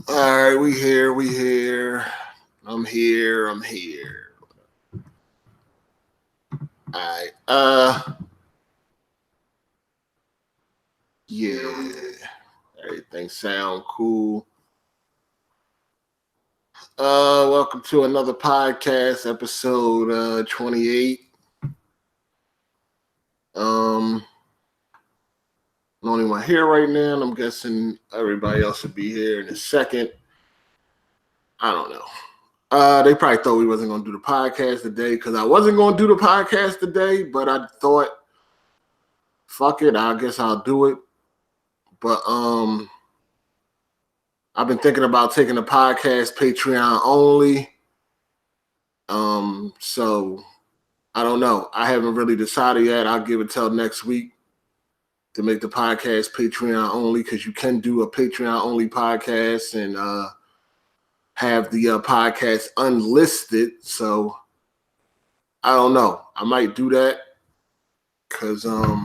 All right, we here. I'm here. All right. Yeah. Everything sound cool. Welcome to another podcast, episode 28. I'm the only one here right now, and I'm guessing everybody else will be here in a second. I don't know. They probably thought we wasn't gonna do the podcast today because I wasn't gonna do the podcast today, but I thought, fuck it, I guess I'll do it. But I've been thinking about taking the podcast Patreon only. So I don't know. I haven't really decided yet. I'll give it till next week to make the podcast Patreon only, because you can do a Patreon only podcast and have the podcast unlisted. So I don't know. I might do that because of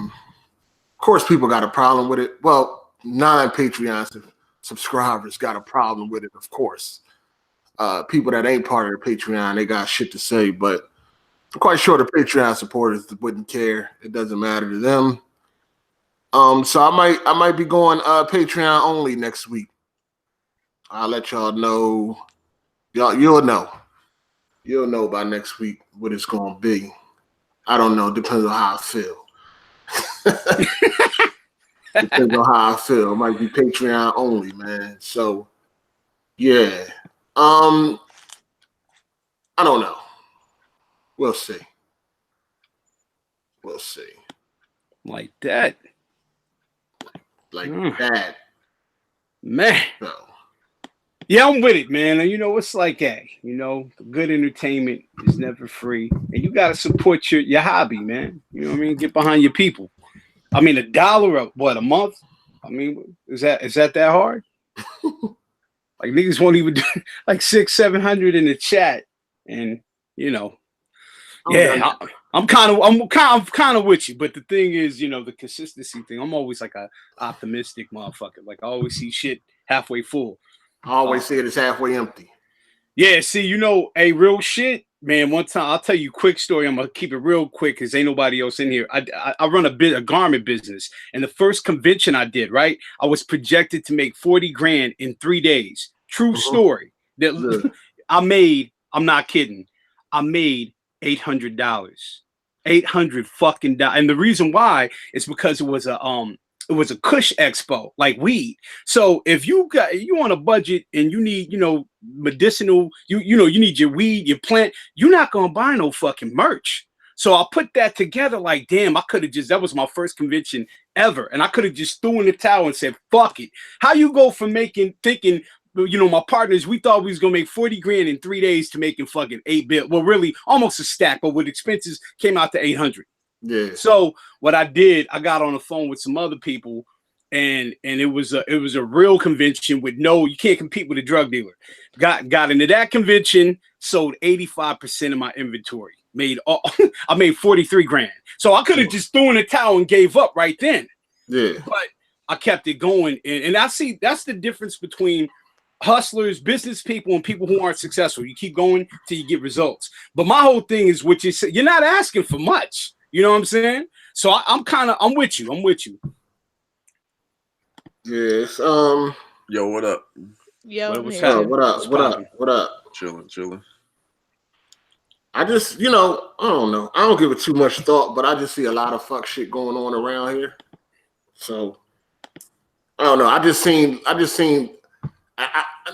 course people got a problem with it. Well, non-Patreon subscribers got a problem with it, of course. People that ain't part of the Patreon, they got shit to say, but I'm quite sure the Patreon supporters wouldn't care. It doesn't matter to them. So I might be going Patreon only next week. I'll let y'all know. You'll know. You'll know by next week what it's gonna be. I don't know. Depends on how I feel. Depends on how I feel. It might be Patreon only, man. So yeah. I don't know. We'll see. Like that. Like that. Man. So. Yeah, I'm with it, man. And you know, it's like, hey, you know, good entertainment is never free. And you got to support your hobby, man. You know what I mean? Get behind your people. I mean, $1 a month? I mean, is that hard? Like, niggas won't even do like 600-700 in the chat. And, you know, yeah, I'm kind of with you, but the thing is, you know, the consistency thing. I'm always like a optimistic motherfucker. Like I always see shit halfway full. I always say it's halfway empty. Yeah, see, you know, a real shit, man. One time, I'll tell you a quick story. I'm gonna keep it real quick because ain't nobody else in here. I run a garment business, and the first convention I did, right, I was projected to make 40 grand in 3 days. True story. That I made. I'm not kidding. I made $800. $800 fucking dollars. And the reason why is because it was a Kush Expo, like weed. So if you on a budget and you need, you know, medicinal, you need your weed, your plant, you're not gonna buy no fucking merch. So I put that together like, damn, I could have that was my first convention ever. And I could have just threw in the towel and said, fuck it. How you go from thinking, you know, my partners, we thought we was gonna make 40 grand in 3 days to making fucking 8 bill. Well, really almost a stack, but with expenses came out to 800. Yeah. So what I did, I got on the phone with some other people, and it was a real convention with you can't compete with a drug dealer. Got into that convention, sold 85% of my inventory. I made 43 grand. So I could have just thrown in the towel and gave up right then. Yeah. But I kept it going, and I see that's the difference between hustlers, business people, and people who aren't successful. You keep going till you get results. But my whole thing is what you say. You're not asking for much. You know what I'm saying? So I'm with you. Yes. Yo, what up? Yo, what up? Chilling. I just, you know, I don't know. I don't give it too much thought, but I just see a lot of fuck shit going on around here. So I don't know. I just seen.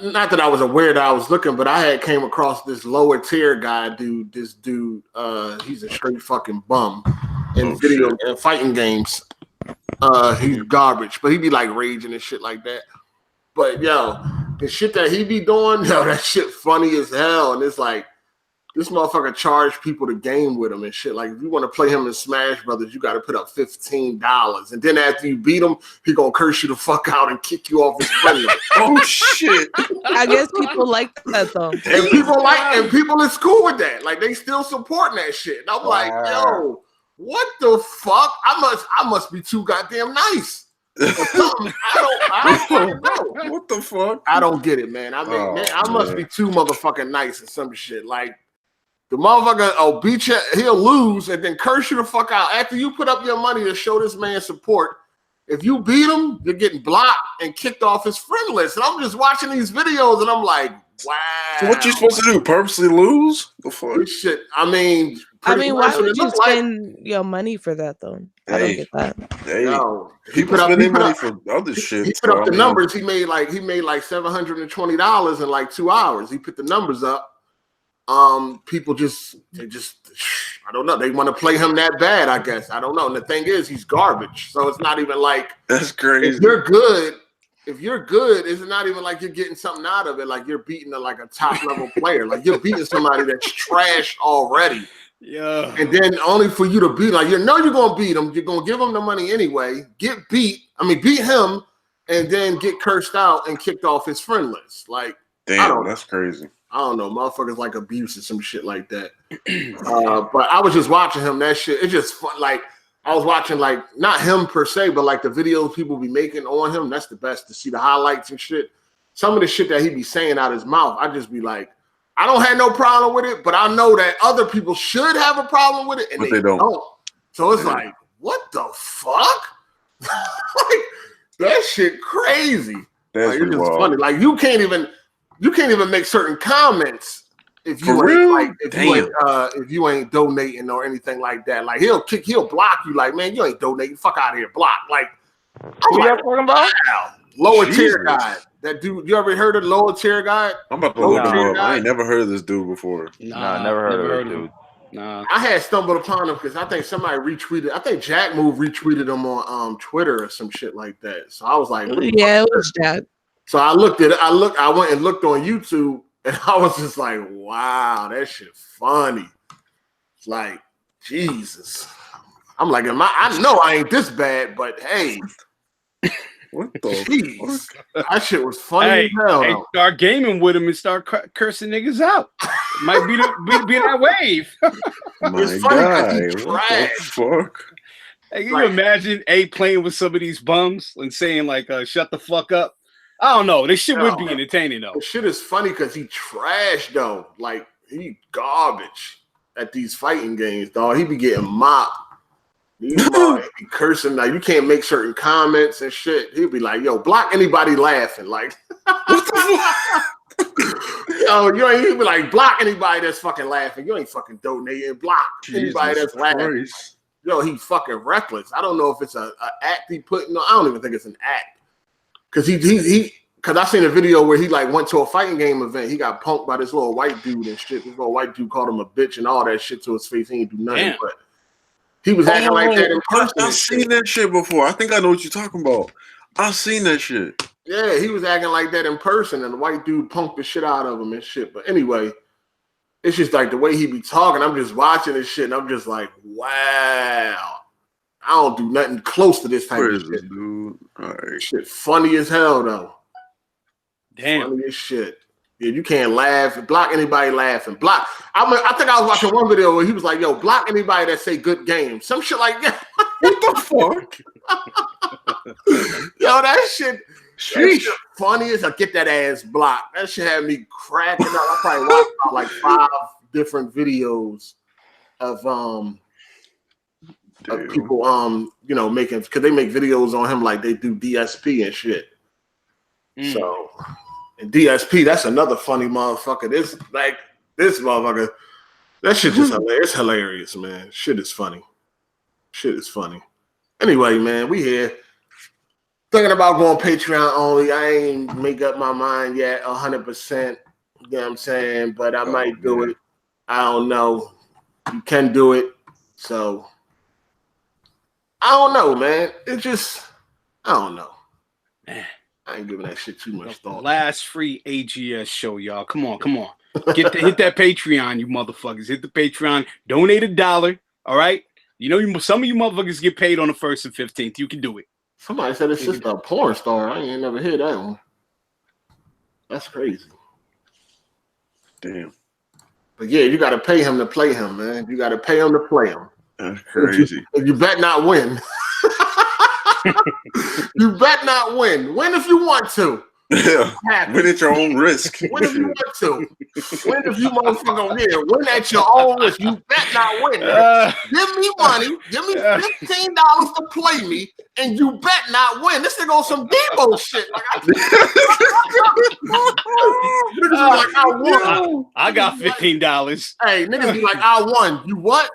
Not that I was aware that I was looking, but I had came across this lower tier guy, dude. This dude, he's a straight fucking bum in video and fighting games. He's garbage, but he be like raging and shit like that. But yo, the shit that he be doing, yo, that shit funny as hell. And it's like, this motherfucker charged people to game with him and shit. Like, if you want to play him in Smash Brothers, you got to put up $15. And then after you beat him, he going to curse you the fuck out and kick you off his plane. Oh, shit. I guess people like that, though. And people is cool with that. Like, they still supporting that shit. And I'm like, yo, what the fuck? I must be too goddamn nice. I don't know. What the fuck? I don't get it, man. I mean, man, I must be too motherfucking nice or some shit. Like the motherfucker will beat you, he'll lose and then curse you the fuck out after you put up your money to show this man support. If you beat him, you're getting blocked and kicked off his friend list. And I'm just watching these videos and I'm like, wow. So what you supposed to do? Purposely lose? The fuck? This shit. I mean, why would you spend your money for that though? I don't get that. Hey, no, people spending money for other shit. He put up the numbers. He made like $720 in like 2 hours. He put the numbers up. People they just I don't know. They want to play him that bad, I guess. I don't know. And the thing is, he's garbage. So it's not even like that's crazy. If you're good, it's not even like you're getting something out of it. Like you're beating a top level player. Like you're beating somebody that's trash already. Yeah. And then only for you to beat, like you're gonna beat him. You're gonna give him the money anyway. Beat him, and then get cursed out and kicked off his friend list. Like, damn, that's crazy. I don't know, motherfuckers like abuse or some shit like that. But I was just watching him. That shit, it's just fun. Like I was watching, like not him per se, but like the videos people be making on him. That's the best to see the highlights and shit. Some of the shit that he be saying out his mouth, I just be like, I don't have no problem with it, but I know that other people should have a problem with it, and they don't. So it's like, what the fuck? Like that shit crazy. That's like, it's just funny. Like you can't even make certain comments if you ain't donating or anything like that. Like he'll block you. Like, man, you ain't donating. Fuck out of here, block. Like, who y'all talking about? Wow. Lower tier guy. That dude. You ever heard of lower tier guy? I'm about to look him up. I ain't never heard of this dude before. Nah, never heard of this dude. Nah. I had stumbled upon him because I think somebody retweeted. I think Jack Move retweeted him on Twitter or some shit like that. So I was like, yeah, it was Jack. So I looked at it. I went and looked on YouTube, and I was just like, wow, that shit funny. It's like, Jesus. I'm like, I know I ain't this bad, but hey. What the fuck? That shit was funny as hell. Hey, start gaming with him and start cursing niggas out. Might be that wave. It's funny because he trash. Fuck. Hey, can you imagine playing with some of these bums and saying like, shut the fuck up? I don't know. This shit would be entertaining though. The shit is funny because he trash though. Like he garbage at these fighting games, dog. He be getting mopped. He be cursing. Like you can't make certain comments and shit. He'd be like, "Yo, block anybody laughing." Like, what the fuck? Yo, he'd be like, "Block anybody that's fucking laughing." You ain't fucking donating. Block anybody that's laughing. Yo, he fucking reckless. I don't know if it's a act he put. No, I don't even think it's an act. Cause because I seen a video where he like went to a fighting game event. He got punked by this little white dude and shit. This little white dude called him a bitch and all that shit to his face. He didn't do nothing. Damn. But he was acting like that in person. I've seen that shit before. I think I know what you're talking about. I've seen that shit. Yeah, he was acting like that in person, and the white dude punked the shit out of him and shit. But anyway, it's just like the way he be talking. I'm just watching this shit, and I'm just like, wow. I don't do nothing close to this type of shit. Dude? All right. Shit funny as hell, though. Damn. Funny as shit. Yeah, you can't laugh. Block anybody laughing. Block. I think I was watching one video where he was like, yo, block anybody that say good game. Some shit like that. What the fuck? Yo, that shit funny as I get that ass blocked. That shit had me cracking up. I probably watched about like 5 different videos of people making, because they make videos on him like they do DSP and shit. So and DSP, that's another funny motherfucker. This motherfucker, that shit just hilarious. It's hilarious, man. Shit is funny. Anyway, man, we here thinking about going Patreon only. I ain't make up my mind yet 100%. You know what I'm saying? But I might do it. I don't know. You can do it. So I don't know, man. It just, I don't know. Man. I ain't giving that shit too much thought. Last free AGS show, y'all. Come on. Hit that Patreon, you motherfuckers. Hit the Patreon. Donate $1. All right. You know, some of you motherfuckers get paid on the 1st and 15th. You can do it. Somebody said it's just a porn star. I ain't never heard that one. That's crazy. Damn. But yeah, you got to pay him to play him, man. You got to pay him to play him. That's crazy. You bet not win. You bet not win. Win if you want to. Yeah. Win at your own risk. Win if you want to. Win if you motherfucker here. Win at your own risk. You bet not win. Give me money. Give me $15 to play me, and you bet not win. This nigga on some Debo shit. Like, niggas be like, I won. I got $15. Hey, niggas be like, I won. You what?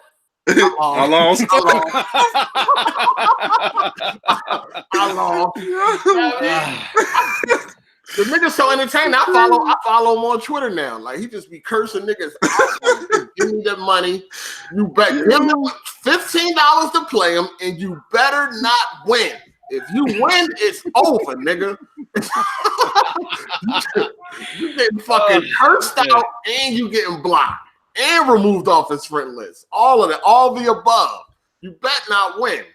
I lost. I lost. The nigga's so entertaining. I follow him on Twitter now. Like, he just be cursing niggas. Give me the money. You bet. Give me $15 to play him, and you better not win. If you win, it's over, nigga. You getting fucking cursed out, and you getting blocked and removed off his friend list. All of it, all the above. You bet not win.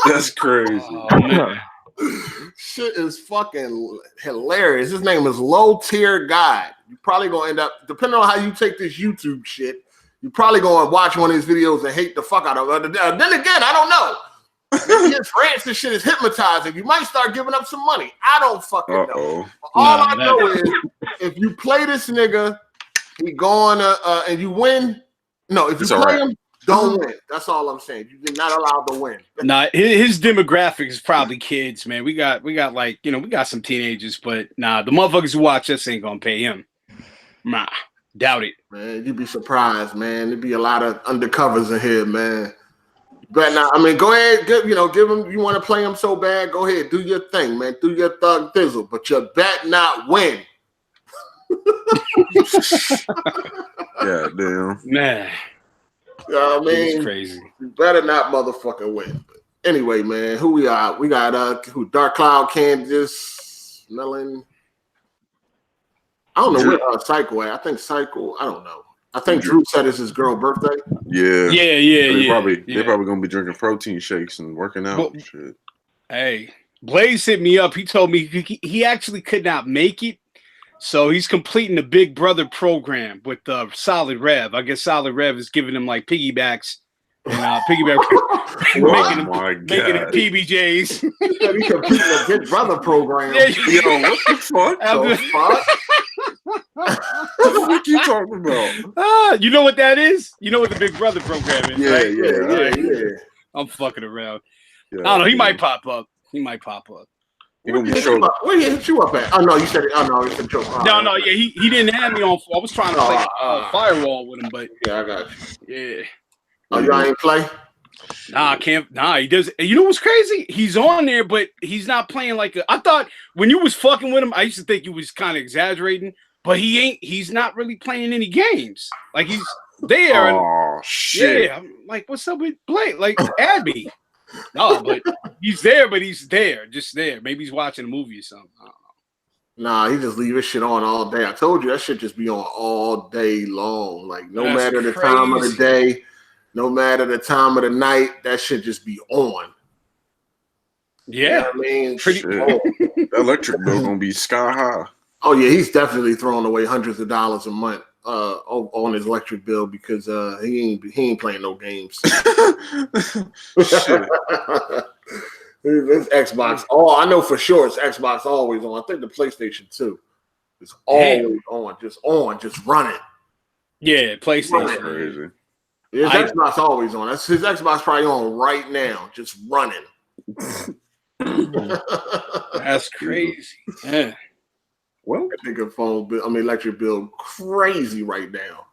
That's crazy. Oh, shit is fucking hilarious. His name is Low Tier Guy. You're probably gonna end up, depending on how you take this YouTube shit, you're probably gonna watch one of his videos and hate the fuck out of it. Then again, I don't know. Maybe his rants and shit is hypnotizing. You might start giving up some money. I don't fucking know. All I know is if you play this nigga, he going and you win. No, if you play him, don't win. That's all I'm saying. You're not allowed to win. Nah, his demographic is probably kids, man. We got like, we got some teenagers, but nah, the motherfuckers who watch us ain't gonna pay him. Nah, doubt it. Man, you'd be surprised, man. There'd be a lot of undercovers in here, man. But now, I mean, go ahead, give him. You want to play him so bad? Go ahead, do your thing, man. Do your thug thizzle, but you bet not win. Yeah, damn. Nah. You know what I mean? It's crazy. You better not motherfucking win. But anyway, man, who we are? We got Dark Cloud, Kansas, Melon. I don't know where Cycle at. I think Cycle. I don't know. I think Drew said it's his girl's birthday. Yeah. They're probably gonna be drinking protein shakes and working out. And shit. Hey, Blaze hit me up. He told me he actually could not make it, so he's completing the Big Brother program with Solid Rev. I guess Solid Rev is giving him like piggybacks and making it PBJs. He said he completing the Big Brother program. Yeah, yo, what the fuck? What the fuck you talking about? You know what that is? You know what the Big Brother program is? Yeah, right? yeah. I'm fucking around. Yeah, I don't know. He might pop up. Where he hit you up at? Oh no, you said it. Oh no, it's a joke. No, yeah, he didn't have me on. I was trying to play Firewall with him, but yeah, I got you. Yeah. Oh, y'all ain't play? Nah, I can't. Nah, he does. You know what's crazy? He's on there, but he's not playing like I thought when you was fucking with him, I used to think you was kind of exaggerating, but he ain't. He's not really playing any games. Like he's there. Oh shit! Yeah, I'm like, what's up with Blake? Like, add me. No, but he's there, just there. Maybe he's watching a movie or something. I don't know. Nah, he just leave his shit on all day. I told you that shit just be on all day long. Like no matter the time of the day, no matter the time of the night, that shit just be on. Yeah, you know what I mean, that electric bill gonna be sky high. Oh yeah, he's definitely throwing away hundreds of dollars a month on his electric bill because he ain't playing no games. Shit. This Xbox. Oh, I know for sure it's Xbox always on. I think the PlayStation too. It's always on, just running. Yeah, PlayStation. Crazy. His Xbox always on. That's his Xbox probably on right now, just running. That's crazy. Yeah. Well, I think electric bill crazy right now.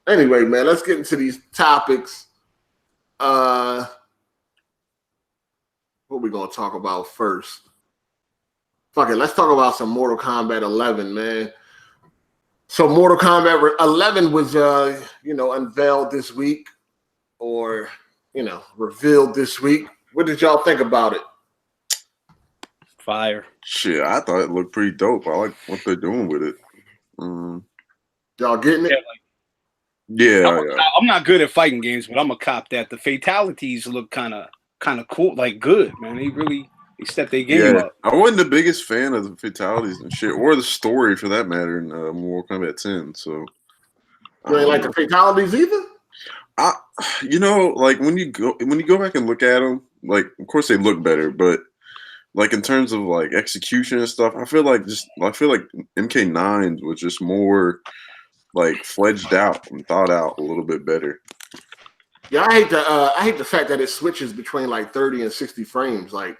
Anyway, man, let's get into these topics. What we gonna talk about first? Fuck it, let's talk about some Mortal Kombat 11, man. So Mortal Kombat 11 was unveiled this week, or revealed this week. What did y'all think about it? Fire. Shit, I thought it looked pretty dope. I like what they're doing with it. Y'all getting it? I'm not good at fighting games, but I'm a cop that the fatalities look kind of cool, like good, man. They stepped their game up. I wasn't the biggest fan of the fatalities and shit, or the story for that matter in Mortal Kombat 10. So you ain't like the fatalities either? Like when you go back and look at them, like, of course they look better, but like in terms of like execution and stuff, I feel like MK9s was just more like fledged out and thought out a little bit better. Yeah, I hate the fact that it switches between like 30 and 60 frames. Like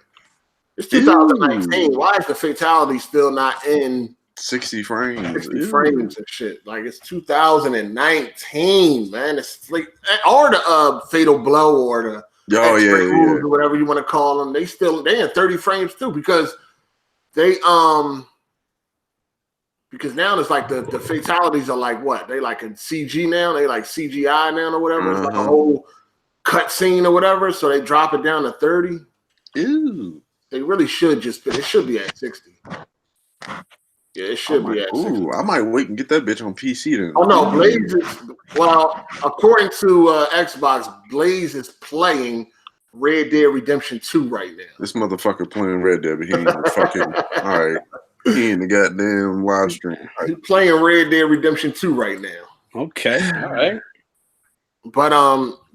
it's 2019. Why is the fatality still not in 60 frames? 60 frames and shit. Like it's 2019, man. It's like or the fatal blow or the or whatever you want to call them. They in 30 frames too because now it's like the fatalities are like what? They like in CG now, they like CGI now or whatever. It's like a whole cut scene or whatever. So they drop it down to 30. Ew. They really should it should be at 60. Yeah, it should be at 60. I might wait and get that bitch on PC then. Oh no, Blaze is according to Xbox, Blaze is playing Red Dead Redemption 2 right now. This motherfucker playing Red Dead, but he ain't fucking all right. He in the goddamn live stream. Right? He's playing Red Dead Redemption 2 right now. Okay, all right. But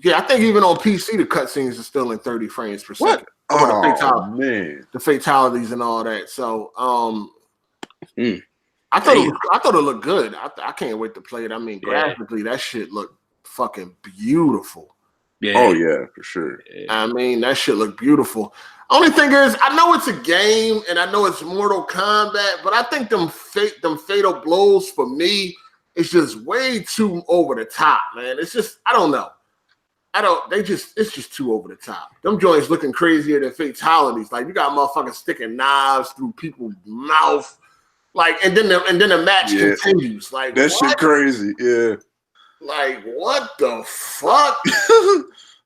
yeah, I think even on PC the cutscenes are still in 30 frames per second. Oh man, the fatalities and all that. So I thought it looked good. I can't wait to play it. I mean, graphically, that shit looked fucking beautiful. Yeah. Oh yeah, for sure. I mean, that shit looked beautiful. Only thing is, I know it's a game and I know it's Mortal Kombat, but I think them fatal blows for me is just way too over the top, man. It's just I don't know. It's just too over the top. Them joints looking crazier than fatalities. Like you got motherfuckers sticking knives through people's mouth. Like and then the match continues. Like that shit crazy, yeah. Like what the fuck?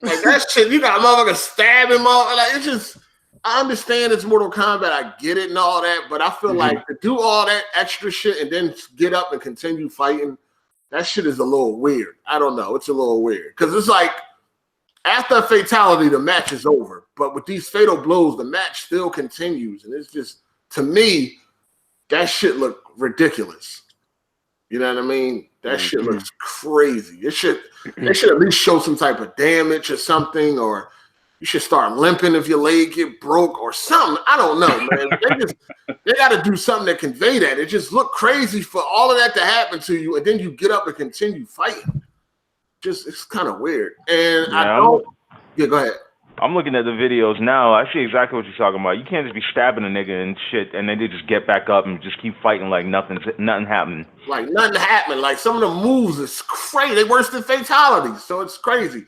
Like that shit, you got motherfuckers stabbing motherfuckers. Like it's just I understand it's Mortal Kombat, I get it and all that, but I feel like to do all that extra shit and then get up and continue fighting, that shit is a little weird. I don't know, it's a little weird. Cause it's like after a fatality, the match is over. But with these fatal blows, the match still continues. And it's just to me, that shit look ridiculous. You know what I mean? That shit looks crazy. They should at least show some type of damage or something, or you should start limping if your leg get broke or something. I don't know, man. They got to do something to convey that. It just looked crazy for all of that to happen to you, and then you get up and continue fighting. Just it's kind of weird. And go ahead. I'm looking at the videos now. I see exactly what you're talking about. You can't just be stabbing a nigga and shit, and then they just get back up and just keep fighting like nothing happened. Like nothing happened. Like some of the moves is crazy. They worse than fatalities, so it's crazy.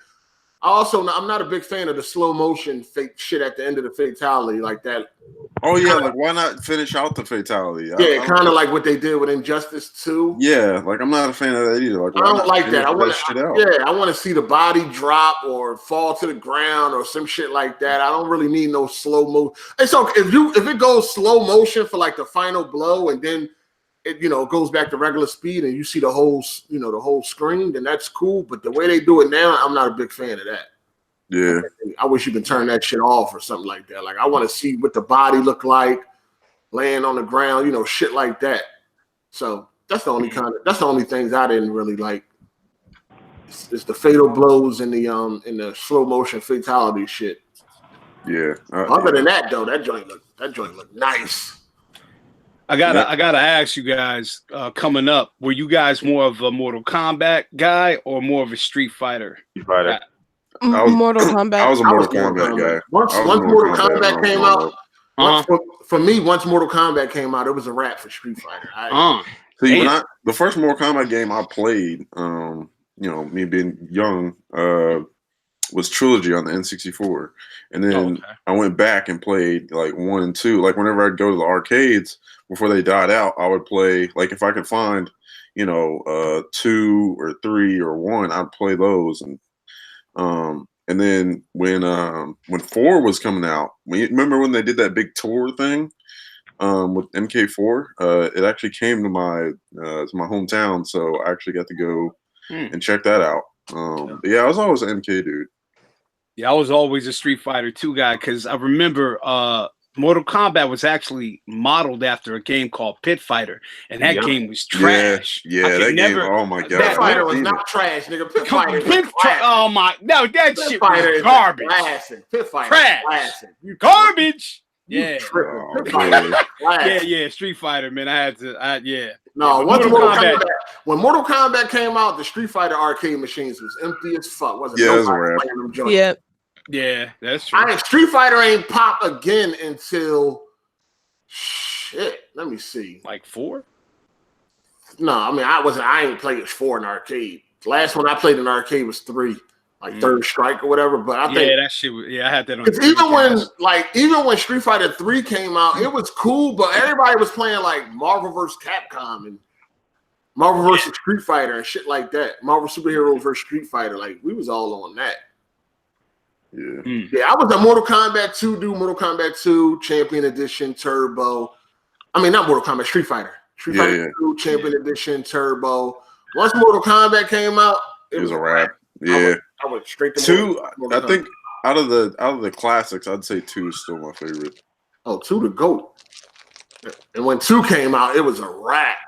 I'm not a big fan of the slow motion fake shit at the end of the fatality like that. Oh yeah, like why not finish out the fatality? Yeah, kind of like what they did with Injustice 2. Yeah, like I'm not a fan of that either. Like I don't like that. I want to see the body drop or fall to the ground or some shit like that. I don't really need no slow mo. And so if it goes slow motion for like the final blow and then it goes back to regular speed and you see the whole screen, then that's cool. But the way they do it now, I'm not a big fan of that. Yeah, I wish you could turn that shit off or something like that. Like I want to see what the body look like laying on the ground, shit like that. So that's the only things I didn't really like. It's the fatal blows and the slow motion fatality shit. Yeah. Other than that though, that joint looked nice. I gotta ask you guys, coming up, were you guys more of a Mortal Kombat guy or more of a Street Fighter? Street Fighter. Mortal Kombat. I was a Mortal Kombat guy. Once Mortal Kombat came out, for me, once Mortal Kombat came out, it was a wrap for Street Fighter. See, the first Mortal Kombat game I played, me being young, was Trilogy on the N64, and then I went back and played like 1 and 2. Like whenever I'd go to the arcades before they died out, I would play like if I could find 2 or 3 or 1, I'd play those. And then when 4 was coming out, remember when they did that big tour thing with MK4? It actually came to my hometown, so I actually got to go and check that out. I was always an MK dude. Yeah, I was always a Street Fighter 2 guy because I remember Mortal Kombat was actually modeled after a game called Pit Fighter, and that game was trash. Yeah, that game. Oh my god, Pit Fighter was not trash, nigga. Pit Fighter. Oh my, no, that shit was garbage. Pit Fighter, trash, garbage. Yeah, yeah, Street Fighter, man. I had to, No, once when Mortal Kombat came out, the Street Fighter arcade machines was empty as fuck. Wasn't nobody playing them joints. Yep. Yeah, that's true. Street Fighter ain't pop again until let me see. Like 4? No, I mean I ain't played 4 in arcade. The last one I played in arcade was 3, like Third Strike or whatever. But I think that shit. I had that on. Even when Street Fighter 3 came out, it was cool, but everybody was playing like Marvel vs. Capcom and Marvel vs. Street Fighter and shit like that. Marvel Superheroes vs. Street Fighter, like we was all on that. Yeah, I was a Mortal Kombat 2 dude. Mortal Kombat 2 Champion Edition Turbo. I mean, not Mortal Kombat, Street Fighter. Street Fighter 2 Champion Edition Turbo. Once Mortal Kombat came out, it was a wrap. Yeah, I went straight to 2. I think out of the classics, I'd say 2 is still my favorite. Oh, 2 the GOAT. And when 2 came out, it was a wrap.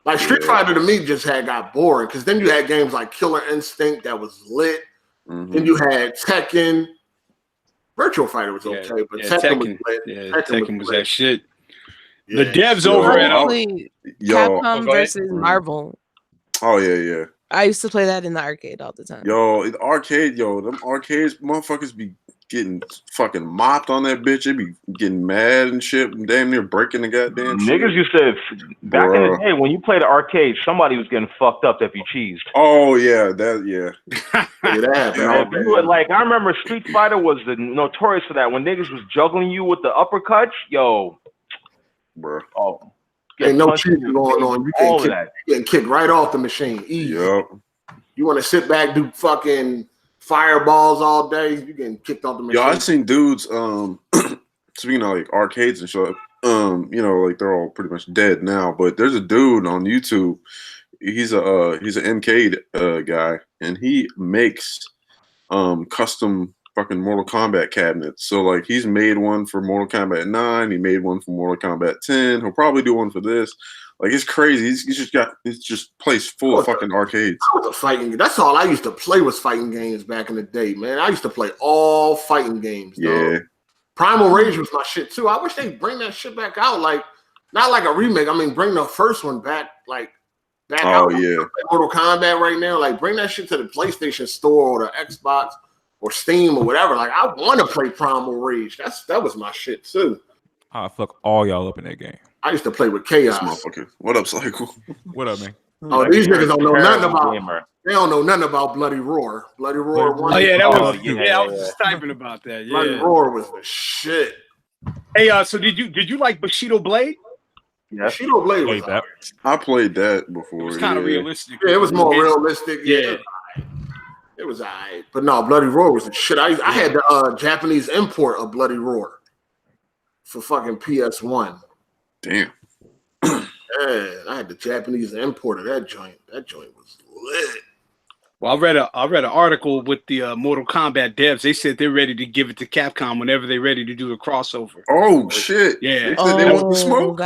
Like Street Fighter to me just got boring because then you had games like Killer Instinct that was lit. Then you had Tekken. Virtual Fighter was okay, but Tekken was lit. Tekken was that shit. The devs over at Capcom versus Marvel. Oh yeah. I used to play that in the arcade all the time. The arcade, them arcades, motherfuckers be getting fucking mopped on that bitch. They be getting mad and shit, damn near breaking the goddamn shit. Niggas used to, back in the day, when you played the arcade, somebody was getting fucked up if you cheesed. Oh, yeah, that happened. Like, I remember Street Fighter was notorious for that. When niggas was juggling you with the uppercuts, bro. Oh, ain't no cheating going on. You getting kicked right off the machine. Easy. Yep. You want to sit back, do fucking fireballs all day, you getting kicked off the machine. Yo, I've seen dudes, speaking of like arcades and shit, like they're all pretty much dead now. But there's a dude on YouTube. He's an MK guy, and he makes custom fucking Mortal Kombat cabinets. So like he's made one for Mortal Kombat 9. He made one for Mortal Kombat 10. He'll probably do one for this. Like it's crazy. He's just place full of fucking arcades. That's all I used to play was fighting games back in the day, man. I used to play all fighting games. Yeah. Dog. Primal Rage was my shit too. I wish they'd bring that shit back out. Like not like a remake. I mean, bring the first one back. Out. Yeah. Mortal Kombat right now. Like bring that shit to the PlayStation Store or the Xbox or Steam or whatever. Like I want to play Primal Rage. That was my shit too. I fuck all y'all up in that game. I used to play with Chaos. What up, Psycho? What up, man? Oh, these niggas don't know nothing about. They don't know nothing about Bloody Roar. Bloody Roar 1. Oh yeah, that was. I was just typing about that. Yeah. Bloody Roar was the shit. Hey, so did you like Bushido Blade? Yeah, Bushido Blade was that. I played that before. It was kind of realistic. Yeah, it was more realistic. Yeah. It was alright. But no, Bloody Roar was the shit. I had the Japanese import of Bloody Roar for fucking PS1. Damn. Yeah, I had the Japanese import of that joint. That joint was lit. Well, I read an article with the Mortal Kombat devs. They said they're ready to give it to Capcom whenever they're ready to do a crossover. Oh shit! Yeah, they said they want the smoke.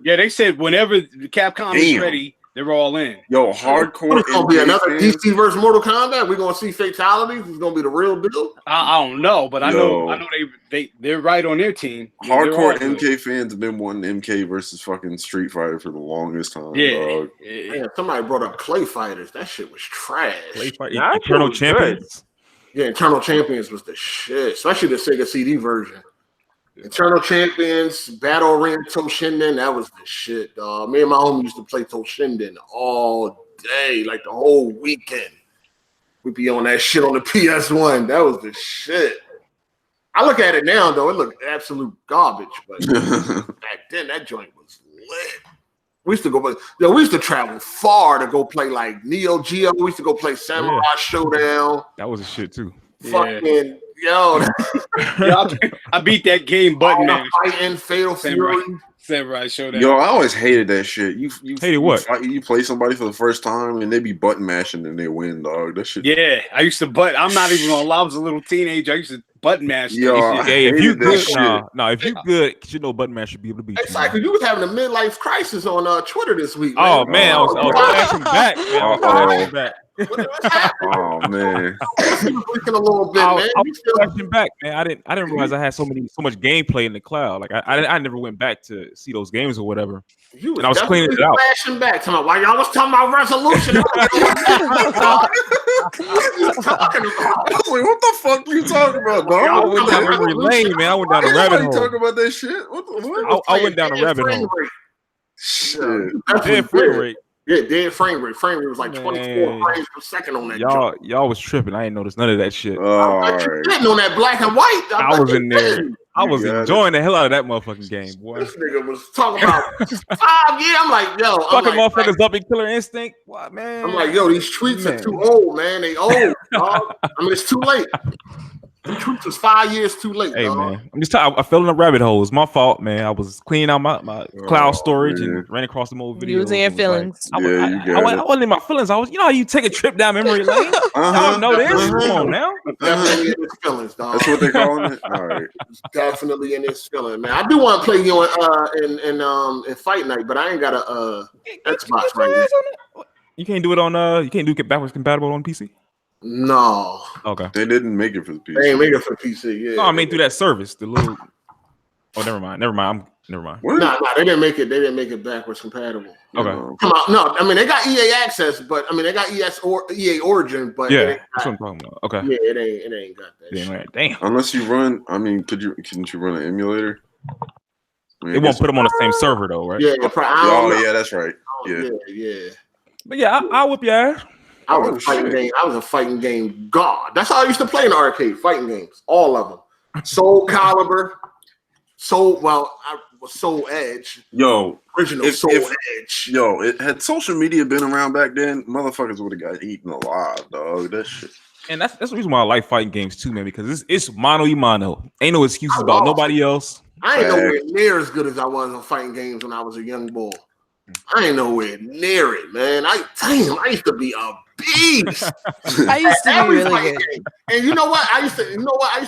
They said whenever Capcom is ready, they're all in. Yo, hardcore. It's gonna be another DC versus Mortal Kombat. We're gonna see fatalities. It's gonna be the real deal. I don't know, but I know they're right on their team. Hardcore MK fans have been wanting MK versus fucking Street Fighter for the longest time. Dog. Man, somebody brought up Clay Fighters. That shit was trash. Eternal Champions. Yeah, Eternal Champions was the shit, especially the Sega CD version. Eternal Champions, Battle Arena Toshinden, that was the shit, dog. Me and my homie used to play Toshinden all day, like the whole weekend. We'd be on that shit on the PS1. That was the shit. I look at it now, though. It looked absolute garbage. But back then, that joint was lit. We used to go, we used to travel far to go play like Neo Geo. We used to go play Samurai Showdown. That was a shit, too. Fucking, yo. I beat that game button. Fighting Fatal Fury. Samurai Showdown. Yo, I always hated that shit. You hated what? You play somebody for the first time and they be button mashing and they win, dog. That shit. Yeah, I used to I'm not even gonna lie. I was a little teenager. I used to button mash. Yo, Hey, if you good, shit. if you good, you know button mash should be able to beat you. Exactly. You was having a midlife crisis on Twitter this week. Man. Oh man, I was flashing back. Man. I was flashing back. Oh man, a little bit, I man. was flashing back, man. I didn't realize I had so much gameplay in the cloud. Like I never went back to see those games or whatever. And I was cleaning it out. Flashing back to my why y'all was talking about resolution. what the fuck are you talking about, dog? I went down memory lane, man. I went down a rabbit hole. Talking about that shit? What? I went down a rabbit hole. Shit. Dead frame rate. Yeah, dead frame rate. Frame rate was like 24 frames per second on that. Y'all was tripping. I ain't noticed none of that shit. I didn't on that black and white. I was in there. I was enjoying the hell out of that motherfucking game, boy. This nigga was talking about 5 years. I'm like, yo, fucking motherfuckers up in Killer Instinct. What, man? I'm like, yo, these tweets are too old, man. They old, dog. I mean, it's too late. The tweets was 5 years too late. Hey, dog. man, I'm just I fell in a rabbit hole. It's my fault, man. I was cleaning out my cloud storage and ran across some old videos. Using your feelings. Like, I wasn't in my feelings. I was, you know how you take a trip down memory lane? I don't know this. Come on now. Definitely in his feelings, dog. That's what they calling it. All right. It's definitely in his feeling, man. I do want to play you in Fight Night, but I ain't got a Xbox right now. You can't do it on you can't do it backwards compatible on PC. No. Okay. They didn't make it for the PC. They ain't make it for PC. Yeah. No, I mean through that service, the little. Oh, never mind. Never mind. No, they didn't make it. They didn't make it backwards compatible. Okay. Come on. No, I mean they got EA access, but I mean they got EA Origin, but yeah, that's what I'm talking about. Okay. Yeah, it ain't got that. Damn. Damn. Unless you run, I mean, couldn't you run an emulator? I mean, it won't put them on the same server though, right? Yeah. Yeah, that's right. Yeah. But yeah, I'll whip your ass. I was a fighting game god. That's how I used to play in the arcade, fighting games, all of them. Soul Calibur, Soul Edge. Original Soul Edge. Had social media been around back then, motherfuckers would have got eaten alive, dog. That shit. And that's the reason why I like fighting games too, man, because it's mano y mano. Ain't no excuses about nobody else. I ain't nowhere near as good as I was on fighting games when I was a young boy. I ain't nowhere near it, man. I used to be a beast. I used to be really good. Game. And you know what? I used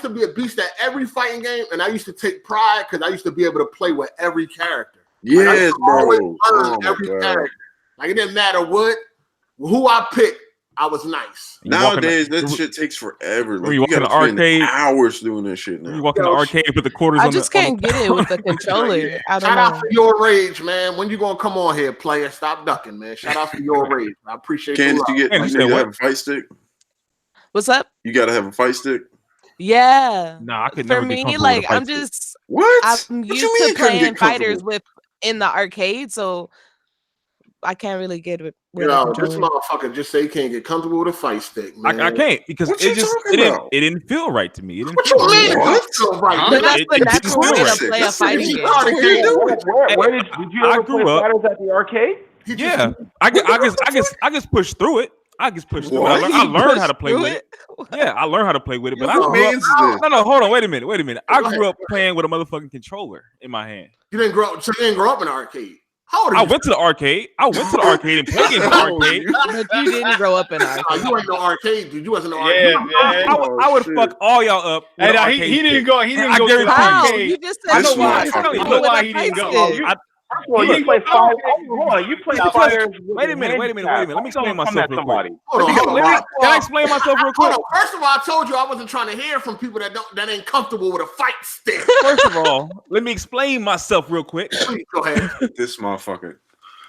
to be a beast at every fighting game, and I used to take pride because I used to be able to play with every character. Yes, bro. Every character. Like it didn't matter who I picked. I was nice. Nowadays, that shit takes forever. Like, you walk in the arcade, hours doing that shit now. You walk in the arcade, put the quarters on. I just can't get it with the controller. Shout out for your rage, man. When you gonna come on here, player? Stop ducking, man. Shout out for your rage. I appreciate it. You have a fight stick? What's up? You gotta have a fight stick? Yeah. Nah, I could never. For me, like I'm just I'm used to playing fighters in the arcade, so I can't really get it. This motherfucker just say he can't get comfortable with a fight stick, man. I can't because it didn't feel right to me. It didn't what you mean? It feel right? But that's the natural way to play a fighting game. Where did you ever play fighters at the arcade? Yeah, I just pushed through it. I learned how to play with it. Yeah, I learned how to play with it. But no, hold on, wait a minute. I grew up playing with a motherfucking controller in my hand. You didn't grow up in an arcade. I went to the arcade. And played in the arcade. But you didn't grow up in an arcade. You ain't no arcade, dude. You wasn't no arcade. I would fuck all y'all up. He didn't go. He didn't go to the arcade. You just said I know why he didn't go. You play fighters. Hold on, you play fighters. Wait a minute. Let me explain myself real quick. Can I explain myself real quick? First of all, I told you I wasn't trying to hear from people that ain't comfortable with a fight stick. First of all, let me explain myself real quick. Please, go ahead. This motherfucker.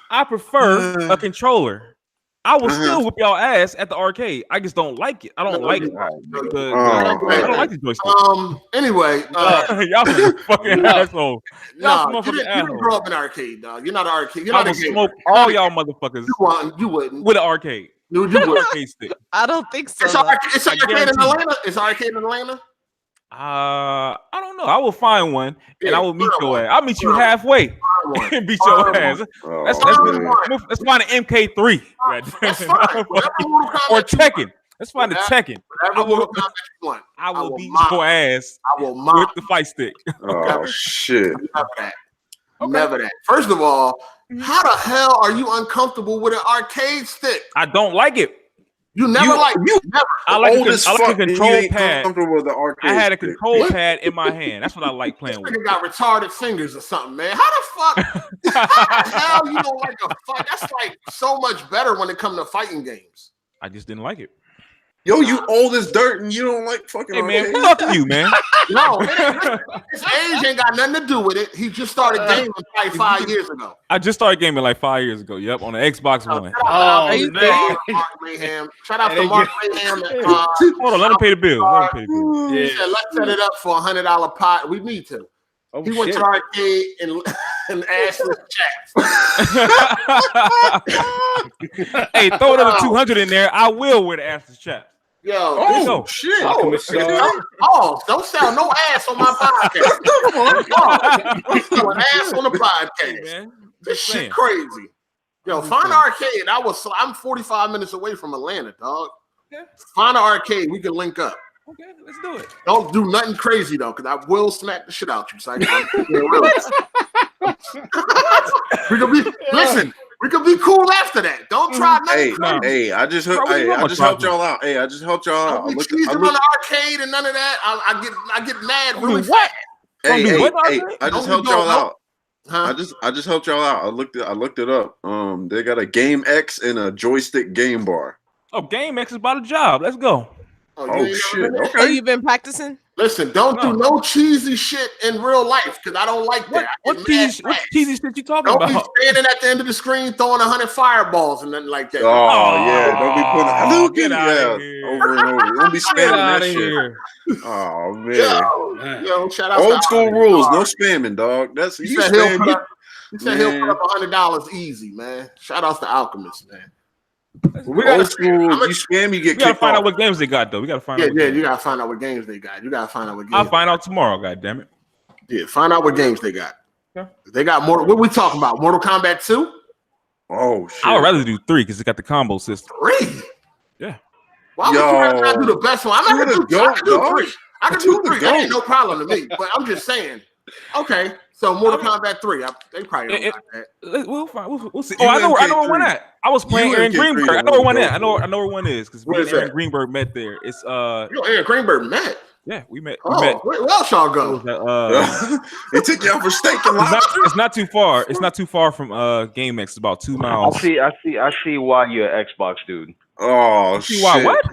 I prefer a controller. I will still whip y'all ass at the arcade. I just don't like it. I don't like it. I don't like the joystick. Anyway, y'all fucking asshole. You didn't grow up in an arcade, dog. You're not an arcade. You're not a smoke all y'all motherfuckers. You wouldn't with an arcade. You would. Arcade stick. I don't think so. It's arcade in Atlanta. It's arcade in Atlanta. I don't know. I will find one and I will meet your ass. I'll meet you halfway and beat your ass. Let's find an MK3 or Tekken. Let's find a Tekken. I will beat your ass with the fight stick. Oh shit! Never that. First of all, how the hell are you uncomfortable with an arcade stick? I don't like it. You never like you. Never. I like a control pad. With the arcade I had a control pad in my hand. That's what I like playing with. This nigga got retarded fingers or something, man. How the fuck? How the hell you don't like a fight? That's like so much better when it comes to fighting games. I just didn't like it. Yo, you old as dirt and you don't like fucking. Hey man, fuck you, man. No, his age ain't got nothing to do with it. He just started gaming like 5 years ago. I just started gaming like 5 years ago. Yep, on the Xbox One. Shout out to Mark Mayhem. Hold on, let him pay the bill. He said, let's set it up for $100 pot. We need to. He went to arcade and asked for chaps. Hey, throw another 200 in there. I will wear the assless chaps. Yo, shit. Don't sell no ass on my podcast. Don't sell an ass on the podcast. Hey, this shit crazy. Yo, find an arcade. I'm 45 minutes away from Atlanta, dog. Okay. Find an arcade. We can link up. Okay, let's do it. Don't do nothing crazy though, because I will smack the shit out you. So listen. We could be cool after that. Don't try nothing. Hey, I just helped y'all out. Hey, I just helped y'all out. I cheesing on the arcade and none of that. I get mad really fast. Hey, I just helped y'all out. Huh? I just helped y'all out. I looked it up. They got a Game X and a joystick game bar. Oh, Game X is about a job. Let's go. Oh shit. Okay. Oh, you been practicing? Listen, don't do no cheesy shit in real life because I don't like that. What cheesy shit you talking about? Don't be standing at the end of the screen throwing 100 fireballs and nothing like that. Oh yeah, don't be putting over and over. Don't be spamming that shit. Oh man. Yo, shout out old school rules, no spamming, dog. That's you said he'll put up $100 easy, man. Shout out to Alchemist, man. We got school. You spam, you get. We gotta find out what games they got, though. We gotta find out. Yeah, you gotta find out what games they got. I'll find out tomorrow. God damn it. Yeah, find out what games they got. Yeah. They got more. What we talking about? Mortal Kombat 2? Oh shit! I would rather do 3 because it got the combo system. 3? Yeah. Why would you rather do the best one? I can do 3. I can do 3. That ain't no problem to me. But I'm just saying. Okay, so Mortal Kombat 3. They probably don't got that. We'll see. Oh, I know where one at. I was playing Aaron Greenberg. I know where one at. I know where one is because me and Aaron Greenberg met there. It's Aaron Greenberg met. Yeah, we met. Where else y'all go? They took y'all for steak and lobster. It's not too far. It's not too far from Game X. It's about 2 miles. I see why you're an Xbox dude. Oh shit! Why what?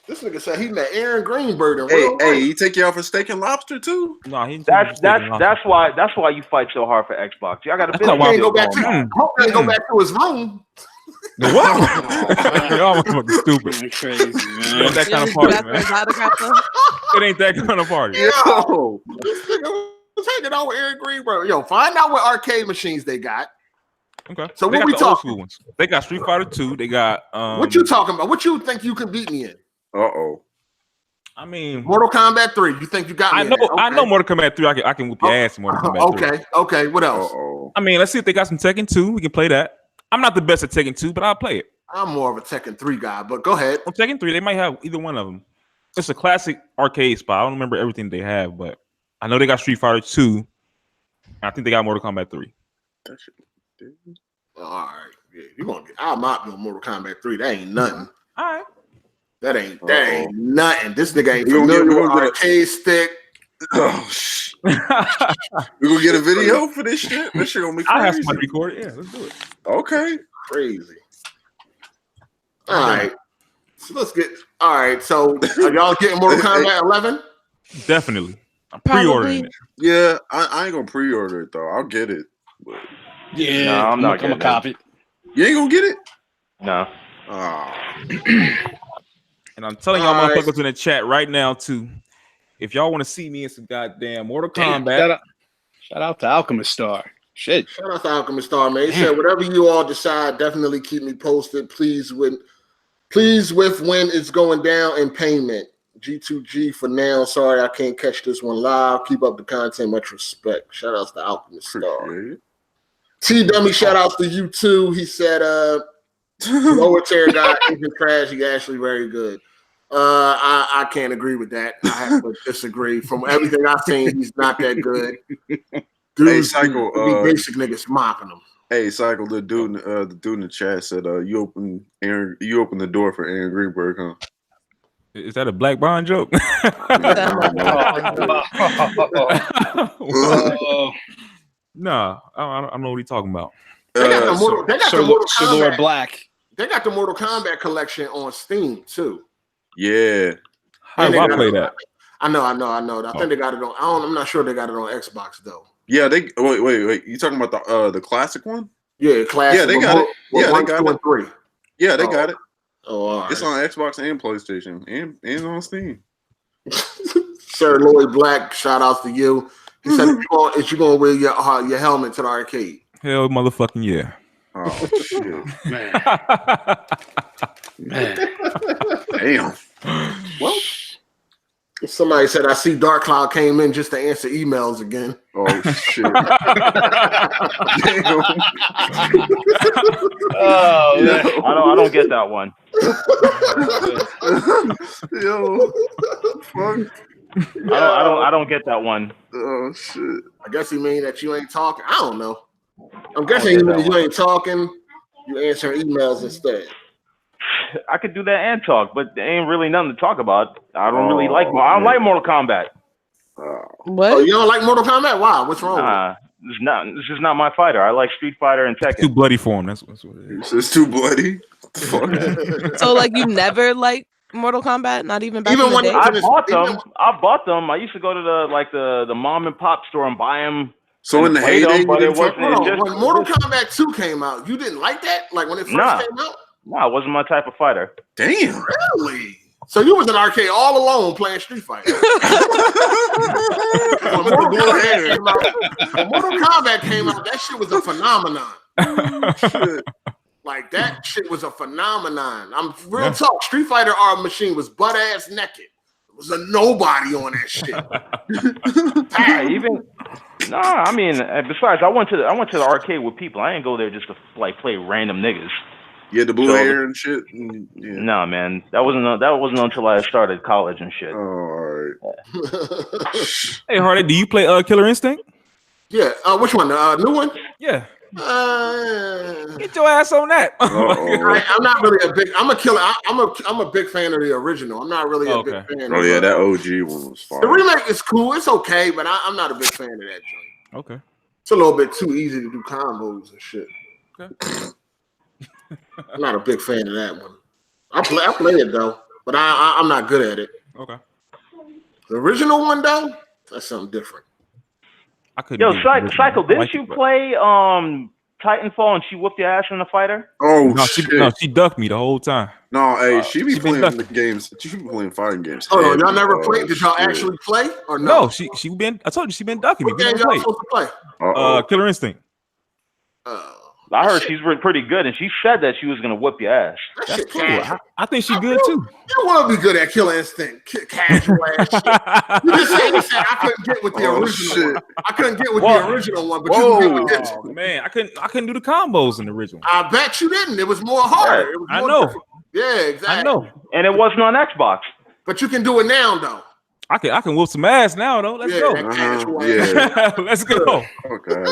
This nigga said he met Aaron Greenberg. Hey, he take you out for steak and lobster too? No, that's why you fight so hard for Xbox. Y'all got to go back to his room. What? Y'all fucking stupid. Crazy, man. That kind of party, man. It ain't that kind of party. Yo, this nigga was hanging out with Aaron Greenberg. Yo, find out what arcade machines they got. Okay. So what we talking? Old ones. They got Street Fighter 2. They got what you talking about? What you think you can beat me in? I mean, Mortal Kombat 3. You think you got me? I know Mortal Kombat 3. I can whoop your ass in Mortal Kombat 3. Okay. What else? I mean, let's see if they got some Tekken 2. We can play that. I'm not the best at Tekken 2, but I'll play it. I'm more of a Tekken 3 guy, but go ahead. On Tekken 3, they might have either one of them. It's a classic arcade spot. I don't remember everything they have, but I know they got Street Fighter 2. I think they got Mortal Kombat 3. All right. Yeah, you gonna get I'm out doing Mortal Kombat 3. That ain't nothing. All right. That ain't nothing. This nigga ain't familiar with arcade stick. Oh shit. We gonna get a video for this shit? This shit gonna be crazy. I have somebody record it. Yeah, let's do it. Okay. Crazy. All right. So let's get so are y'all getting Mortal Kombat 11? Definitely. I'm pre-ordering it. Yeah, I ain't gonna pre-order it though. I'll get it. But... Yeah, no, I'm not gonna copy it. You ain't gonna get it? No. And I'm telling y'all motherfuckers in the chat right now too. If y'all want to see me in some goddamn Mortal Kombat, shout out to Alchemist Star. Shit. Shout out to Alchemist Star, man. He said, whatever you all decide, definitely keep me posted. Please with when it's going down in payment. G2G for now. Sorry, I can't catch this one live. Keep up the content. Much respect. Shout outs to Alchemist Star. T Dummy, shout outs to you too. He said, lower tier guy isn't trash. He's actually very good. I can't agree with that. I have to disagree. From everything I've seen, he's not that good. Dude, hey, Psycho, basic niggas mopping him. Hey, Cycle, the dude in the chat said, you open the door for Aaron Greenberg, huh? Is that a Black Bond joke? Nah, I don't know what he's talking about. They got the Mortal Kombat. Black. They got the Mortal Kombat collection on Steam too. Yeah. How do I play that? I know. I think they got it on. I'm not sure they got it on Xbox though. Yeah, they wait. You talking about the classic one? Yeah, classic. Yeah, they got it. Yeah, they got it. 3. Yeah, they got it. Oh, all right. It's on Xbox and PlayStation and on Steam. Sir Lloyd Black, shout outs to you. He said, "Is you gonna wear your helmet to the arcade?" Hell, motherfucking yeah. Oh shit, man. Damn. Well, somebody said, "I see Dark Cloud came in just to answer emails again." Oh shit. Damn. Oh, yeah. I don't get that one. Yo, fuck. I don't get that one. Oh shit. I guess he mean that you ain't talking. I don't know. I'm guessing he mean you ain't talking. You answer emails instead. I could do that and talk, but there ain't really nothing to talk about. I don't really like. I don't like Mortal Kombat. What? Oh, you don't like Mortal Kombat? Why? What's wrong? This is not my fighter. I like Street Fighter and Tekken. It's too bloody for him. That's what it is. It's too bloody. So like you never like Mortal Kombat? Not even back in the day? I bought them. I used to go to the mom and pop store and buy them. So in the heyday, when Mortal Kombat 2 came out, you didn't like that? Like when it first came out? No, it wasn't my type of fighter. Damn. Really? So you was in arcade all alone playing Street Fighter. When Mortal Kombat came out, that shit was a phenomenon. Like that shit was a phenomenon. I'm real talk. Street Fighter R Machine was butt ass naked. There was a nobody on that shit. I mean, besides, I went to the arcade with people. I didn't go there just to like play random niggas. Yeah, the blue hair and shit. Yeah. No, man, that wasn't until I started college and shit. Oh, all right. Hey, Hardy, do you play Killer Instinct? Yeah. Which one? The new one? Yeah. Get your ass on that. I'm not really a big. I'm a killer. I'm a big fan of the original. I'm not really a big fan. Oh yeah, that OG one was fire. The remake is cool. It's okay, but I'm not a big fan of that joint. Okay. It's a little bit too easy to do combos and shit. Okay. I'm not a big fan of that one. I play it though, but I'm not good at it. Okay. The original one though, that's something different. Cycle, didn't you play Titanfall and she whooped your ass in the fighter? Oh no, shit! She ducked me the whole time. No, hey, she be playing the games. She be playing fighting games. Oh no, y'all never played? Did y'all actually play or no? No, she been. I told you she been ducking me. What game y'all supposed to play? Killer Instinct. I heard she's pretty good, and she said that she was gonna whoop your ass. That's cool. I think she's good too. You want to be good at Killer Instinct, casual ass shit. You just said I couldn't get with the original one. I couldn't get with the original one, but you can get with this one. Man, I couldn't do the combos in the original. I bet you didn't. It was more harder. It was more difficult. Yeah, exactly. I know. And it wasn't on Xbox. But you can do it now, though. I can whoop some ass now, though. Let's go. Let's go. Okay.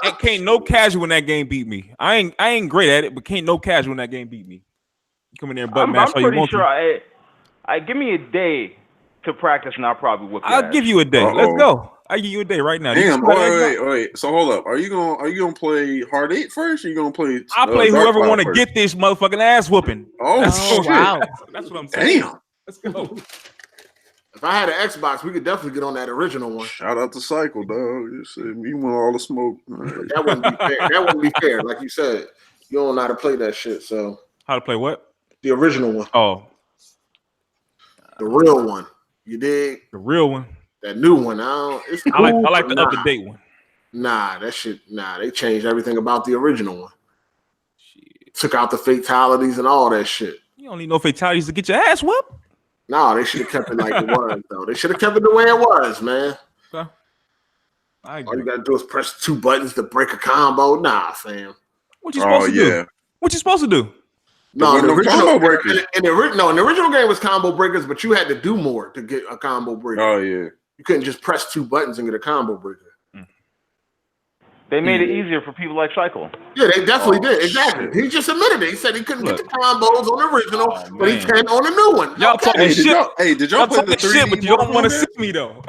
And can't no casual in that game beat me. I ain't great at it, but can't no casual in that game beat me. You come in there and butt mash all you want. I'm pretty sure. I give me a day to practice, and I'll probably whoop your I'll ass. give you a day. Let's go. I'll give you a day right now. Damn. Wait. So hold up. Are you gonna play Hard 8 first? Or are you gonna play? I'll play whoever want to get this motherfucking ass whooping. Oh wow. That's what I'm saying. Damn. Let's go. If I had an Xbox, we could definitely get on that original one. Shout out to Cycle, dog. You want all the smoke. Right. That wouldn't be fair. That wouldn't be fair. Like you said, you don't know how to play that shit. So how to play what? The original one. Oh, the real one. You dig? The real one. That new one. It's cool, I like the up-to-date one. Nah, that shit. Nah, they changed everything about the original one. Shit. Took out the fatalities and all that shit. You don't need no fatalities to get your ass whooped. No, they should have kept it like it was, though. They should have kept it the way it was, man. Okay. I agree. All you gotta do is press 2 buttons to break a combo. Nah, fam. What you supposed to do? What you supposed to do? No, in the original game was combo breakers, but you had to do more to get a combo breaker. Oh yeah. You couldn't just press 2 buttons and get a combo breaker. They made it easier for people like Cycle. Yeah, they definitely did. Exactly. He just admitted it. He said he couldn't get the combos on the original, but he can on the new one. Y'all talking shit. Did y'all play the 3D shit, but you don't want to see me though.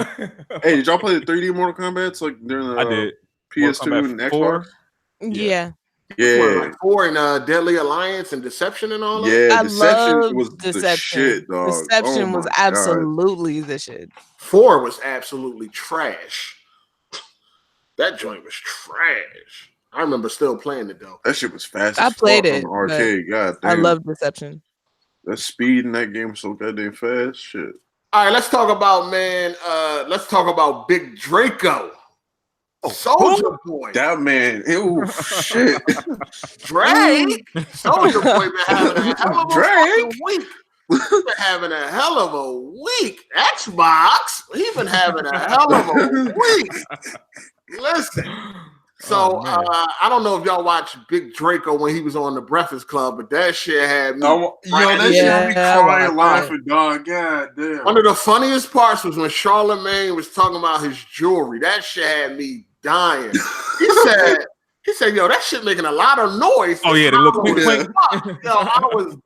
Hey, did y'all play the 3D Mortal Kombat like during the I did. PS2 and Xbox? Yeah. Yeah. Like 4 and Deadly Alliance and Deception and all that. Yeah, I Deception was Deception. the shit, dog. Deception was absolutely the shit. 4 was absolutely trash. That joint was trash. I remember still playing it though. That shit was fast. I played it on the arcade. God damn. I love Deception. That speed in that game was so goddamn fast. Shit. All right, let's talk about let's talk about Big Draco. Soulja Boy. That man. Ew, shit. Drake. Soulja Boy been having a hell of a fucking week. He's been having a hell of a week. Xbox. He's been having a hell of a week. Listen. So I don't know if y'all watched Big Draco when he was on the Breakfast Club, but that shit had me. That shit had me crying, laughing, dog. God damn. One of the funniest parts was when Charlamagne was talking about his jewelry. That shit had me dying. He said, yo, that shit making a lot of noise. Oh yeah, they look quick. Yo, I was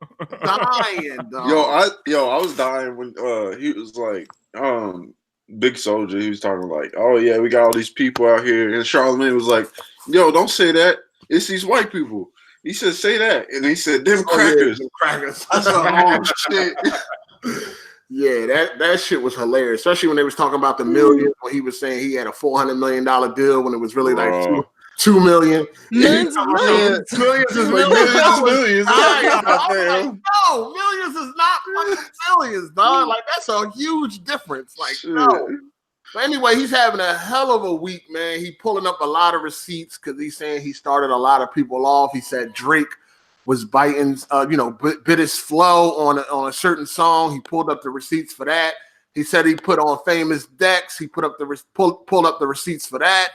dying, dog. I was dying when he was like, Big Soulja, he was talking like, oh yeah, we got all these people out here, and Charlamagne was like, yo, don't say that. It's these white people. He said, say that, and he said, them crackers. Yeah, them crackers. I said, oh shit. Yeah, that shit was hilarious, especially when they was talking about the million. When he was saying he had a $400 million deal when it was really like $2 million. Millions. Millions is millions. No, millions is not fucking millions, dog. Like that's a huge difference. Like no. But anyway, he's having a hell of a week, man. He pulling up a lot of receipts because he's saying he started a lot of people off. He said Drake was biting, bit his flow on a certain song. He pulled up the receipts for that. He said he put on Famous Dex. He put up pulled up the receipts for that.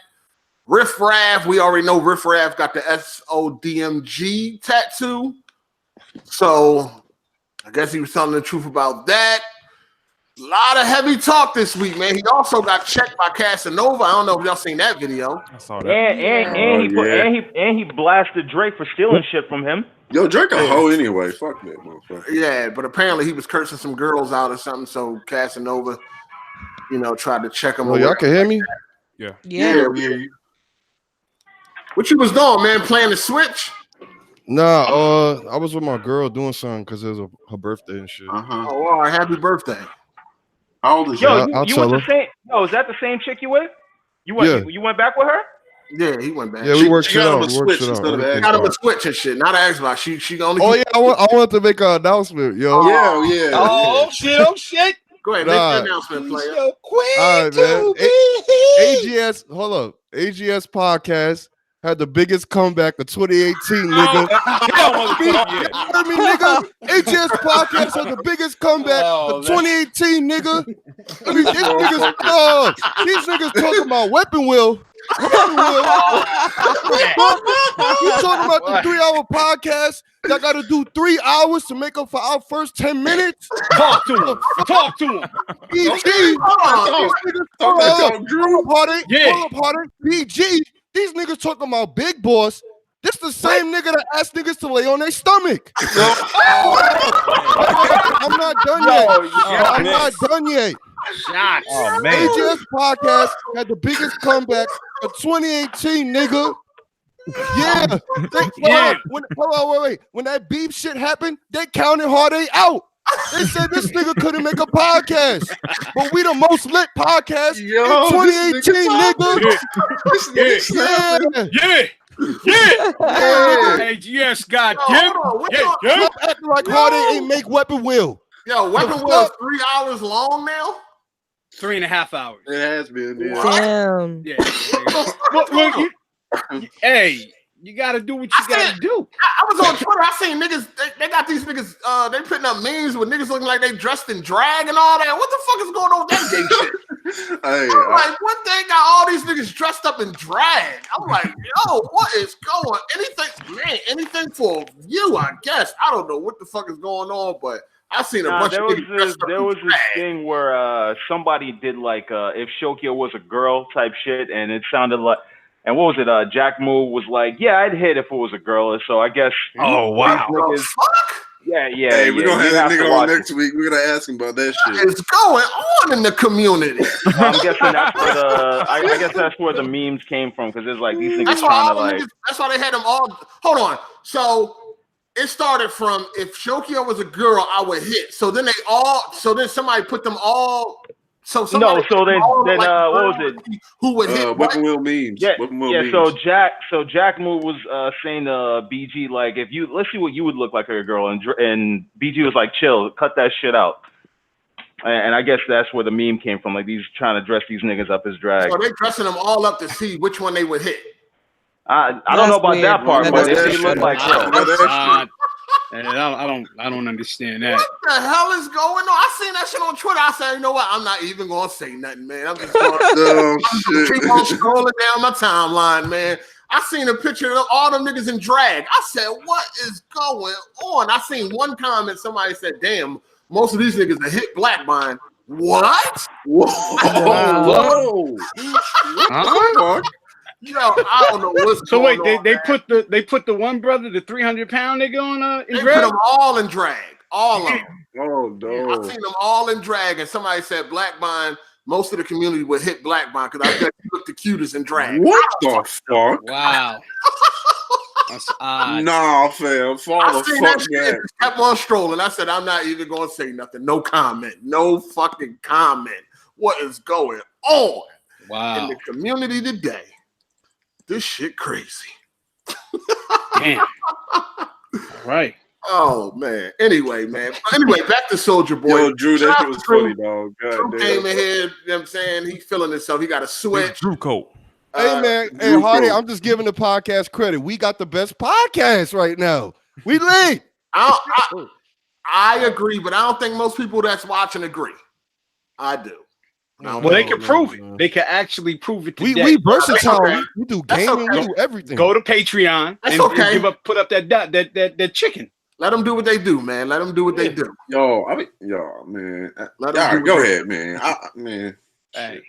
Riff Raff, we already know Riff Raff got the SODMG tattoo. So I guess he was telling the truth about that. A lot of heavy talk this week, man. He also got checked by Casanova. I don't know if y'all seen that video. I saw that. And he blasted Drake for stealing shit from him. Yo, Drake a hoe anyway. Fuck that motherfucker. Yeah, but apparently he was cursing some girls out or something. So Casanova, tried to check him. Oh, y'all can hear me? Yeah. What you was doing, man? Playing the Switch? Nah, I was with my girl doing something because it was her birthday and shit. Oh, all right. Happy birthday. How old is you I'll went tell the her. same? No, is that the same chick you with? You went back with her? Yeah, he went back. Yeah, we worked she it got him out. a Switch instead of Xbox. Got him a Switch and shit, not an Xbox. She only. Oh yeah, I wanted to make an announcement, yo. Yeah. Oh shit! Go ahead, make the announcement, player. All right, man. AGS, hold up. AGS podcast had the biggest comeback of 2018, nigga. I mean, nigga, AGS podcast had the biggest comeback of 2018, nigga. I mean, these niggas talking about Weapon Wheel. You talking about the 3-hour podcast that got to do 3 hours to make up for our first 10 minutes? Talk to him. BG. Hold up, Heartache. BG. These niggas talking about Big Boss. This the same nigga that asked niggas to lay on their stomach. I'm not done yet. Shots. Oh man. AGS podcast had the biggest comeback of 2018, nigga. Yeah. Wait. When that beef shit happened, they counted Hard8 out. They said this nigga couldn't make a podcast. But we the most lit podcast in 2018, nigga. Yeah. AGS got Stop acting like Hard8 ain't make Weapon Wheel. Yo, Weapon Wheel is 3 hours long now? 3.5 hours. It has been. Damn. Yeah. Hey, you gotta do what you gotta do. I was on Twitter. I seen niggas. They got these niggas. They putting up memes with niggas looking like they dressed in drag and all that. What the fuck is going on with that gay shit? I'm like, what they got all these niggas dressed up in drag? I'm like, yo, what is going? Anything for you? I guess I don't know what the fuck is going on, but I seen a bunch of niggas. There was this thing where somebody did like if Shokyo was a girl type shit, and it sounded like. And what was it? Jack Moo was like, "Yeah, I'd hit if it was a girl." So I guess. Oh wow. Yeah. Hey, we're gonna have that nigga on next week. We're gonna ask him about that shit. What is going on in the community? I'm guessing that's where I guess that's where the memes came from, because it's like these niggas trying to like. That's why they had them all. Hold on. So it started from, if Shokio was a girl, I would hit. So then somebody put them all. So then what was it? Who would hit? Weapon Wheel memes. Yeah, memes. So Jack Moo was saying to BG, like, let's see what you would look like as a girl, and BG was like, chill, cut that shit out. And I guess that's where the meme came from, like these trying to dress these niggas up as drag. So they're dressing them all up to see which one they would hit. I don't know about that part, but if they look like and I don't understand that. What the hell is going on? I seen that shit on Twitter. I said, you know what? I'm not even gonna say nothing, man. I'm just gonna keep on scrolling down my timeline, man. I seen a picture of all them niggas in drag. I said, what is going on? I seen one comment. Somebody said, damn, most of these niggas are hit black mine. What? Whoa. Yo, I don't know what's so going wait, on. They put the one brother, the 300-pound nigga on in they drag? put them all in drag. All of them. Oh, no. I seen them all in drag, and somebody said black bond, most of the community would hit black bond because I bet you look the cutest in drag. What the fuck? Wow. That's odd. Nah, fam. Fall the fuck back. Kept on strolling. I said, I'm not even going to say nothing. No comment. No fucking comment. What is going on in the community today? This shit crazy. Damn. Right. Oh man. Anyway, back to Soulja Boy. Yo, Drew, that shit was funny, dog. Drew came in here, you know what I'm saying? He's feeling himself. He got a switch. Drew coat. Hey man, hey Hardy, I'm just giving the podcast credit. We got the best podcast right now. We lit. I agree, but I don't think most people that's watching agree. I do. Well, they can prove it. They can actually prove it today. We versatile. Okay. We do gaming. We do everything. Go to Patreon and put up that chicken. Let them do what they do, man. Let them do what they do. Yo, man. Go ahead, man. Hey.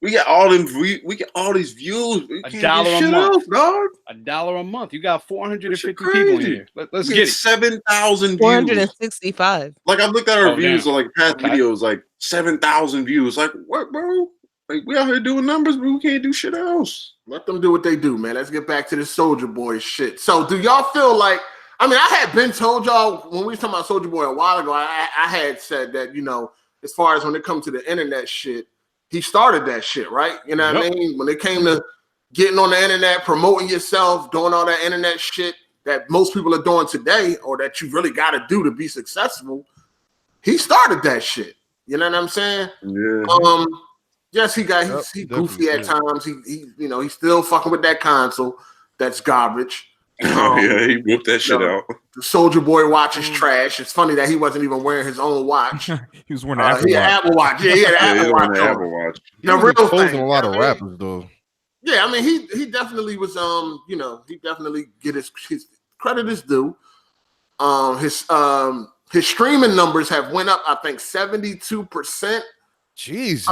We get all them. We get all these views. $1 a month, dog. $1 a month. You got 450 people in here. Let's get it. 7,000 views. 465. Like I looked at our views of like past videos, like 7,000 views. Like what, bro? Like we out here doing numbers, but we can't do shit else. Let them do what they do, man. Let's get back to this Soulja Boy shit. So, do y'all feel like? I mean, I had been told y'all when we was talking about Soulja Boy a while ago. I had said that, you know, as far as when it comes to the internet shit. He started that shit, right? You know what I mean? When it came to getting on the internet, promoting yourself, doing all that internet shit that most people are doing today, or that you really got to do to be successful, he started that shit. You know what I'm saying? Yeah. Yes, he goofy at times. He he's still fucking with that console. That's garbage. He whipped that shit out. The Soulja Boy watch is trash. It's funny that he wasn't even wearing his own watch. He was wearing an Apple Watch. Yeah, he had an Apple Watch. The real thing. A lot of rappers though. Yeah, I mean he definitely was he definitely get his credit is due. His streaming numbers have went up, I think 72%. Jesus.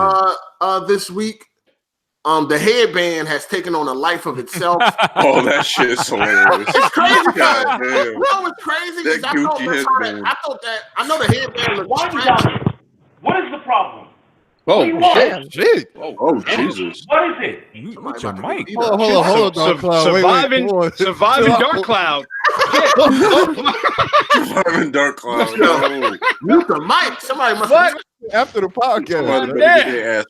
This week. The headband has taken on a life of itself. Oh, that shit is hilarious. It's crazy. You know what's crazy? I know the headband looks strange. What is the problem? Oh, shit. Oh, Jesus. What is it? What's your mic? Hold on, Dark Cloud. Surviving Dark Cloud. Surviving Dark Cloud. Mute the mic. Somebody must have after the podcast.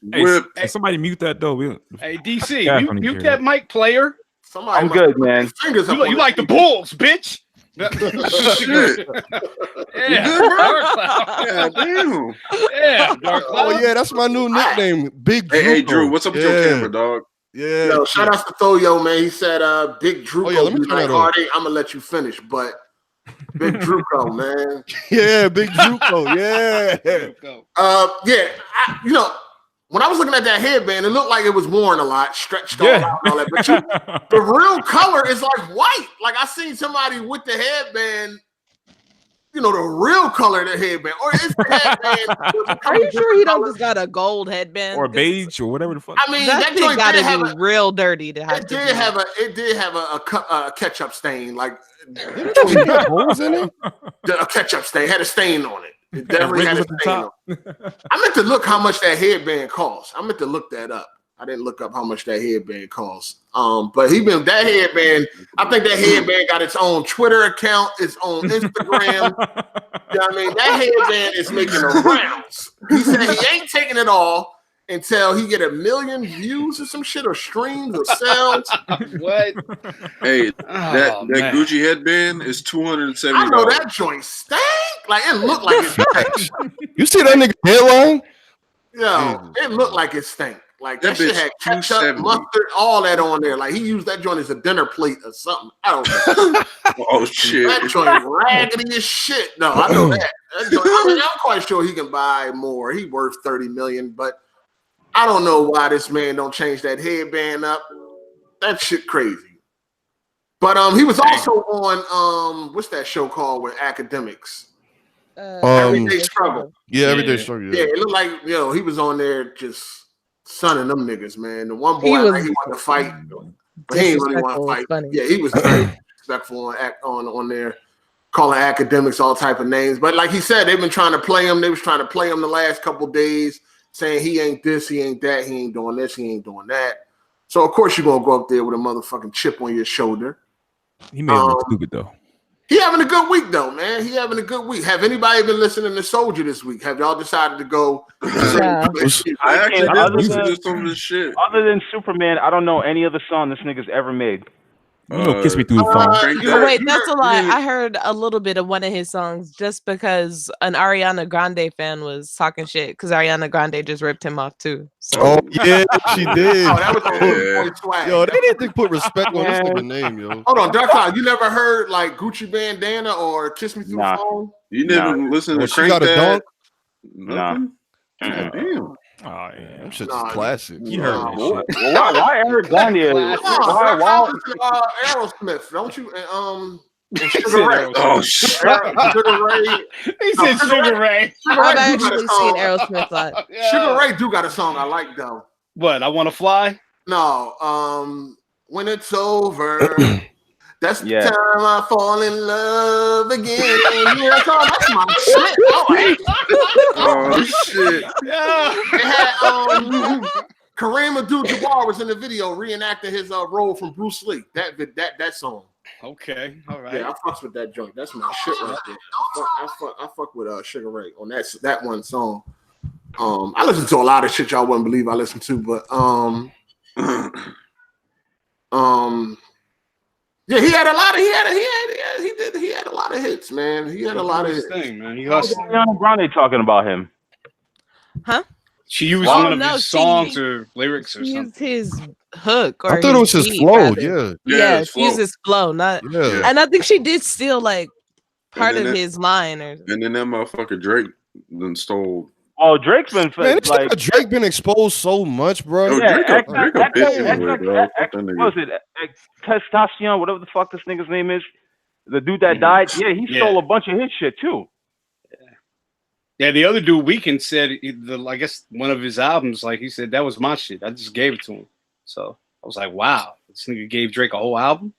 Hey, somebody mute that though. Hey, DC, mute that mic, player. I'm good, man. You like the Bulls, bitch. Shit. Yeah, damn. Yeah, Dark Cloud. Oh yeah, that's my new nickname, Big Drew. Hey, Drew, what's up with your camera, dog? Yeah. Yo, shout out to Thoyo, man. He said, "Big Drew." Let me turn that on. I'm gonna let you finish, but Big Druco, man. Yeah, Big Druco. Yeah. When I was looking at that headband, it looked like it was worn a lot, stretched all out and all that. But the real color is like white. Like I seen somebody with the headband. you know, the real color of the headband, or is the headband? Are you sure he don't just got a gold headband or beige or whatever the fuck? I mean, that joint got to be real dirty. It did have a ketchup stain, like holes in it. A ketchup stain had a stain on it. It definitely had a stain on it. I meant to look how much that headband costs. I meant to look that up. I didn't look up how much that headband costs. But that headband. I think that headband got its own Twitter account, its own Instagram. You know what I mean? That headband is making the rounds. He said he ain't taking it all until he get 1 million views or some shit, or streams or sales. What? Hey, that Gucci headband is $270. I know that joint stank. Like it looked like it stank. You see that nigga headline? Yo, it looked like it stank. Like that shit had ketchup, mustard, all that on there. Like he used that joint as a dinner plate or something. I don't know. Oh shit! That joint raggedy as shit. No, I know that. I'm quite sure he can buy more. He worth $30 million, but I don't know why this man don't change that headband up. That shit crazy. But he was also on what's that show called with academics? Everyday Struggle. Yeah, Everyday Struggle. Yeah, it looked like he was on there just sunning them niggas, man. The one boy he wanted to fight, but he ain't really want to fight. Funny. Yeah, he was very disrespectful on there, calling academics all type of names. But like he said, they've been trying to play him. They was trying to play him the last couple days, saying he ain't this, he ain't that, he ain't doing this, he ain't doing that. So of course you're gonna go up there with a motherfucking chip on your shoulder. He made it look stupid though. He having a good week though, man. He having a good week. Have anybody been listening to Soulja this week? Have y'all decided to go? I actually did listen to some of this shit. Other than Superman, I don't know any other song this nigga's ever made. Kiss Me Through the Phone. Wait, that's a lie. I heard a little bit of one of his songs just because an Ariana Grande fan was talking shit because Ariana Grande just ripped him off too. So. Oh yeah, she did. Oh, that was swag. Yo, they didn't put respect on this nigga name, yo. Hold on, Dark Cloud. You never heard like Gucci Bandana or Kiss Me Through the Phone? You never listened to She Got a Dunk? Nah. Damn. Oh yeah, that shit's classic. You heard this shit. Why Eric Garnier? Why Aerosmith? Don't you? Sugar Ray. Oh shit! Sugar Ray. He said Sugar Ray. I've actually seen Aerosmith live. Sugar Ray do got a song I like though. What? I Want to Fly? No. When it's over. That's the time I fall in love again. That's my shit. Oh shit! Yeah. It had Kareem Abdul-Jabbar was in the video reenacting his role from Bruce Lee. That song. Okay, all right. Yeah, I fucks with that joint. That's my shit right there. I fuck with Sugar Ray on that one song. I listen to a lot of shit y'all wouldn't believe I listen to, but yeah, he had a lot of hits, man. He had a lot of hits. Man. Ariana Grande talking about him? Huh? She used one of his songs or lyrics or something. Used his hook, or I thought it was his flow. Yeah, she used his flow, not. Yeah. And I think she did steal like part of his line, or. And then that motherfucker Drake then stole. Oh, Drake's been like Drake been exposed so much, bro. Yo, Drake a bitch, bro. What was it? Testosterone, whatever the fuck this nigga's name is. The dude that died. Yeah, he stole a bunch of his shit too. Yeah, the other dude, Weeknd, said I guess one of his albums, like he said, that was my shit. I just gave it to him. So I was like, wow, this nigga gave Drake a whole album.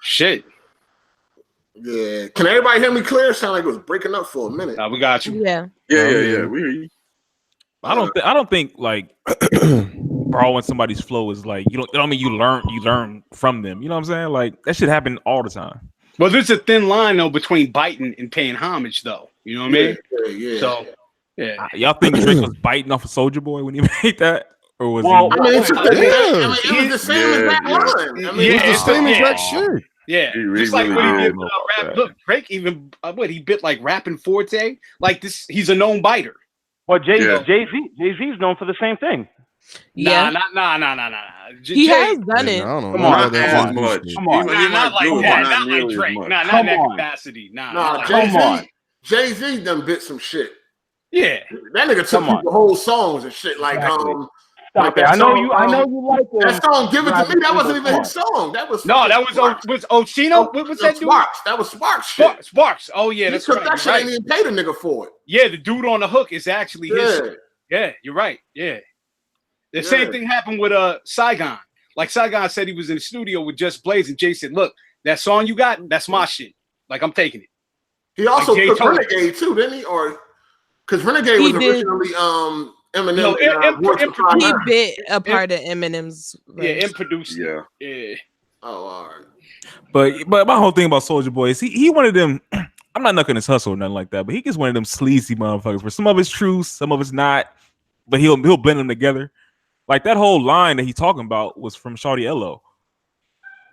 Shit. Yeah. Can everybody hear me clear? Sound like it was breaking up for a minute. Nah, we got you. Yeah. We hear you. I don't think like borrowing somebody's flow is like you don't mean you learn from them. You know what I'm saying? Like that shit happen all the time. Well, there's a thin line though between biting and paying homage, though. You know what I mean? Yeah. So, yeah. Y'all think Drake was biting off of Soulja Boy when he made that, or was he? I mean, it was the same as that line. I mean, it was the same as that shit. Yeah, just like what he did with rap. Look, Drake even he bit like Rapping Forte. Like this, he's a known biter. Well, Jay-Z's known for the same thing. Yeah, nah. He has done it. Come on, not like that. Not like Drake. Not in that capacity. Nah, come on. Jay-Z done bit some shit. Yeah, that nigga took people whole songs and shit. Like Stop it. I know you like it. That song, Give It To Me, that wasn't even his song. That was was Ochino? What was that dude? Sparks. That was Sparks shit. Sparks. Oh yeah, that's right. That shit ain't even paid a nigga for it. Yeah, the dude on the hook is actually his. Yeah, you're right. Yeah. The same thing happened with Saigon. Like Saigon said he was in the studio with Just Blaze, and Jay said, "Look, that song you got, that's my shit. Like I'm taking it." He also took Renegade too, didn't he? Or because Renegade was originally Eminem. He bit a part of Eminem's. Yeah, and produced. Yeah. Yeah. Oh, all right. But my whole thing about Soulja Boy is he one of them. I'm not knocking his hustle or nothing like that, but he gets one of them sleazy motherfuckers where some of it's true, some of it's not, but he'll blend them together. Like that whole line that he's talking about was from Shawty Ello.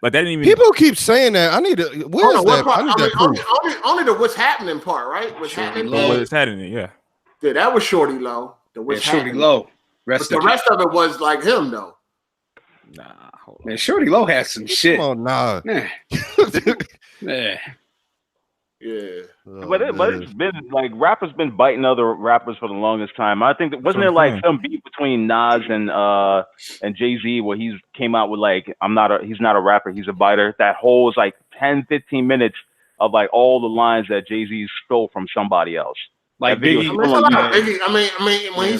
Like that didn't even. People keep saying that. I need to. Where's that? I need that proof. Only the what's happening part, right? What's happening? What's happening? Yeah. Yeah, that was Shorty Low. Shorty Low. But the rest of it was like him though. Nah, man, Shorty Low has some shit. Oh nah. Yeah. Yeah. But it's been like rappers been biting other rappers for the longest time. I think wasn't there like some beef between Nas and Jay-Z where he came out with like he's not a rapper, he's a biter. That whole was like 10-15 minutes of like all the lines that Jay-Z stole from somebody else. Like Biggie. I mean when he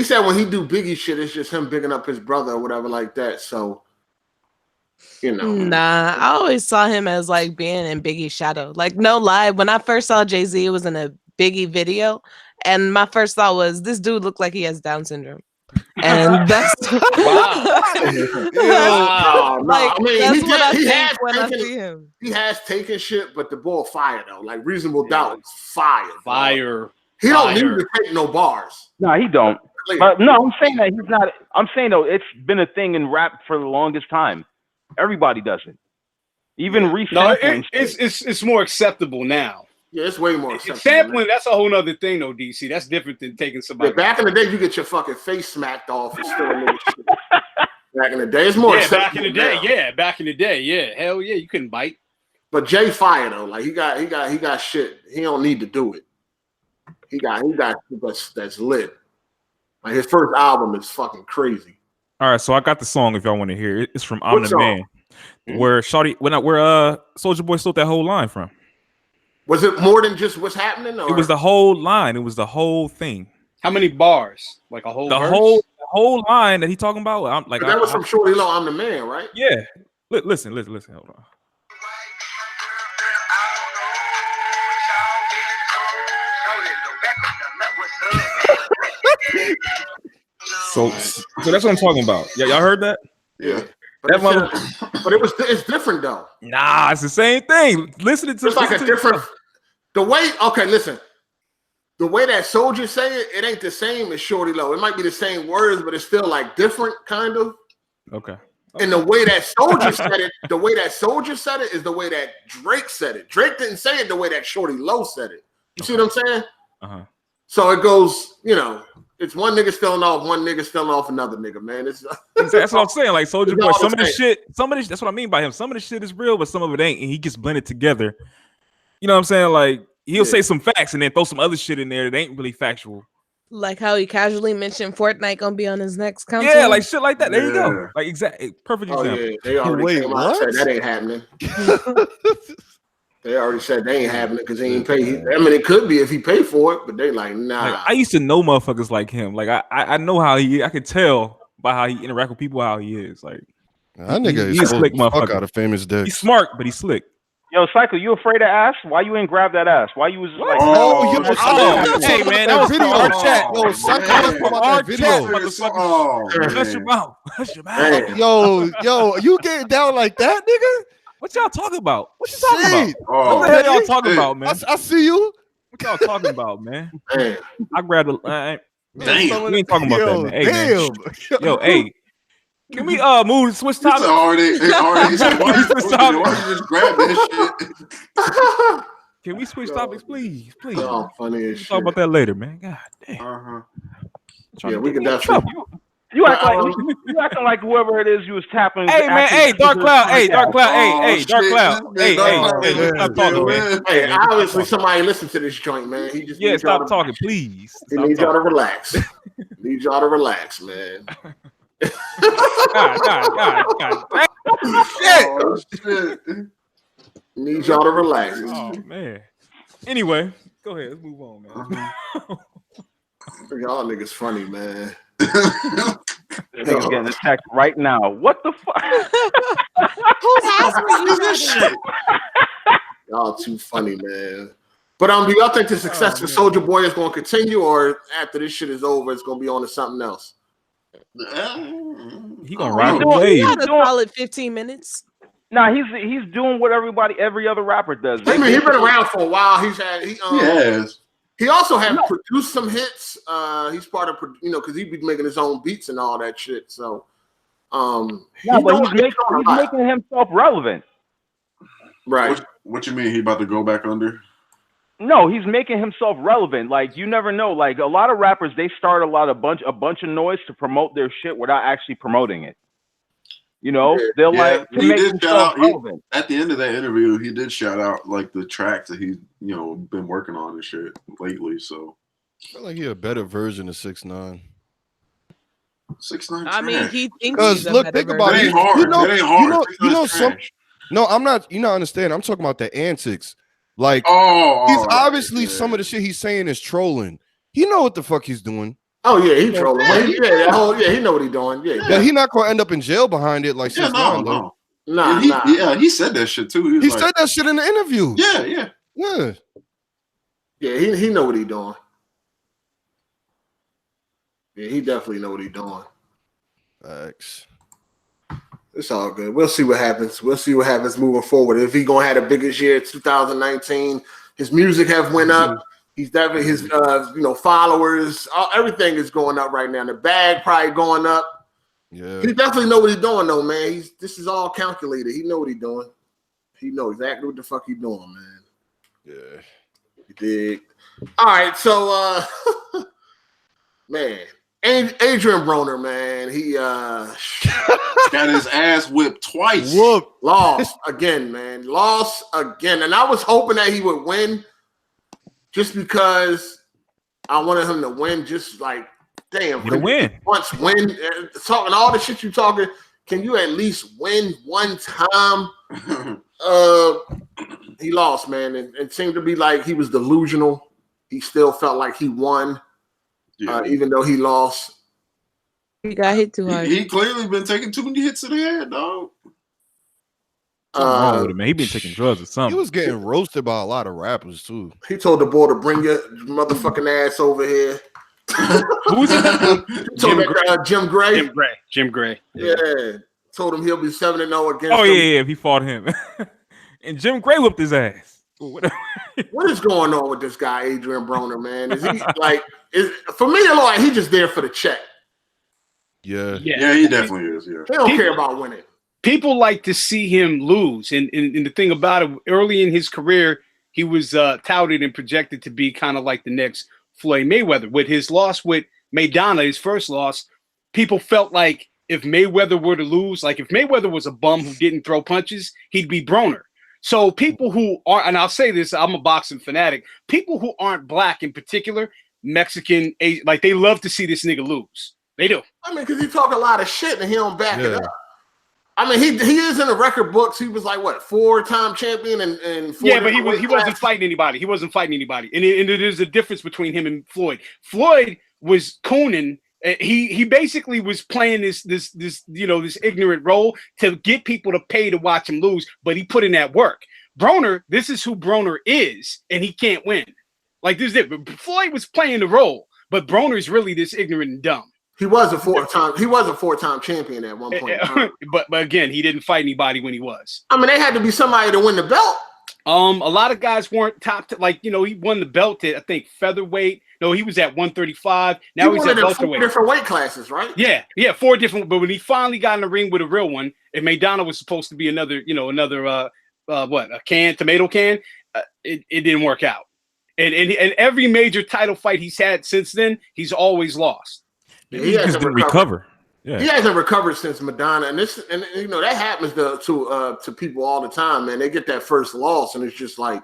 said when he do Biggie shit, it's just him bigging up his brother or whatever like that. So you know. Nah, I always saw him as like being in Biggie's shadow. Like, no lie, when I first saw Jay-Z, it was in a Biggie video, and my first thought was, this dude looked like he has Down syndrome. And that's wow. Like, I mean, that's what I think when I see him. He has taken shit, but the ball fire though. Like Reasonable Doubt is fire. Fire. He don't need to take no bars. No, he don't. But no, I'm saying that he's not. I'm saying though, it's been a thing in rap for the longest time. Everybody does it. Even resampling. No, it's more acceptable now. Yeah, it's way more acceptable. Sampling, that's a whole nother thing, though, DC. That's different than taking somebody. Yeah, back in the day, you get your fucking face smacked off and still a little shit. Back in the day, it's more acceptable. Back in the day, back in the day, yeah. Hell yeah, you couldn't bite. But Jay fire though. Like he got shit. He don't need to do it. He got that's lit. Like his first album is fucking crazy. All right, so I got the song if y'all want to hear it. It's from I'm the Man. Where Soulja Boy stole that whole line from. Was it more than just what's happening? Or? It was the whole line. It was the whole thing. How many bars? Like a whole verse? The whole line that he talking about. That was from Shorty Low, I'm the Man, right? Yeah. Listen. Hold on. So that's what I'm talking about. Yeah, y'all heard that? Yeah. But it's different though. Nah, it's the same thing. Listen to it's like a different the way. Okay, listen. The way that Soulja say it ain't the same as Shorty Low. It might be the same words, but it's still like different, kind of. Okay. And the way that Soulja said it, the way that Soulja said it is the way that Drake said it. Drake didn't say it the way that Shorty Low said it. You see what I'm saying? So it goes, it's one nigga stealing off, one nigga stealing off another nigga, man. That's what I'm saying. Like Soulja Boy, some of the shit, that's what I mean by him. Some of the shit is real, but some of it ain't, and he gets blended together. You know what I'm saying? Like he'll say some facts and then throw some other shit in there that ain't really factual. Like how he casually mentioned Fortnite gonna be on his next council. Yeah, like shit like that. There you go. Like exactly, perfect example. Yeah. They already came out and said that ain't happening. They already said they ain't having it because he ain't pay. I mean, it could be if he paid for it, but they like, nah. Like, I used to know motherfuckers like him. Like I know how I could tell by how he interact with people how he is. Like that nigga is slick motherfucker. Out of famous dick. He's smart, but he's slick. Yo, Cycle, you afraid to ask? Why you ain't grab that ass? Why you was like? Hey man, that was video. Our chat. Yo, Cycle, our chat, motherfucker. Hush your mouth. Hush your mouth. Yo, you getting down like that, nigga? What y'all talking about? What you talking about? What the hell y'all talking about, man? I see you. What y'all talking about, man? I grabbed a. Damn, we ain't talking about that, man. Hey, man. Yo, hey, can we switch topics? Already switch topics. Why you just grab that shit? Can we switch topics, please? Please. Oh, funny as shit. Talk about that later, man. God damn. Yeah, we can definitely. You acting like whoever it is you was tapping. Hey man, hey Dark Cloud, hey Dark Cloud, hey Dark Cloud, hey, stop talking, man. Hey, obviously somebody listen to this joint, man. He just stop talking, please. He needs y'all to relax. Need y'all to relax, man. God. Shit. Need y'all to relax. Oh man. Anyway, go ahead. Let's move on, man. Y'all niggas funny, man. Niggas getting attacked right now. What the fuck? Whose house were you this shit? Y'all too funny, man. But do y'all think the success of Soulja Boy is going to continue, or after this shit is over, it's going to be on to something else? He gonna ride the wave. He had a solid 15 minutes. Nah, he's doing what every other rapper does. I mean, he's been around for a while. He has. He also has produced some hits. He's part of, because he be making his own beats and all that shit. So, yeah, but he's making himself relevant. Right. What you mean? He about to go back under? No, he's making himself relevant. Like, you never know. Like, a lot of rappers, they start a bunch of noise to promote their shit without actually promoting it. You know, they'll like to make himself relevant. At the end of that interview, he did shout out like the tracks that he's been working on and shit lately. So I feel like he a better version of 6ix9ine. 6ix9ine. I mean, he thinks because look, think about it. It ain't hard. It ain't hard. You know some. No, I'm not. You not understand. I'm talking about the antics. Like, he's obviously some of the shit he's saying is trolling. He know what the fuck he's doing. Oh yeah, he trolling. He know what he's doing. Yeah, he not gonna end up in jail behind it like 6ix9ine. No. Nah. Yeah, he said that shit too. He said that shit in the interview. Yeah. Yeah, he know what he's doing. Yeah, he definitely know what he's doing. Thanks. It's all good. We'll see what happens. We'll see what happens moving forward. If he gonna have the biggest year 2019, his music have went up. He's definitely his followers. Everything is going up right now. The bag probably going up. Yeah. He definitely know what he's doing though, man. This is all calculated. He know what he's doing. He know exactly what the fuck he's doing, man. Yeah. You dig? All right, so man. Adrien Broner, man, he got his ass whipped twice. Lost again, man. Lost again. And I was hoping that he would win just because I wanted him to win. Just like, damn, once win. Talking all the shit you talking, can you at least win one time? He lost, man. And it seemed to be like he was delusional. He still felt like he won. Even though he lost. He got hit too hard. He clearly been taking too many hits to the head, dog. Something wrong with him, man. He been taking drugs or something. He was getting roasted by a lot of rappers too. He told the boy to bring your motherfucking ass over here. Who's it? Jim Gray. Jim Gray. Yeah. Told him he'll be 7-0 against him. Yeah, if he fought him. And Jim Gray whipped his ass. What is going on with this guy, Adrien Broner, man? Is he like? For me, like he just there for the check. Yeah, he definitely is. Yeah, he don't care about winning. People like to see him lose, and the thing about it, early in his career, he was touted and projected to be kind of like the next Floyd Mayweather. With his loss with Maidana, his first loss, people felt like if Mayweather were to lose, like if Mayweather was a bum who didn't throw punches, he'd be Broner. So people who are, and I'll say this, I'm a boxing fanatic, people who aren't black in particular, Mexican, like they love to see this nigga lose. They do. I mean, because he talk a lot of shit and he don't back it up. I mean, he is in the record books. He was like, what, 4-time champion and but he wasn't fighting anybody. He wasn't fighting anybody. And there's a difference between him and Floyd. Floyd was cooning. He basically was playing this ignorant role to get people to pay to watch him lose, but he put in that work. Broner, this is who Broner is, and he can't win. Like this, Floyd was playing the role, but Broner's really this ignorant and dumb. He was a 4-time champion at one point. but again, he didn't fight anybody when he was. I mean, they had to be somebody to win the belt. A lot of guys weren't top. He won the belt at I think featherweight. No, he was at 135. Now he's at welterweight. 4 different weight classes, right? Yeah, 4 different. But when he finally got in the ring with a real one, and Maidana was supposed to be another a tomato can. It didn't work out. And every major title fight he's had since then, he's always lost. Yeah, he just didn't recover. Yeah. He hasn't recovered since Madonna, and that happens to people all the time, man. They get that first loss, and it's just like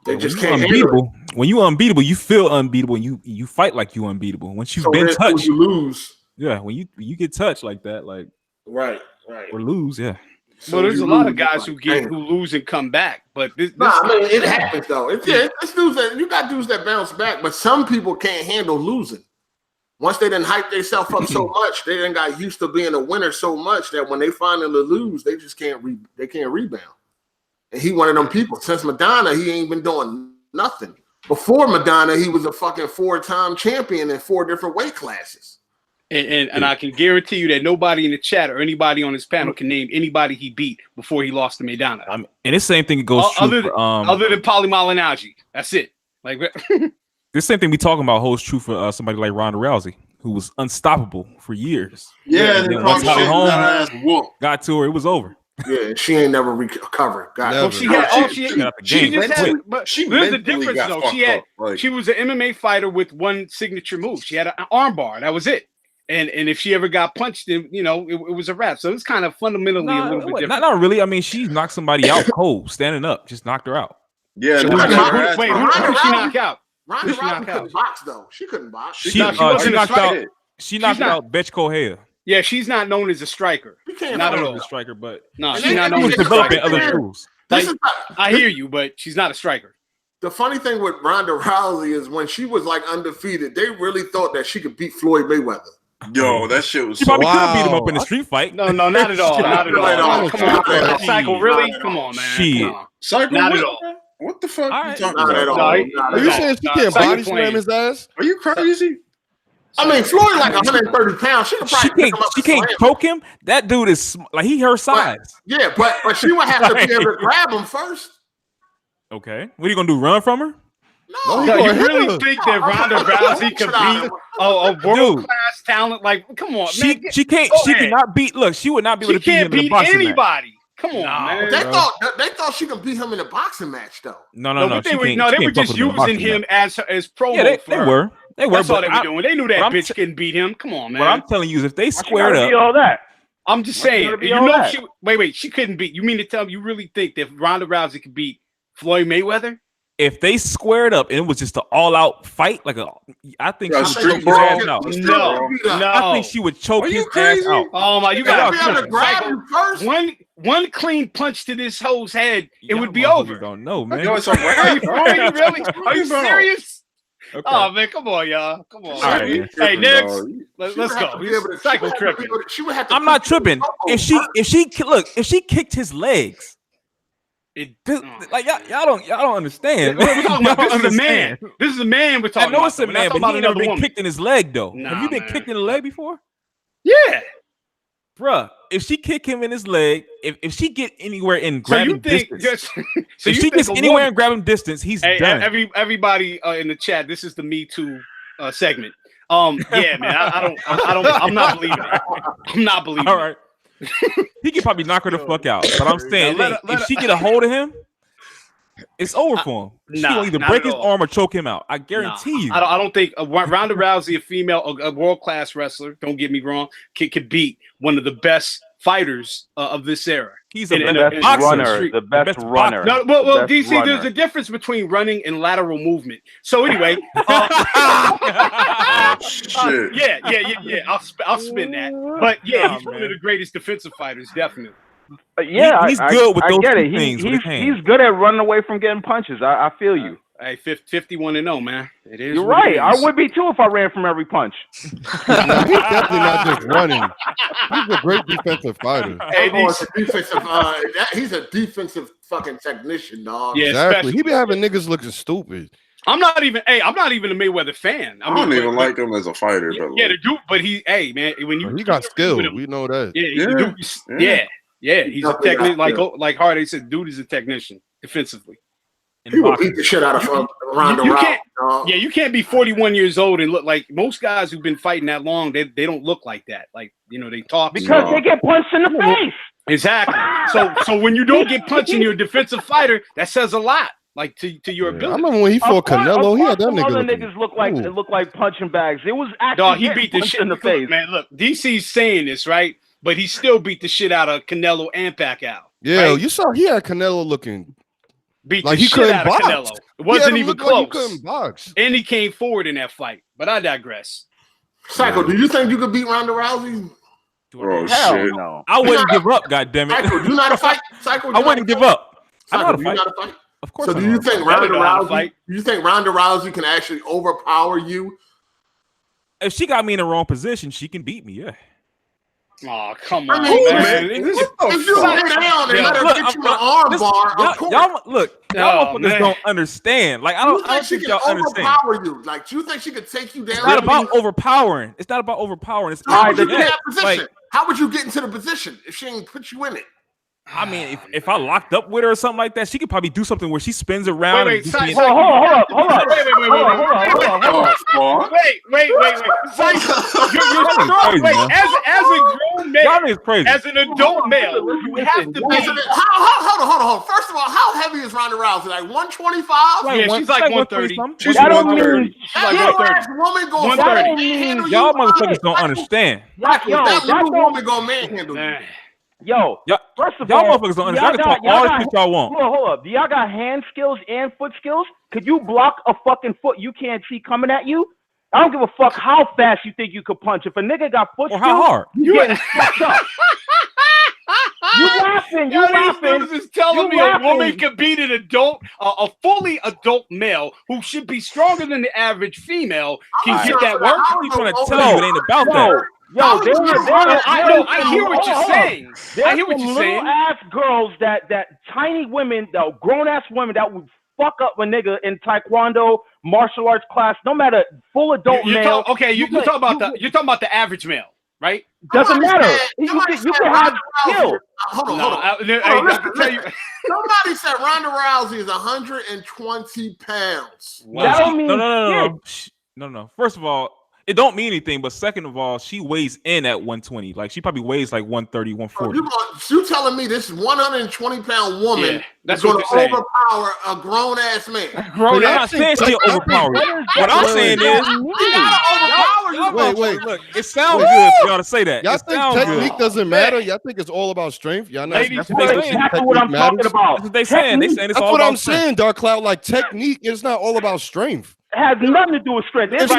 They just can't handle it. When you unbeatable, you feel unbeatable, and you fight like you unbeatable. Once you've been touched, you lose. Yeah, when you get touched like that, like right, or lose, yeah. So there's a lot of guys who lose and come back, but I mean, it happens though. It's dudes that you got dudes that bounce back, but some people can't handle losing. Once they done hype themselves up so much, they done got used to being a winner so much that when they finally lose, they just can't rebound. And he one of them people. Since Madonna, he ain't been doing nothing. Before Madonna, he was a fucking 4-time champion in 4 different weight classes. And I can guarantee you that nobody in the chat or anybody on this panel can name anybody he beat before he lost to Madonna. And the same thing goes other than Polymyalinaji. That's it. Like this same thing we talking about holds true for somebody like Ronda Rousey, who was unstoppable for years. Yeah, and then once Holly Holm got to her, it was over. Yeah, she ain't never recovered. She there's a difference though. She was an MMA fighter with one signature move. She had an arm bar. That was it. And if she ever got punched, then it was a wrap. So it's kind of fundamentally a little bit different. Not really. I mean, she knocked somebody out cold, standing up, just knocked her out. Yeah. Who did she knock out? Ronda Rousey couldn't box though. She couldn't box. She knocked out Betch Kohea. Yeah, she's not known as a striker. Not known as a striker, but no, she's not known as developing other tools. I hear you, but she's not a striker. The funny thing with Ronda Rousey is when she was like undefeated, they really thought that she could beat Floyd Mayweather. Yo, that shit was. She probably could have beat him up in the street fight. No, not at all. Not at all. Come on, Cycle. Really? Come on, man. Cycle. Not at all. What the fuck are you talking about? At all. Are you saying she can't body slam his ass? Are you crazy? I mean, Floyd like 130 pounds. She can't choke him. That dude is like her size. But she would have to be able to grab him first. Okay, what are you gonna do? Run from her? No, you really think that Ronda Rousey could beat a world class talent? Like, come on, man. She can't. She cannot beat. Look, she would not be able to beat him in a boxing anybody. Match. Come on, man. They thought she could beat him in a boxing match, though. No. They were just using him as promo. Yeah, they were. That's all they were doing. They knew that bitch couldn't beat him. Come on, man. What I'm telling you is, if they squared up, all that. I'm just saying. Wait. She couldn't beat. You mean to tell me you really think that Ronda Rousey could beat Floyd Mayweather? If they squared up and it was just an all-out fight, I think she would choke his ass out. No. I think she would choke his ass out. Oh my! You got to grab him first. One clean punch to this hoe's head, it would be over. Don't know, man. Yo, it's a wrap. Are you serious? Okay. Oh man, come on, y'all. Come on. Right, hey, next, let's go. Cycle tripping. I'm not tripping. If she kicked his legs. Like y'all don't understand. We're talking about this is a man. This is a man we're talking about. I know it's a man, but he never been kicked in his leg though. Have you been kicked in the leg before? Yeah, bruh. If she kick him in his leg, if she get anywhere in grabbing distance, if she gets anywhere in grabbing distance, he's done. Everybody in the chat, this is the Me Too segment. Yeah, man. I'm not believing it. I'm not believing it. All right. He could probably knock her the fuck out, but I'm saying if she get a hold of him, it's over for him. She will either break his arm or choke him out. I guarantee you. I don't think Ronda Rousey, a world class wrestler, don't get me wrong, could beat one of the best fighters of this era. He's the best runner. The best runner. No, well, DC, there's a difference between running and lateral movement. So anyway, yeah. I'll spin that. But yeah, he's one of the greatest defensive fighters, definitely. He's good with those things. He's good at running away from getting punches. I feel you. Hey, 51-0, man. It is. You're right. I would be too if I ran from every punch. He's definitely not just running. He's a great defensive fighter. Hey, he's a defensive fucking technician, dog. Yeah, exactly. He be having niggas looking stupid. I'm not even a Mayweather fan. I don't even like him as a fighter. But he got skill. We know that. He's a technician. Like Hard8 said, dude is a technician defensively. He will beat the shit out of Ronda Rousey. You can't be 41 years old and look like most guys who've been fighting that long. They don't look like that. Like, they talk because they get punched in the face. Exactly. So when you don't get punched and you're a defensive fighter, that says a lot. Like to your ability. I remember when he fought Canelo, he had that nigga. Other niggas look like punching bags. It was actually he beat the shit in the face. Man, look, DC's saying this right, but he still beat the shit out of Canelo and Pacquiao. Yeah, right? you saw he had Canelo looking. Beat like the shit out of Canelo. It wasn't even Like close. you couldn't box. And he came forward in that fight. But I digress. Psycho, do you think you could beat Ronda Rousey? Oh Hell shit! no. I wouldn't give up. Goddammit. Psycho, you not a fight. Psycho, I wouldn't give up. I know how Psycho, to you fight. not a fight. Of course. So do you think Better Ronda know how to Rousey? fight. Do you think Ronda Rousey can actually overpower you? If she got me in the wrong position, she can beat me. Yeah. Oh, come I on, mean, man. if you lay down and let her Look, get you an arm bar, of course. y'all motherfuckers man. don't understand. Like I You don't think she think can y'all understand. overpower you? Like, do you think she could take you down? It's not about overpowering. It's not about overpowering. It's How would you get in that like, position? How would you get into the position if she ain't put you in it? I mean, if I locked up with her or something like that, she could probably do something where she spins around. Wait, and hold up. Wait. As a grown man, Y'all niggas crazy. as an adult male, you have to be. Hold on. First of all, how heavy is Ronda Rousey? Like 125? Yeah, she's like 130. She's That don't 130. mean She's like 130. Woman gonna 130. manhandle you. Y'all motherfuckers don't understand. That little woman gonna manhandle you. Yo, Y'all first of y'all all, motherfuckers don't understand. Y'all can talk all the shit y'all want. Hold up. Do y'all got hand skills and foot skills? Could you block a fucking foot you can't see coming at you? I don't give a fuck how fast you think you could punch. If a nigga got foot Or skills, how hard? you getting fucked up. You laughing. These is telling me a woman could beat an adult, a fully adult male who should be stronger than the average female can get that work. I'm trying to tell you, it ain't about that. I hear what you're saying. I hear what you're saying. Little ass girls that tiny women, that grown ass women that would fuck up a nigga in taekwondo, martial arts class, no matter full adult male. You're talking about the average male, right? Doesn't matter. You can have skill. Hold on. Somebody said Ronda Rousey is 120 pounds. Wow. That don't mean No. First of all, it don't mean anything. But second of all, she weighs in at 120. Like she probably weighs like 130, 140. You telling me this 120-pound woman that's going what to overpower a grown ass man? I'm not saying she'll overpower you. What I'm saying is, Wait. Look, it sounds good for y'all to say that. Y'all think technique doesn't matter? Y'all think it's all about strength? Y'all not Ladies, That's exactly what I'm talking about. That's what they saying. They saying it's That's all what about I'm saying, Dark Cloud. Like technique is not all about strength. It has nothing to do with strength. If she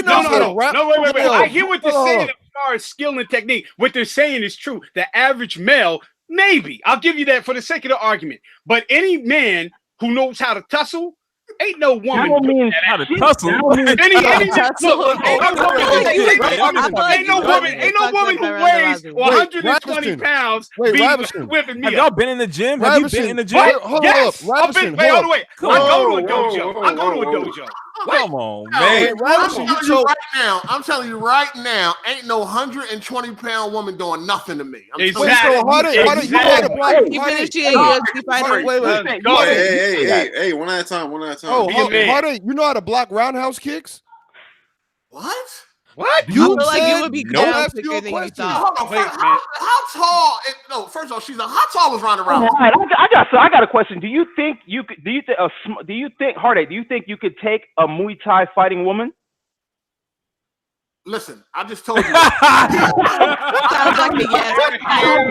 knows how to rap, wait. I hear what they're saying as far as skill and technique. What they're saying is true. The average male, maybe. I'll give you that for the sake of the argument. But any man who knows how to tussle, ain't no woman how to tussle. Ain't no woman who weighs 120 pounds whipping me. Have y'all been in the gym? Have you been in the gym? Yes. I've been. Wait, hold on, wait. I go to a dojo. Come on, man. I'm telling you right now, ain't no 120-pound woman doing nothing to me. Exactly. Even if she a UFC fighter. Hey, one at a time. Oh, Hard8, you know how to block roundhouse kicks? What? You feel like you would be down quicker than you thought. Hold on. How tall? No, first of all, how tall is Ronda Rousey? I got a question. Do you think Hard8? Do you think you could take a Muay Thai fighting woman? Listen, I just told you. Sounds like a yes.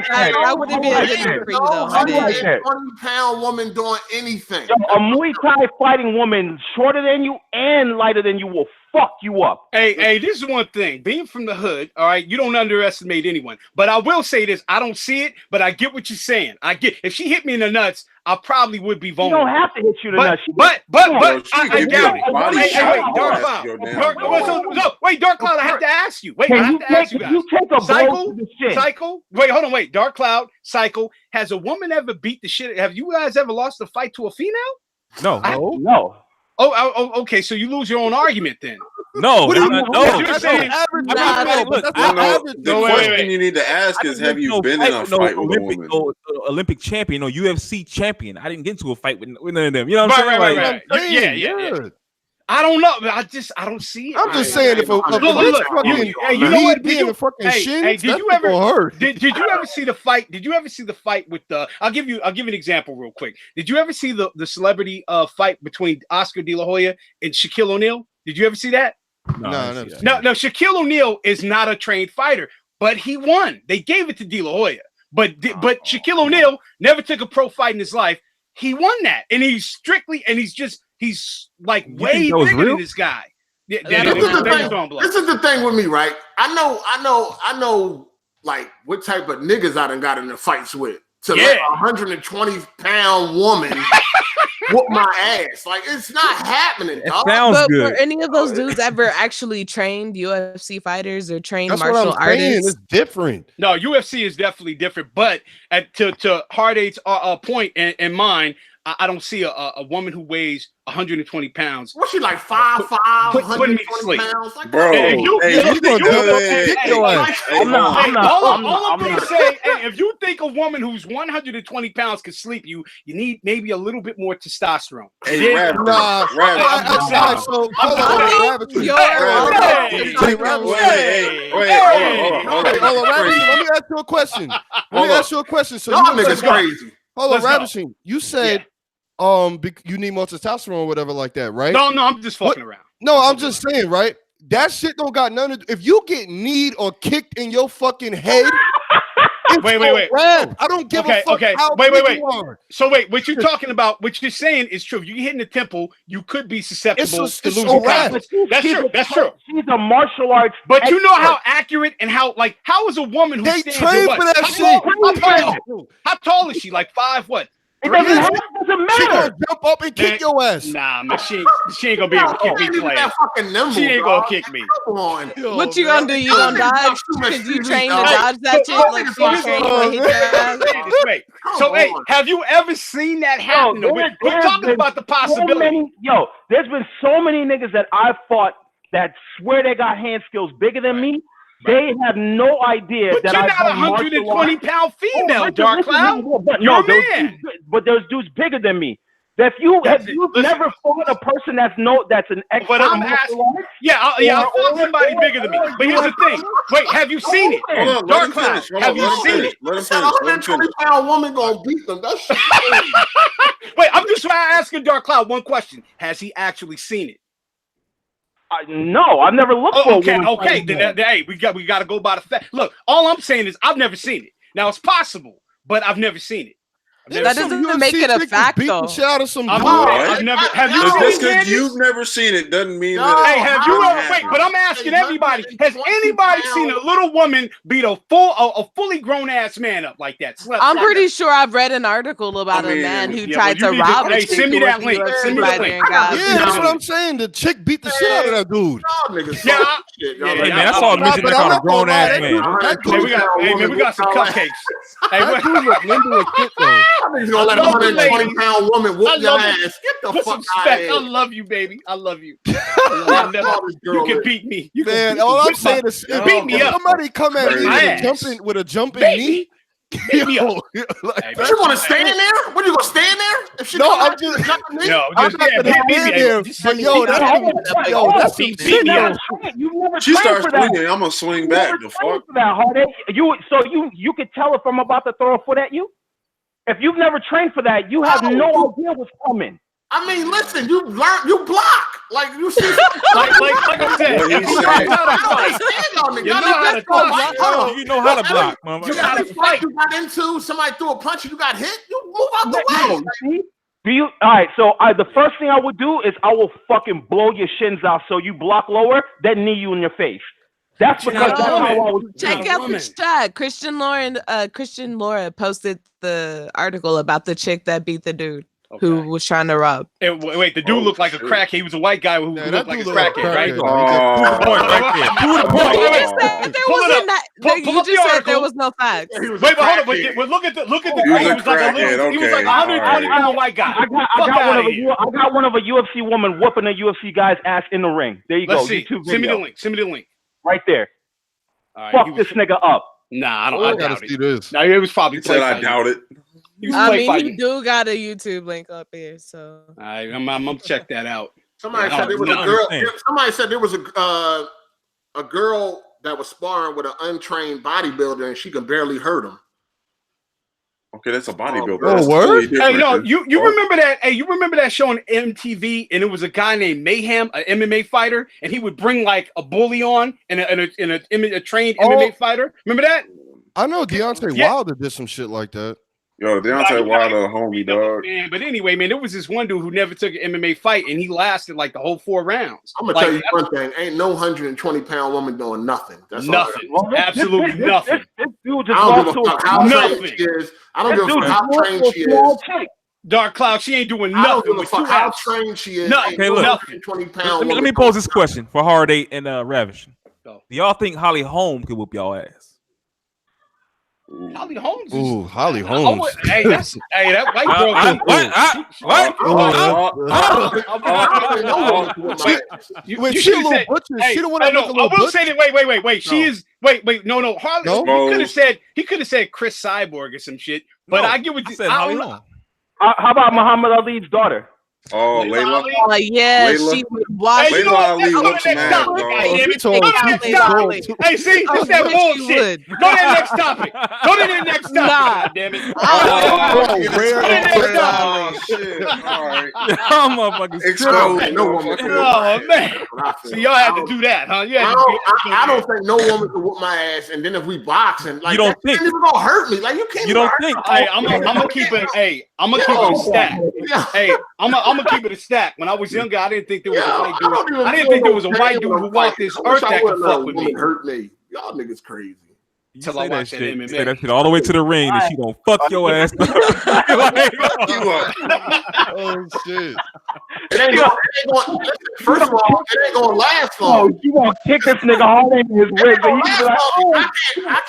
That wouldn't be a good thing for you though. 120-pound woman doing anything. A Muay Thai fighting woman shorter than you and lighter than you will fuck you up. Hey, this is one thing. Being from the hood, all right, you don't underestimate anyone. But I will say this: I don't see it, but I get what you're saying. I get if she hit me in the nuts, I probably would be vulnerable. You don't have to hit you in the nuts. But I doubt it. Wait, Dark Cloud, I have to ask you. Wait, I have to ask you guys. You take a blow to the shit. Cycle. Wait, hold on. Wait, Dark Cloud, Cycle. Has a woman ever beat the shit? Have you guys ever lost a fight to a female? No. Oh, okay. So you lose your own argument then. No. The question you need to ask is, have you been in a fight with a woman? Olympic champion or UFC champion. I didn't get into a fight with none of them. You know what I'm saying? Right. Yeah. I don't know. I don't see it. I'm just saying, if a fucking be in the fucking shins, did you ever see the fight? Did you ever see the fight with the? I'll give you an example real quick. Did you ever see the celebrity fight between Oscar De La Hoya and Shaquille O'Neal? Did you ever see that? No. Shaquille O'Neal is not a trained fighter, but he won. They gave it to De La Hoya, but Shaquille O'Neal never took a pro fight in his life. he won that, and he's like way that was bigger real? than this guy. Yeah, this is the thing with me, right? I know, like what type of niggas I done got into fights with to let a 120-pound woman whoop my ass. Like it's not happening, dog. Sounds good. Were any of those dudes ever actually trained UFC fighters or trained That's martial what I'm saying. artists? It's different. No, UFC is definitely different. But to Hard 8's point and mine, I don't see a woman who weighs 120 pounds. What's she like 5'5", 120 pounds? Like, bro, I'm gonna say, if you think a woman who's 120 pounds can sleep you, you need maybe a little bit more testosterone. Hey, let me ask you a question. So y'all niggas crazy. Hold on, Ravishing. You said you need more testosterone or whatever like that, right? No, I'm just fucking around. No, I'm just saying, right? That shit don't got none of. If you get kneed or kicked in your fucking head, wait. I don't give a fuck. How wait. you are. So wait, what you're talking about? What you're saying is true. If you hit in the temple, you could be susceptible to losing confidence. That's true. She's a martial arts, but you know how accurate and how is a woman who they stands train for that shit? How tall is she? Like 5 what? It doesn't matter. She gonna jump up and kick your ass. Nah, man, she ain't gonna be able to kick me, player. She ain't gonna kick me. Come on. What you gonna do? You gonna dodge? Because you train to dodge that shit like you train to hit your ass. So, hey, have you ever seen that happen? We're talking about the possibility. There's been so many niggas that I've fought that swear they got hand skills bigger than me. They have no idea but that you're not a 120-pound female, Dark Cloud. You're a man. But there's dudes bigger than me. If you've never fought a person that's an expert. But I'm asking. I fought somebody bigger than me. But here's the thing. Wait, have you seen it? Dark Cloud, have you seen it? Let him finish. 120-pound woman gonna beat them. That's shit. Wait, I'm just asking Dark Cloud one question. Has he actually seen it? No, I've never looked for. Okay. Then hey, we got to go by the fact. Look, all I'm saying is I've never seen it. Now it's possible, but I've never seen it. That doesn't make it a fact, though. I've never. Have you seen it? Because you've never seen it doesn't mean that. Hey, have you ever? Wait, but I'm asking everybody: has anybody seen a little woman beat a fully grown ass man up like that? I'm pretty sure I've read an article about a man who tried to rob. Hey, send me that link. Send me that link. Yeah, that's what I'm saying. The chick beat the shit out of that dude. Hey man, that's all mentioned about a grown ass man. Hey, we got some cupcakes. Hey, that dude look limber as shit though. I'm gonna let a 120-pound woman whoop your ass. Get the fuck out of here. I love you, baby. I love you. You can beat me. Man, all I'm saying is beat me up. Somebody come at me with a jumping knee. Beat me up. You want to stand there? What, you gonna stand there? If she I'm just I'm not gonna stand there. But that's some shit. She starts swinging. I'm gonna swing back. The fuck. You could tell if I'm about to throw a foot at you. If you've never trained for that, you have no idea what's coming. I mean, listen, you block. Like you see, like I said, you know how to block, mama. You got to fight. You got into somebody threw a punch and you got hit. You move out the way. All right, so the first thing I would do is I will fucking blow your shins out so you block lower, then knee you in your face. That's because that's how I would check out the shot. Christian Laura posted the article about the chick that beat the dude who was trying to rob. Wait, the dude looked like a crackhead. He was a white guy who looked like a crackhead, right? You just said there was no facts. Wait, but hold on. But look at the. He was like a 120-pound white guy. I got one of a UFC woman whooping a UFC guy's ass in the ring. There you go. Send me the link. Right there. Right, fuck this nigga up. Nah, I doubt it. This. Nah, it was probably. I doubt it. I mean, you do got a YouTube link up here, so. All right, I'm gonna check that out. Somebody said there was a girl. Somebody said there was a girl that was sparring with an untrained bodybuilder, and she could barely hurt him. Okay, that's a bodybuilder. Oh, word? Hey, no, you remember that? Hey, you remember that show on MTV? And it was a guy named Mayhem, an MMA fighter, and he would bring like a bully on and a trained MMA fighter. Remember that? I know Deontay Wilder did some shit like that. Yo, Deontay Wilder, homie, dog. Man, but anyway, man, there was this one dude who never took an MMA fight, and he lasted like the whole 4 rounds. I'm gonna tell you one thing: ain't no 120-pound woman doing nothing. That's nothing. Absolutely nothing. This dude just I don't give a lost fuck how nothing. trained she is. I don't give a fuck how trained she is. Dark Cloud, she ain't doing I don't nothing. give a fuck how trained she is. Nothing. Okay, look. 120-pound. Let me pose this question for Hard 8 and Ravish. Do y'all think Holly Holm could whoop y'all ass? Holly Holmes. Ooh, Holly Holmes. Hey, that white girl. She a little butcher. She the one that look a little butcher. I will say that. Wait. She is. Wait. No. Holly. He could have said Chris Cyborg or some shit. But I get what you said. Holly Holm. How about Muhammad Ali's daughter? Oh, Layla. Yeah, Layla? she would watch. Layla Ali whooped some ass, dog. Hey, see, it's that bullshit. Go to the next topic. Nah. Damn it. Shit. All right. I'm motherfucking Exposed. No woman. Oh man. So y'all had to do that, huh? Yeah. I don't think no woman can whoop my ass, and then if we boxing, like you don't think it's even gonna hurt me. Like you can't. You don't think? Hey, I'm gonna keep it. Hey, I'm gonna keep it a stack. Hey, I'm gonna keep it a stack. When I was younger, I didn't think there was a white dude. I didn't think there was a white dude who walked this earth that could fuck with me. Hurt me. Y'all niggas crazy. Till I watch that MMA. Say that shit all the way to the ring, and she gonna fuck your ass up. Oh shit! It ain't going. First of all, it ain't gonna last long. You gonna kick this nigga hard in his wig? I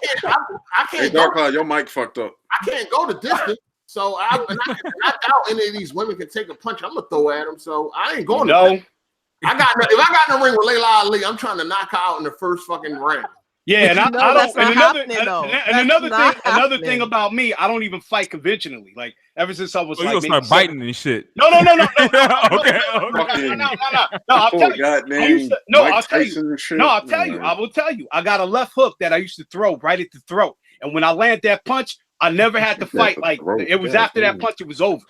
can't. Hey, Dark Cloud, your mic fucked up. I can't go the distance. So I doubt any of these women can take a punch. I'm gonna throw at them. So I ain't going. No. If I got in the ring with LIII Ali, I'm trying to knock her out in the first fucking round. Yeah, and I don't. And another thing about me, I don't even fight conventionally. Like ever since I was you gonna start biting and shit. No. Okay. I'll tell you. I will tell you. I got a left hook that I used to throw right at the throat, and when I land that punch, I never had to fight. Like it was after that punch, it was over.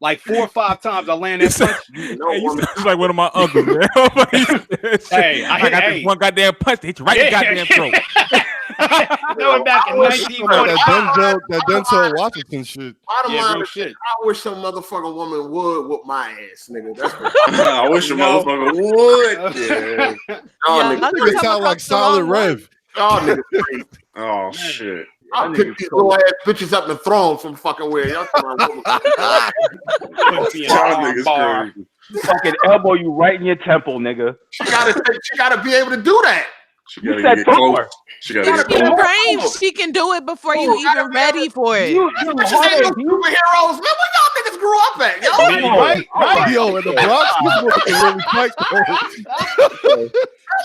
Like 4 or 5 times I land that punch. It's like one of my uncles, man. Hey, I got this one goddamn punch that hit you right in the goddamn throat. Going back in 1940. That Denzel Washington shit. Bottom line, shit. I wish some motherfucking woman would whoop my ass, nigga. That's I wish a motherfucker would. Yeah. Niggas sound like Solid Rev. Y'all niggas crazy. Oh shit. I'll pick these little ass bitches up and throw them from fucking where y'all niggas crazy. Fucking elbow you right in your temple, nigga. She gotta be able to do that. She gotta get close. She gotta get close. She can do it before you even ready for it. You bitches ain't no superheroes. Man, where y'all niggas grew up at? Right? Yo, in the Bronx, this really fight.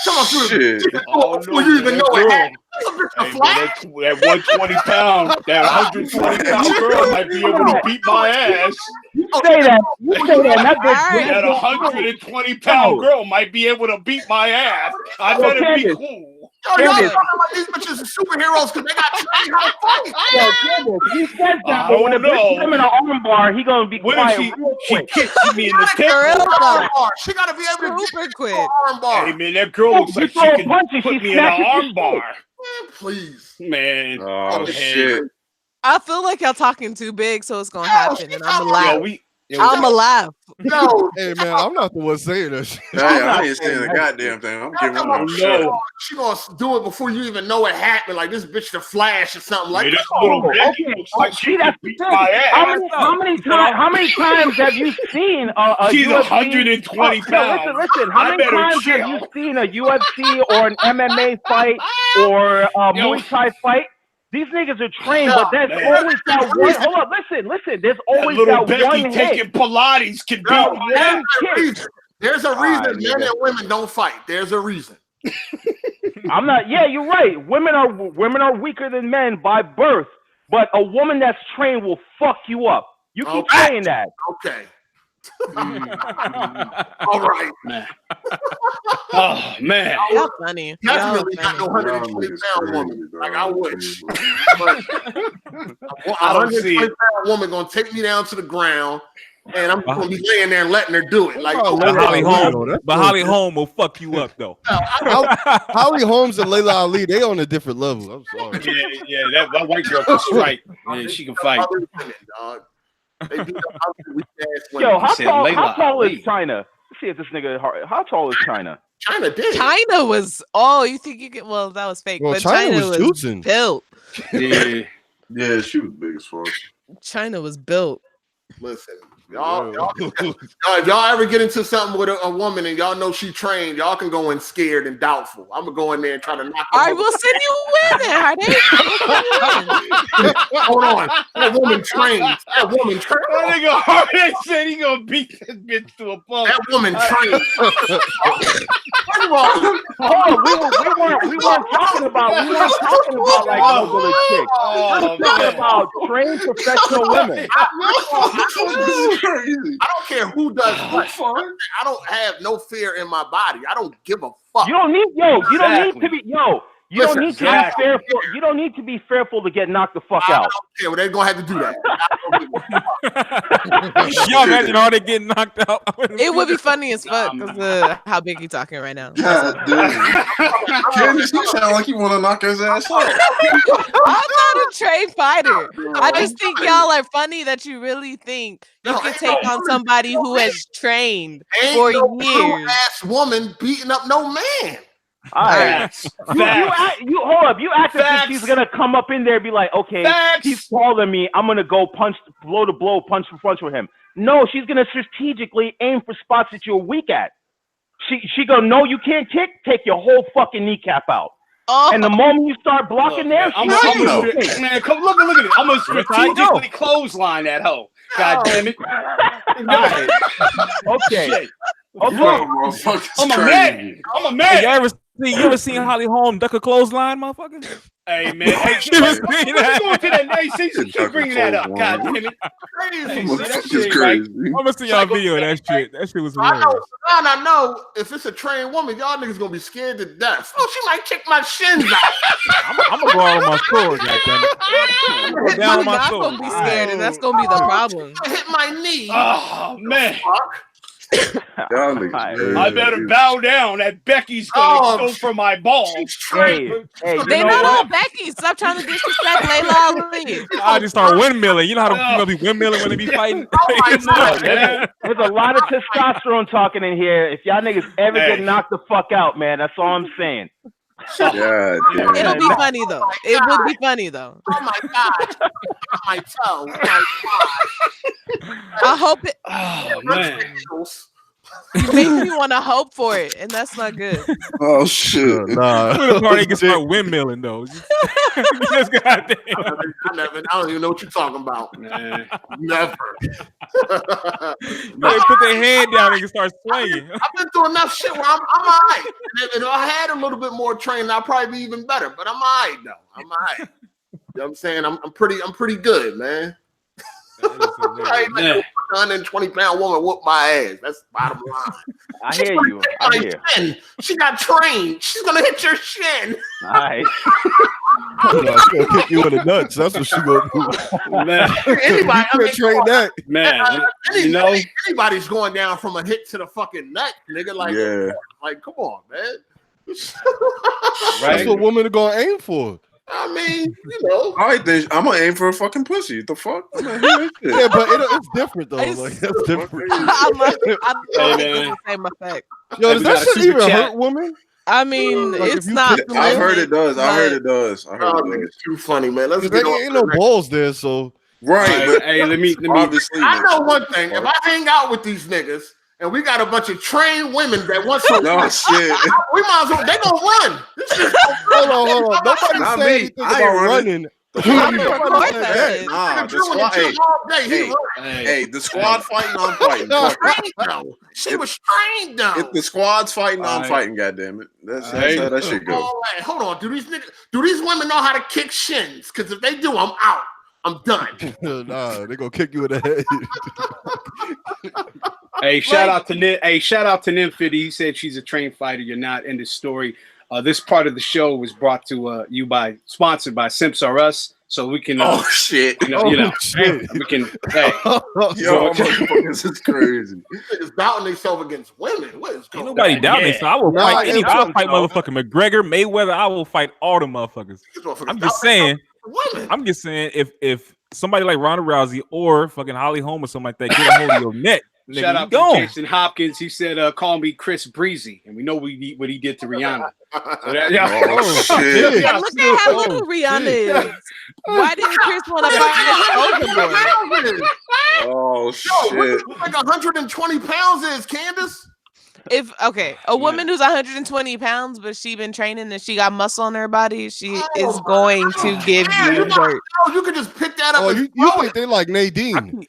Come on, shit. Before you even know it. That 120 pound, that 120 pound girl might be able to beat my ass. You say that. That 120 pound girl might be able to beat my ass. I better be cool. Yo, y'all talking about these bitches are superheroes because they got trained how to fight. He said that, but when a bitch put him in an arm bar, he gonna be quiet real quick. She kicks me in the temple. She gotta be able to get quick. Arm bar. Hey man, that girl looks like she can put me in an arm bar. Man, please. Man. Oh shit. I feel like y'all talking too big, so it's gonna happen, and I'm alive. Yo, I'm alive. No, hey man, I'm not the one saying that shit. Hey, I ain't saying a goddamn thing. I'm giving her a shit. She gonna do it before you even know it happened. Like this bitch the Flash or something like that. How many times have you seen a She's UFC? 120 pounds. Listen. How many times have you seen a UFC or an MMA fight or a Muay Thai fight? These niggas are trained, but there's always that one. Hold up, listen. There's always that one hit. Taking Pilates can beat There's a reason men and women don't fight. There's a reason. I'm not. Yeah, you're right. Women are weaker than men by birth, but a woman that's trained will fuck you up. You keep saying that. Okay. All right, man. Oh man, y'all funny. Definitely not no 120-pound woman. Like I wish, but a 120-pound woman gonna take me down to the ground, and I'm gonna be laying there and letting her do it. Like Holly Holm will fuck you up though. Holly Holmes and LIII Ali, they on a different level. I'm sorry. Yeah, that white girl can strike. Yeah, she can fight. Yo, how tall is China? Let's see if this nigga. How tall is China? China did. China was. Oh, you think you get? Well, that was fake. Well, but China was juicing. Built. Yeah, she was big as fuck. China was built. Listen, y'all, if y'all ever get into something with a woman and y'all know she trained, y'all can go in scared and doubtful. I'm gonna go in there and try to knock. All right, we'll send you in there, Hold on, that woman trained. That woman trained. That nigga Hardy said he gonna beat this bitch to a pulp. That woman trained. First of all, we weren't talking about like mobile chicks. We're talking about trained professional women. I don't care who does what. I don't have no fear in my body. I don't give a fuck. You don't need to be fearful. You don't need to be fearful to get knocked the fuck out. I don't care. Well, they're gonna have to do that. Y'all imagine all they getting knocked out. It would be funny as fuck because of how big he talking right now. God damn. Candace, you sound like you want to knock his ass out. I'm not a trained fighter. I just think y'all are funny that you really think you can take on somebody who has trained for years. Ass woman beating up no man. All right. You hold up. You act as if she's gonna come up in there and be like, okay, he's taller than me. I'm gonna go blow to blow, punch for punch with him. No, she's gonna strategically aim for spots that you're weak at. She gonna know you can't kick, take your whole fucking kneecap out. Oh. And the moment you start blocking there, man, come look at it. I'm gonna strategically clothesline that hoe. God damn it. Okay. I'm a man. Hey, you ever seen Holly Holm duck a clothesline, motherfucker? Hey man, she was bringing that. She keep bringing that up. God damn it, crazy. I'm gonna see y'all video of that shit. That shit was hilarious. I know if it's a trained woman, y'all niggas gonna be scared to death. Oh, she might kick my shins out. I'm gonna go out on my sword, goddammit. I'm not gonna be scared, and that's gonna be the problem. Hit my knee. Oh man. I better bow down. That Becky's gonna go for my ball. Hey, they're not all Becky. Stop trying to disrespect LIII Ali. I just start windmilling. You know how to be windmilling when they be fighting. There's a lot of testosterone talking in here. If y'all niggas ever get knocked the fuck out, man, that's all I'm saying. God, it'll be funny though. It would be funny though. Oh my god, my toe. I hope it. Oh man, you make me want to hope for it, and that's not good. Oh shit! Nah, the party can start windmilling though. Just goddamn. I don't even know what you're talking about. Never. They put their hand down and start swinging. I've been through enough shit where I'm alright. And if I had a little bit more training, I'd probably be even better. But I'm alright though. I'm alright. You know what I'm saying? I'm pretty good, man. Like a 120-pound woman whoop my ass. That's the bottom line. I hear you. She got trained. She's gonna hit your shin. All right. She's gonna kick you in the nuts. That's what she gonna do. Man, anybody train that. Man, anybody's going down from a hit to the fucking nut, nigga. Like, come on, man. That's what women are gonna aim for. I mean, you know. All right, then I'm gonna aim for a fucking pussy. The fuck? Yeah, but it's different though. Like, that's different. I'm the same effect. Yo, does that shit even hurt women? I mean, it's not. I've heard it does. I heard it does. It's too funny, man. Let's get ain't no balls there, so right. But hey, let me. Obviously, I know one thing. If I hang out with these niggas and we got a bunch of trained women that want some, no shit. We might as well. They gonna run. Hold on. Nobody said anything about running. The squad fighting, I'm fighting. She was trained though. If the squad's fighting, I'm fighting. Goddammit, that's how that shit goes. Right. Hold on, do these women know how to kick shins? Because if they do, I'm out. I'm done. Nah, they gonna kick you in the head. Hey, shout out to Nymphy. He said she's a trained fighter. You're not. In this story. This part of the show was brought to you sponsored by Simps R Us. so we can. Oh shit! You know, Shit. we can. Hey, Yo, motherfuckers, is crazy. Niggas doubting themselves against women. What is going Ain't nobody down there, so I will fight any. I will fight so. motherfucking McGregor, Mayweather. I will fight all the motherfuckers. I'm just saying. Women. I'm just saying if somebody like Ronda Rousey or fucking Holly Holm or something like that get a hold of your neck. Shout out to Jason Hopkins. He said, "Call me Chris Breezy," and we know what he did to Rihanna. So that, Oh, shit. Yeah, look at how little Rihanna is. Why didn't Chris want to fight this overboard? Oh Yo, shit! like 120 pounds is Candace. If a woman who's 120 pounds, but she been training and she got muscle on her body, she is going to give you work. You can just pick that up. Oh, you think they like Nadine?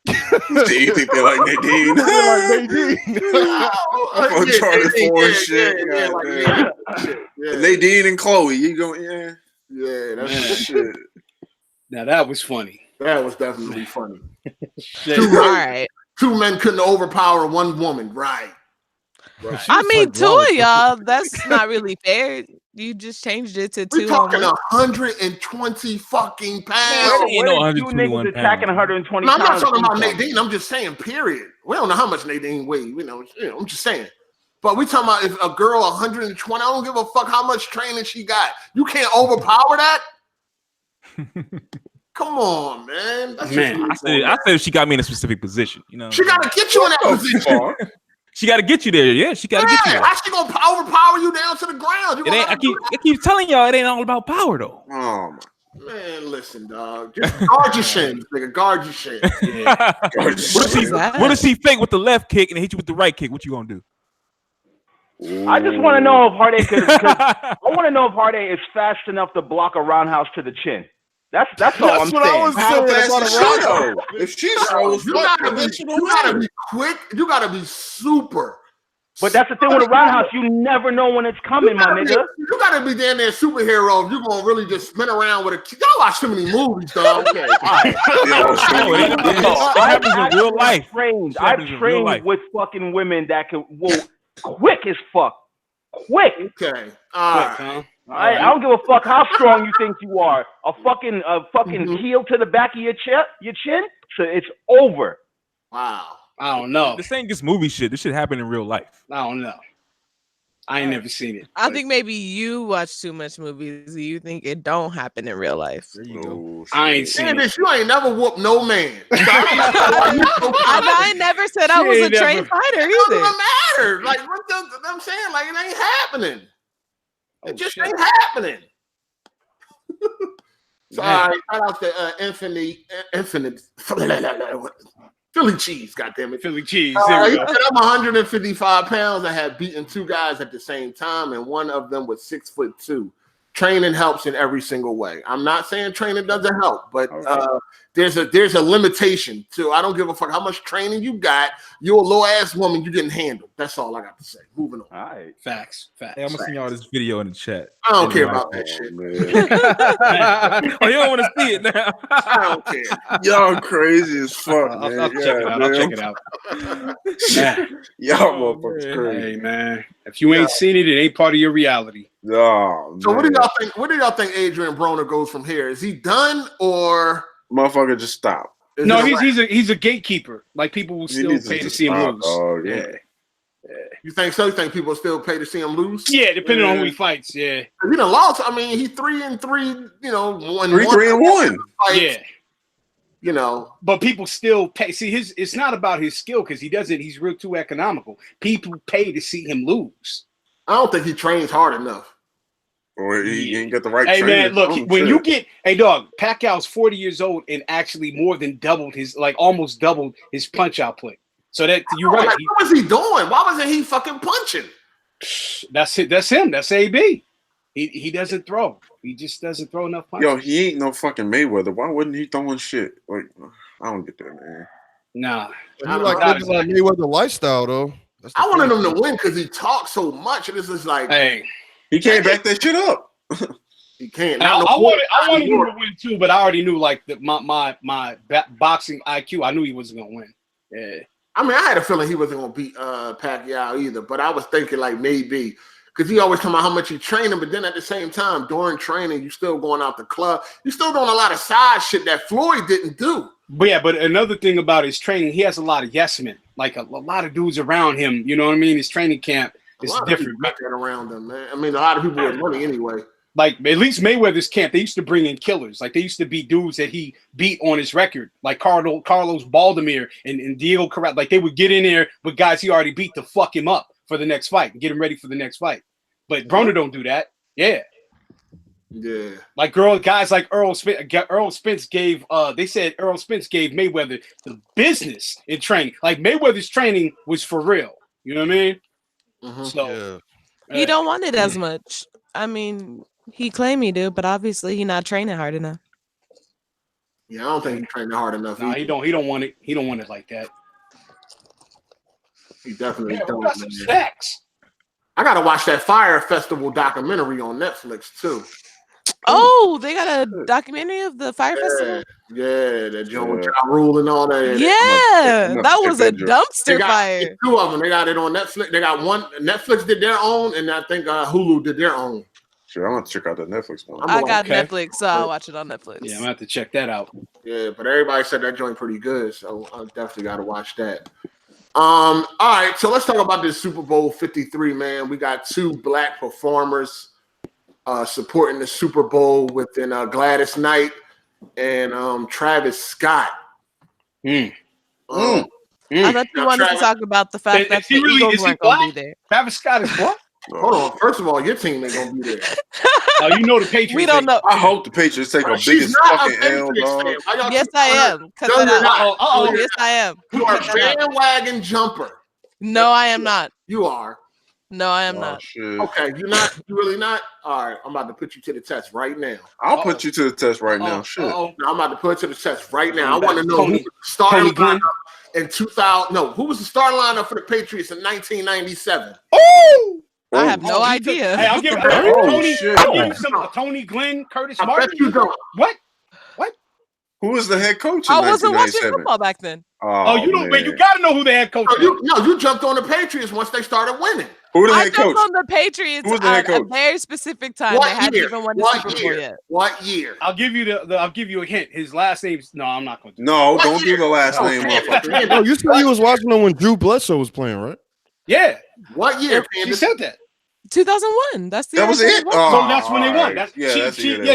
Do you think they're like Nadine? I'm Charlie Ford shit. Nadine and Chloe, you go, yeah, that's shit. now that was funny. That was definitely funny. All right. Two men couldn't overpower one woman, right? I mean, two of y'all. That's not really fair. You just changed it to We're two. talking 120 fucking pounds. Ain't no 121 attacking 120 No, I'm not pounds. talking about Nadine. I'm just saying, period. We don't know how much Nadine weighs. I'm just saying. But we talking about if a girl 120, I don't give a fuck how much training she got. You can't overpower that. Come on, man. I said she got me in a specific position. You know, she got to get you in that position. She got to get you there. Yeah, she got to get you there. How she gonna overpower you down to the ground? I keep telling y'all it ain't all about power though. Oh man, listen, dog. Just guard your shins, nigga. Guard your shins. Yeah. What if she fake with the left kick and hit you with the right kick? What you gonna do? I just want to know if Hard8 I want to know if Hard8 is fast enough to block a roundhouse to the chin. That's all I'm saying. I was saying. If she's so, you gotta be quick. You gotta be super. But that's the thing with a roundhouse. You never know when it's coming, my nigga. You gotta be damn near superhero. You're gonna really just spin around with a. Y'all watch too many movies, dog. Okay, all right. It happens in real life. I've trained with fucking women that can quick as fuck. Quick. Okay. All right. I don't give a fuck how strong you think you are. A fucking heel to the back of your chin, so it's over. Wow. I don't know. This ain't just movie shit. This shit happened in real life. I don't know. I ain't never seen it. I think maybe you watch too much movies. You think it don't happen in real life. There you go. I ain't seen it. You ain't never whooped no man. I never said I was a trained fighter either. It doesn't matter. Like what I'm saying, like it ain't happening. It just ain't happening. So, all right, shout out to Infinite Philly cheese, goddammit. Philly cheese. There we go. I'm 155 pounds. I had beaten two guys at the same time, and one of them was 6'2". Training helps in every single way. I'm not saying training doesn't help, but there's a limitation to. I don't give a fuck how much training you got. You're a low ass woman. You getting handled. That's all I got to say. Moving on. All right. Facts. Hey, I'm gonna send y'all this video in the chat. I don't care about that shit, man. Oh, you don't want to see it now? I don't care. Y'all crazy as fuck, man. I'll check it out. Y'all motherfuckers crazy. Hey, man. If you ain't seen it, it ain't part of your reality. Oh, so what do y'all think? What do y'all think Adrien Broner goes from here? Is he done or motherfucker just stop? No, he's a gatekeeper. Like people will still pay to see him lose. Oh yeah. You think so? You think people still pay to see him lose? Yeah, depending on who he fights. Yeah, he done lost. I mean, he 3-3. You know, 3-1. Yeah. You know, but people still pay. See, it's not about his skill because he's real too economical. People pay to see him lose. I don't think he trains hard enough. Or he ain't got the right. Hey training. man, look, you get Pacquiao's 40 years old and actually more than doubled almost doubled his punch output. So that you're right. Like, what was he doing? Why wasn't he fucking punching? That's it. That's him. That's AB. He doesn't throw. He just doesn't throw enough punches. Yo, he ain't no fucking Mayweather. Why wouldn't he throwing shit? Like, I don't get that, man. Nah. He like Mayweather lifestyle though. I wanted him to win because he talks so much, and it's just like, hey, he can't back that shit up. He can't. I wanted him to win too, but I already knew like my boxing IQ. I knew he wasn't gonna win. Yeah. I mean, I had a feeling he wasn't gonna beat Pacquiao either, but I was thinking like maybe because he always talking about how much he training, but then at the same time, during training, you still going out the club. You still doing a lot of side shit that Floyd didn't do. But yeah, but another thing about his training, he has a lot of yes men, like a lot of dudes around him. You know what I mean? His training camp is different. Around him, man. I mean, a lot of people with money anyway. Like at least Mayweather's camp, they used to bring in killers. Like they used to be dudes that he beat on his record, like Carlos Baldomir and Diego Corral. Like they would get in there with guys he already beat to fuck him up for the next fight and get him ready for the next fight. But Broner don't do that. Yeah. Yeah. Like guys like Earl Spence gave they said Earl Spence gave Mayweather the business in training. Like Mayweather's training was for real. You know what I mean? Mm-hmm. So he don't want it as much. I mean, he claimed he do, but obviously he not training hard enough. Yeah, I don't think he's training hard enough. Nah, he don't want it. He don't want it like that. He definitely Yeah, don't. got some snacks. I gotta watch that Fire Festival documentary on Netflix too. Oh, they got a documentary of the Fire Festival? Yeah, that Joe Ja Rule and all that. Yeah, that was a dumpster fire. Two of them. They got it on Netflix. They got one. Netflix did their own, and I think Hulu did their own. Sure, I'm gonna check out the Netflix one. I got Netflix, so I'll watch it on Netflix. Yeah, I'm gonna have to check that out. Yeah, but everybody said that joint pretty good, so I definitely got to watch that. All right, so let's talk about this Super Bowl 53, man. We got two black performers supporting the Super Bowl within Gladys Knight and Travis Scott. I thought you wanted to talk about the fact that the Eagles weren't going to be there. Travis Scott is what? Hold on. First of all, your team ain't gonna be there. You know the Patriots. We don't know. I hope the Patriots take a biggest fucking L, dog. Yes, I am. Cut that out. Yes, I am. You are a bandwagon jumper. No, I am not. You are. No, I am not. Shit. Okay, you're not. You really not. All right, I'm about to put you to the test right now. I'll put you to the test right now. Shit. No, I'm about to put you to the test right now. I want to know who was the starting lineup in 2000. No, who was the starting lineup for the Patriots in 1997? Oh! I have no idea. Hey, I'll give you some Tony Glenn, Curtis Martin. Bet you don't. What? Who was the head coach in I wasn't watching 1997? football back then. You don't. Man, you got to know who the head coach is. You jumped on the Patriots once they started winning. Who the I head jumped coach? on the Patriots Who was the head at a coach? very specific time. They hadn't even won the Super Bowl yet. What year? I'll give you I'll give you a hint. His last name's no. I'm not going to. No, don't do the last name, motherfucker. No, you said you was watching them when Drew Bledsoe was playing, right? Yeah. What year? She said that. 2001. That's the That was it. So that's when they won. Right.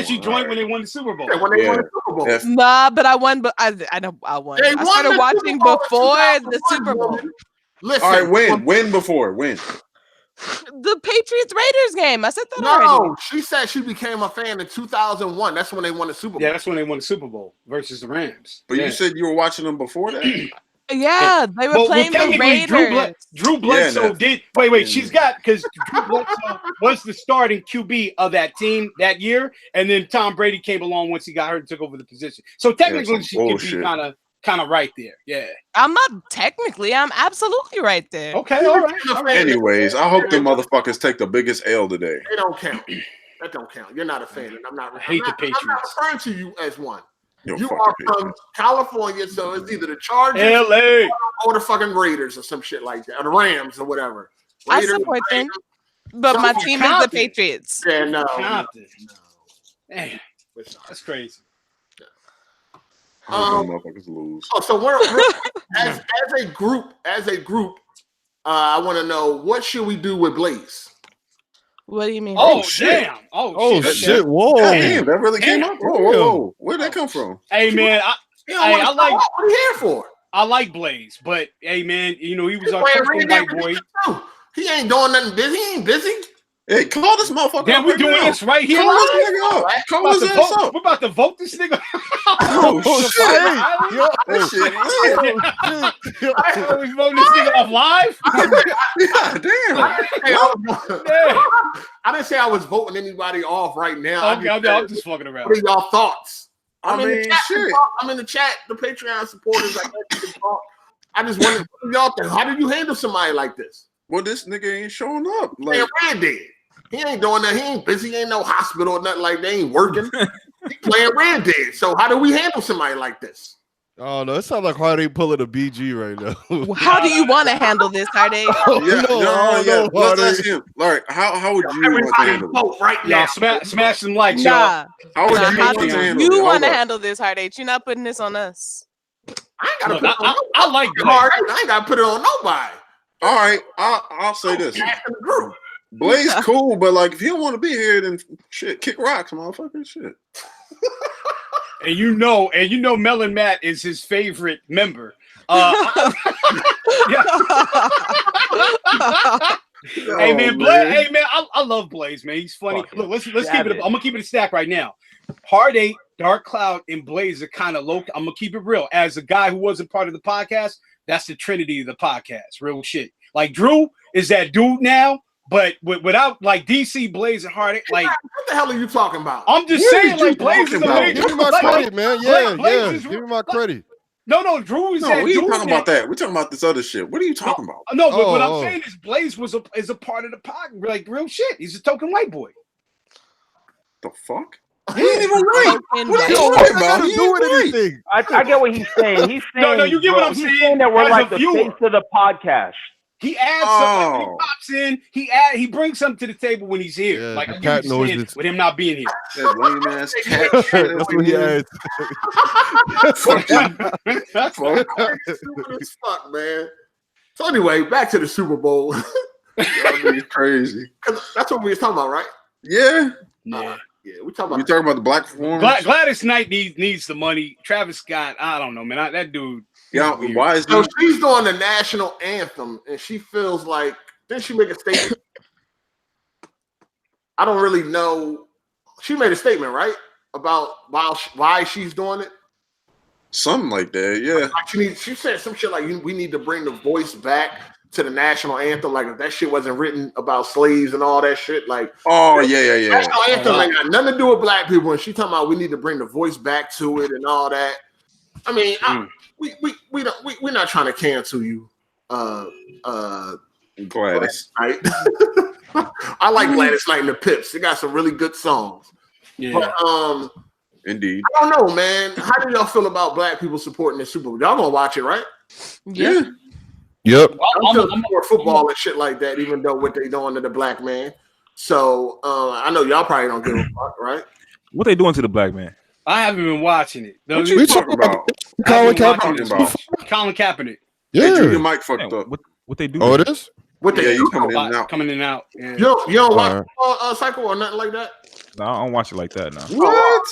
She joined when they won the Super Bowl. Yeah, when they won the Super Bowl. Yes. Nah, but I won. But I know I won. They I won started the watching Super Bowl before in the Super 2001, Bowl. woman. Listen. All right, win before, win. The Patriots Raiders game. I said that already. No, she said she became a fan in 2001. That's when they won the Super Bowl. Yeah, that's when they won the Super Bowl versus the Rams. But you said you were watching them before that? Yeah, they were playing the Raiders. Drew Bledsoe did. Wait. She's got because Drew Bledsoe was the starting QB of that team that year, and then Tom Brady came along once he got hurt and took over the position. So technically, she could be kind of right there. Yeah. I'm not technically. I'm absolutely right there. Okay. All right. Anyways, I hope the motherfuckers take the biggest L today. They don't count. That don't count. You're not a fan, and I'm not. I hate the Patriots. I'm not referring to you as one. You are from California, so it's either the Chargers, LA, or the fucking Raiders, or some shit like that, or the Rams, or whatever. Raiders, I support them, but my team is the Patriots. Yeah, no. Damn, that's crazy. Motherfuckers lose. So we're as a group, I want to know what should we do with Blaze? What do you mean? Oh shit! Oh shit! Whoa! Damn, that really came up. Whoa! Where'd that come from? Hey man, I like. What are you here for? I like Blaze, but hey man, you know he was our typical white boy. He ain't doing nothing busy. He ain't busy. Hey, call this motherfucker. Damn, we doing this right here. Call this nigga up. Call his ass up. We're about to vote this nigga. Oh shit! We voting this nigga off live. Yeah, damn. I didn't say I was voting anybody off right now. I'm just fucking around. What are y'all thoughts? I mean, shit. I'm in the chat. The Patreon supporters, I just wonder, y'all think, how do you handle somebody like this? Well, this nigga ain't showing up. Like Red Dead. He ain't doing that. He ain't busy. He ain't no hospital or nothing like that. He ain't working. He playing Red Dead. So how do we handle somebody like this? Oh no, it sounds like Hard8 pulling a BG right now. How do you want to handle this, Hard8? Let's ask him. Larry, how would you want to handle vote right now? Smash some likes, Nah. How would How you do you want to handle this, Hard8? You're not putting this on us. I ain't gotta put it on nobody. I like Blaze. I ain't gotta put it on nobody. All right, I'll say this. Blaze cool, but like if you don't want to be here, then shit, kick rocks, motherfucker. Shit. And you know, Melon Matt is his favorite member. Hey man, Blaze. Hey man, I love Blaze, man. He's funny. Look, let's keep it. I'm gonna keep it a stack right now. Hard8, Dark Cloud, and Blaze are kind of low. I'm gonna keep it real. As a guy who wasn't part of the podcast, that's the trinity of the podcast. Real shit. Like Drew is that dude now, but without like DC, Blaze, and Hard8, like what the hell are you talking about? I'm just saying, like Blaze is amazing. Give me my credit, man. Yeah. Give me my credit. No, Drew is that. We ain't talking about that. We're talking about this other shit. What are you talking about? No, but what I'm saying is Blaze is a part of the podcast, like real shit. He's a token white boy. The fuck? He ain't even right. What are you talking about? He ain't with anything. I get what he's saying. He's saying no, you get what I'm saying. He's saying that we're like the face of the podcast. He adds something. He pops in. He brings something to the table when he's here. Yeah, like cat noises with him not being here. That lame ass cat. That's what he adds. Stupid as fuck, man. So anyway, back to the Super Bowl. That'd be crazy. That's what we was talking about, right? Yeah. Yeah, we talking about. You talking about the black performers? Gladys Knight needs the money. Travis Scott, I don't know, man. That dude. Yeah, why is so she's doing the national anthem, and she feels like didn't she make a statement? I don't really know. She made a statement, right, about why she's doing it. Something like that, yeah. Like she said some shit like we need to bring the voice back to the national anthem. Like if that shit wasn't written about slaves and all that shit, like yeah. National anthem ain't got nothing to do with black people, and she talking about we need to bring the voice back to it and all that. I mean, we're not trying to cancel you, Gladys. Right? I like Gladys Knight and the Pips. They got some really good songs. Yeah. But indeed. I don't know, man. How do y'all feel about black people supporting the Super Bowl? Y'all gonna watch it, right? Yeah. Yep. I'm for football and shit like that, even though what they doing to the black man. So I know y'all probably don't give a fuck, right? What they doing to the black man? I haven't been watching it. What you talking about? Colin Kaepernick. Colin Kaepernick. Yeah. Your mic fucked up. What they do? Oh, it is? What they you do? Coming in and out. Yeah. You don't watch Cycle or nothing like that? No, I don't watch it like that now. What?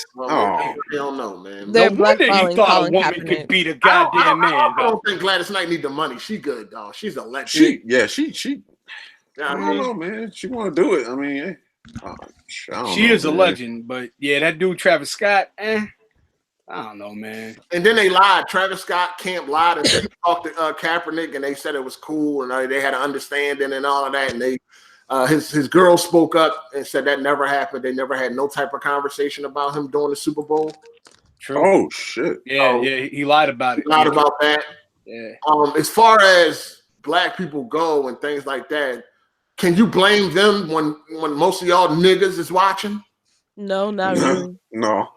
You don't know, man. They're No wonder he blackballing thought a Colin woman Kaepernick. could beat a goddamn man. I don't think Gladys Knight need the money. She good, dog. She's a legend. She I don't know, man. She want to do it. I mean, she is a legend, but yeah, that dude Travis Scott, I don't know, man. And then they lied. Travis Scott camp lied and they talked to Kaepernick, and they said it was cool, and they had an understanding and all of that. And they, his girl spoke up and said that never happened. They never had no type of conversation about him doing the Super Bowl. True. Oh shit. Yeah, he lied about it. He lied about that. Yeah. As far as black people go and things like that, can you blame them when most of y'all niggas is watching? No, not really. No.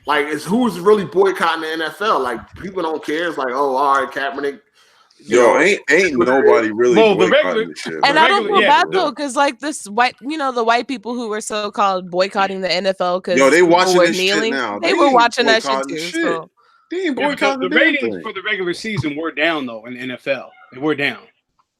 Like, who's really boycotting the NFL? Like, people don't care. It's like, oh, all right, Kaepernick. Ain't nobody really boycotting this shit. And I don't feel bad though, because like this white, the white people who were so called boycotting the NFL because they watching were this kneeling, shit now. They were watching that shit too. Shit. So. They ain't boycotting the ratings for the regular season were down though in the NFL. They were down.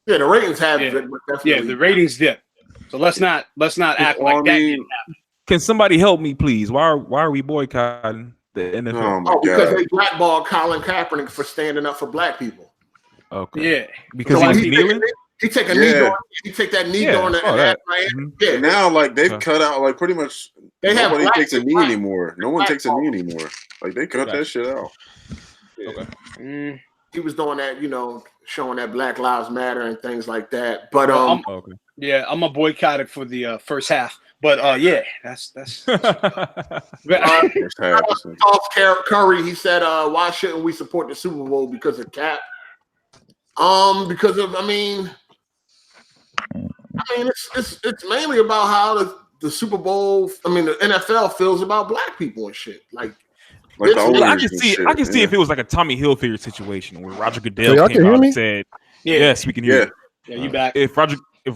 Yeah, the ratings have the ratings dipped. So let's not act like that didn't happen. Can somebody help me, please? Why are we boycotting the NFL? Because they blackballed Colin Kaepernick for standing up for black people. Okay. Yeah. Because so he's kneeling? He take a knee door. He take that knee door. Yeah. Now, like they've cut out, like pretty much. Nobody takes a knee anymore. No one takes a knee anymore. Like they cut that shit out. Yeah. Okay. He was doing that, showing that Black Lives Matter and things like that. But I'm gonna boycott it for the first half. But yeah, that's Curry. He said, "Why shouldn't we support the Super Bowl because of Cap?" Because of I mean, it's mainly about how the Super Bowl. I mean, the NFL feels about black people and shit. Like Like the I owners can and see. shit, I can see yeah. if it was like a Tommy Hilfiger situation where Roger So Goodell y'all came can hear out me? and said, Yeah. "Yes, we can hear you." Yeah, you back. If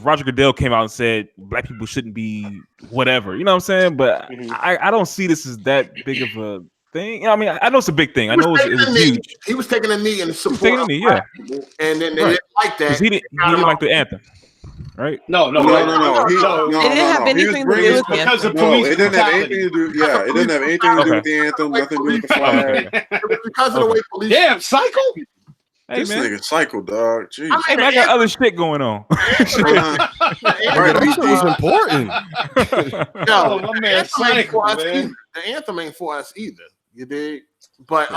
Roger Goodell came out and said black people shouldn't be whatever, you know what I'm saying? But I don't see this as that big of a thing. You know, I mean, I know it's a big thing. I know it was huge. He was taking a knee in support taking a of knee, black people, and then they didn't like that. He didn't like the anthem, right? No. No. It didn't have anything to do with the because of anthem. police it didn't have brutality. anything to do. Yeah, it didn't have anything to do with the anthem. Nothing to do with the flag. It was because of the way police. Damn, psycho. Hey, This man. nigga psycho, dog. Jeez. Hey, man, I got other shit going on. Right, That shit was important. Oh, my man, Anthem ain't for us psycho, man. either. The anthem ain't for us either. You dig? But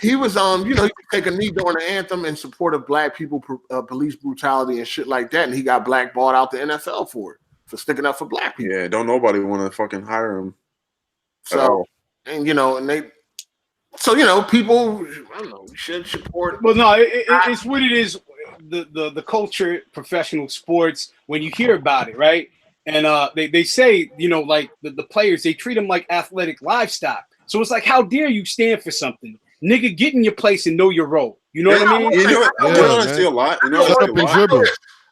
he was he could take a knee during the anthem in support of black people, police brutality and shit like that, and he got blackballed out the NFL for sticking up for black people. Yeah, don't nobody want to fucking hire him. So people, I don't know, should support. Well, no, it's what it is. The culture, professional sports. When you hear about it, right? And they say, like the players, they treat them like athletic livestock. So it's like, how dare you stand for something, nigga? Get in your place and know your role. You know what I mean? You know what? I see a lot. You know what I see a lot?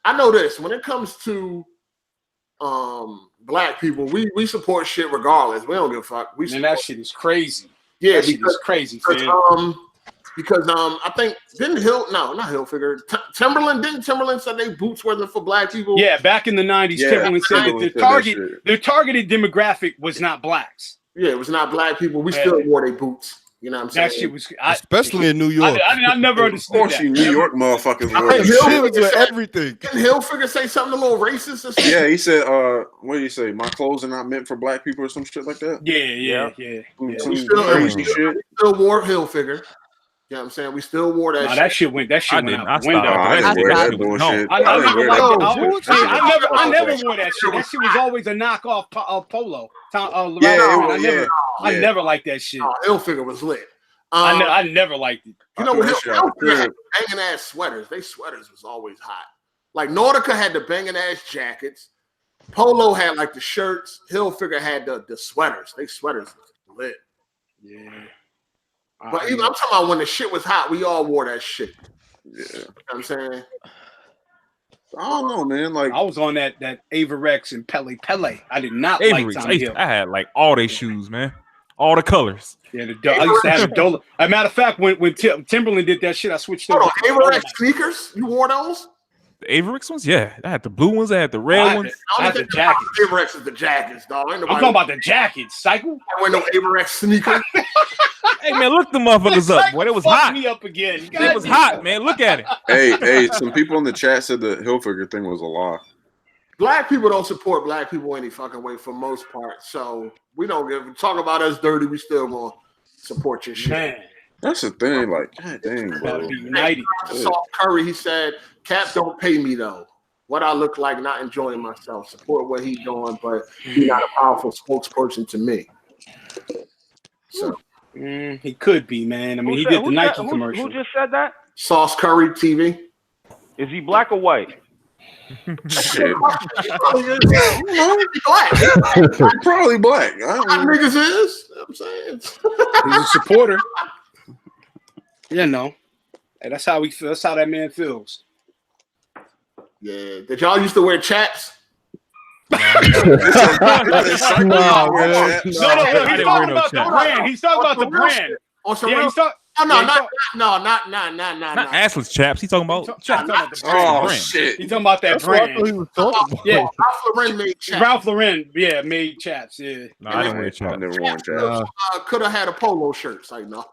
I know this. When it comes to black people, we support shit regardless. We don't give a fuck. Man, that shit is crazy. Yeah, that shit is crazy, man. Because I think didn't Timberland said they boots wasn't for black people. Yeah, back in the 90s, Timberland said that their targeted demographic was not blacks. Yeah, it was not black people. We still wore their boots. You know what I'm saying? That shit was especially in New York. I never understood that. Of course, you New York motherfuckers were. Shit was with everything. Didn't Hilfiger say something a little racist or something? Yeah, he said, what did he say? My clothes are not meant for black people or some shit like that? Yeah. We still wore Hilfiger. You know what I'm saying? We still wore that shit. That shit went out the window. I didn't wear that bullshit. I never wore that shit. That shit was always a knockoff polo. I never liked that shit. Hilfiger was lit. I never liked it. You know what? Hilfiger had banging ass sweaters. They sweaters was always hot. Like Nautica had the banging ass jackets. Polo had like the shirts. Hilfiger had the sweaters. They sweaters was lit. Yeah. But even I'm talking about when the shit was hot, we all wore that shit. Yeah. You know what I'm saying? I don't know, man. Like I was on that Averex and Pele. I did not Averex. like Tommy Hill. I had like all their shoes, man. All the colors. Yeah, I used to have a Dola. As a matter of fact, when Timberland did that shit, I switched over. Averex sneakers? You wore those? The Averex ones? Yeah. I had the blue ones. I had the red ones. I had the jackets. Averex is the jackets, dog. I'm talking about the jackets, cycle. I wear no Averex sneakers. Hey, man, look the motherfuckers up, boy. It was hot. Me up again. It was hot, man. Look at it. Hey, some people in the chat said the Hilfiger thing was a lie. Black people don't support black people any fucking way for most part. So we don't talk about us dirty. We still gonna support your shit. Man. That's the thing. Like, god dang, bro. United. Salt Curry, he said, Cap don't pay me though. What I look like, not enjoying myself. Support what he doing, but he's not a powerful spokesperson to me. So he could be, man. I mean, he did the Nike commercial. Who just said that? Sauce Curry TV. Is he black or white? Shit. Probably black. Niggas is. You know what I'm saying he's a supporter. You know, hey, that's how we feel. That's how that man feels. Yeah. Did y'all used to wear chaps? No, he's talking about the brand. He's talking about the brand. Not assless chaps. He's talking about chaps. Shit. He's talking about that brand. Yeah, Ralph Lauren made chaps. Ralph Lauren, made chaps. Yeah. No, I didn't wear chaps. I never worn chaps. Could have had a polo shirt. So no.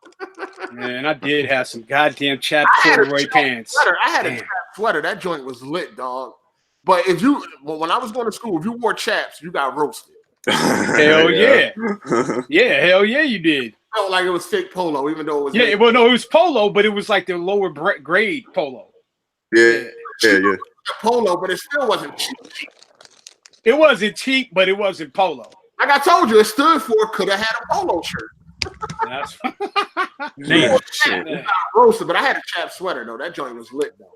Man, I did have some goddamn chap corduroy pants. I had a chap sweater. That joint was lit, dog. But when I was going to school, if you wore chaps, you got roasted. Hell yeah. Yeah, hell yeah, you did. Felt like it was fake polo, even though it was. Yeah, it was polo, but it was like the lower grade polo. Yeah. Polo, but it still wasn't cheap. It wasn't cheap, but it wasn't polo. Like I told you, it stood for could have had a polo shirt. That's roasted, but I had a chap sweater though. That joint was lit though.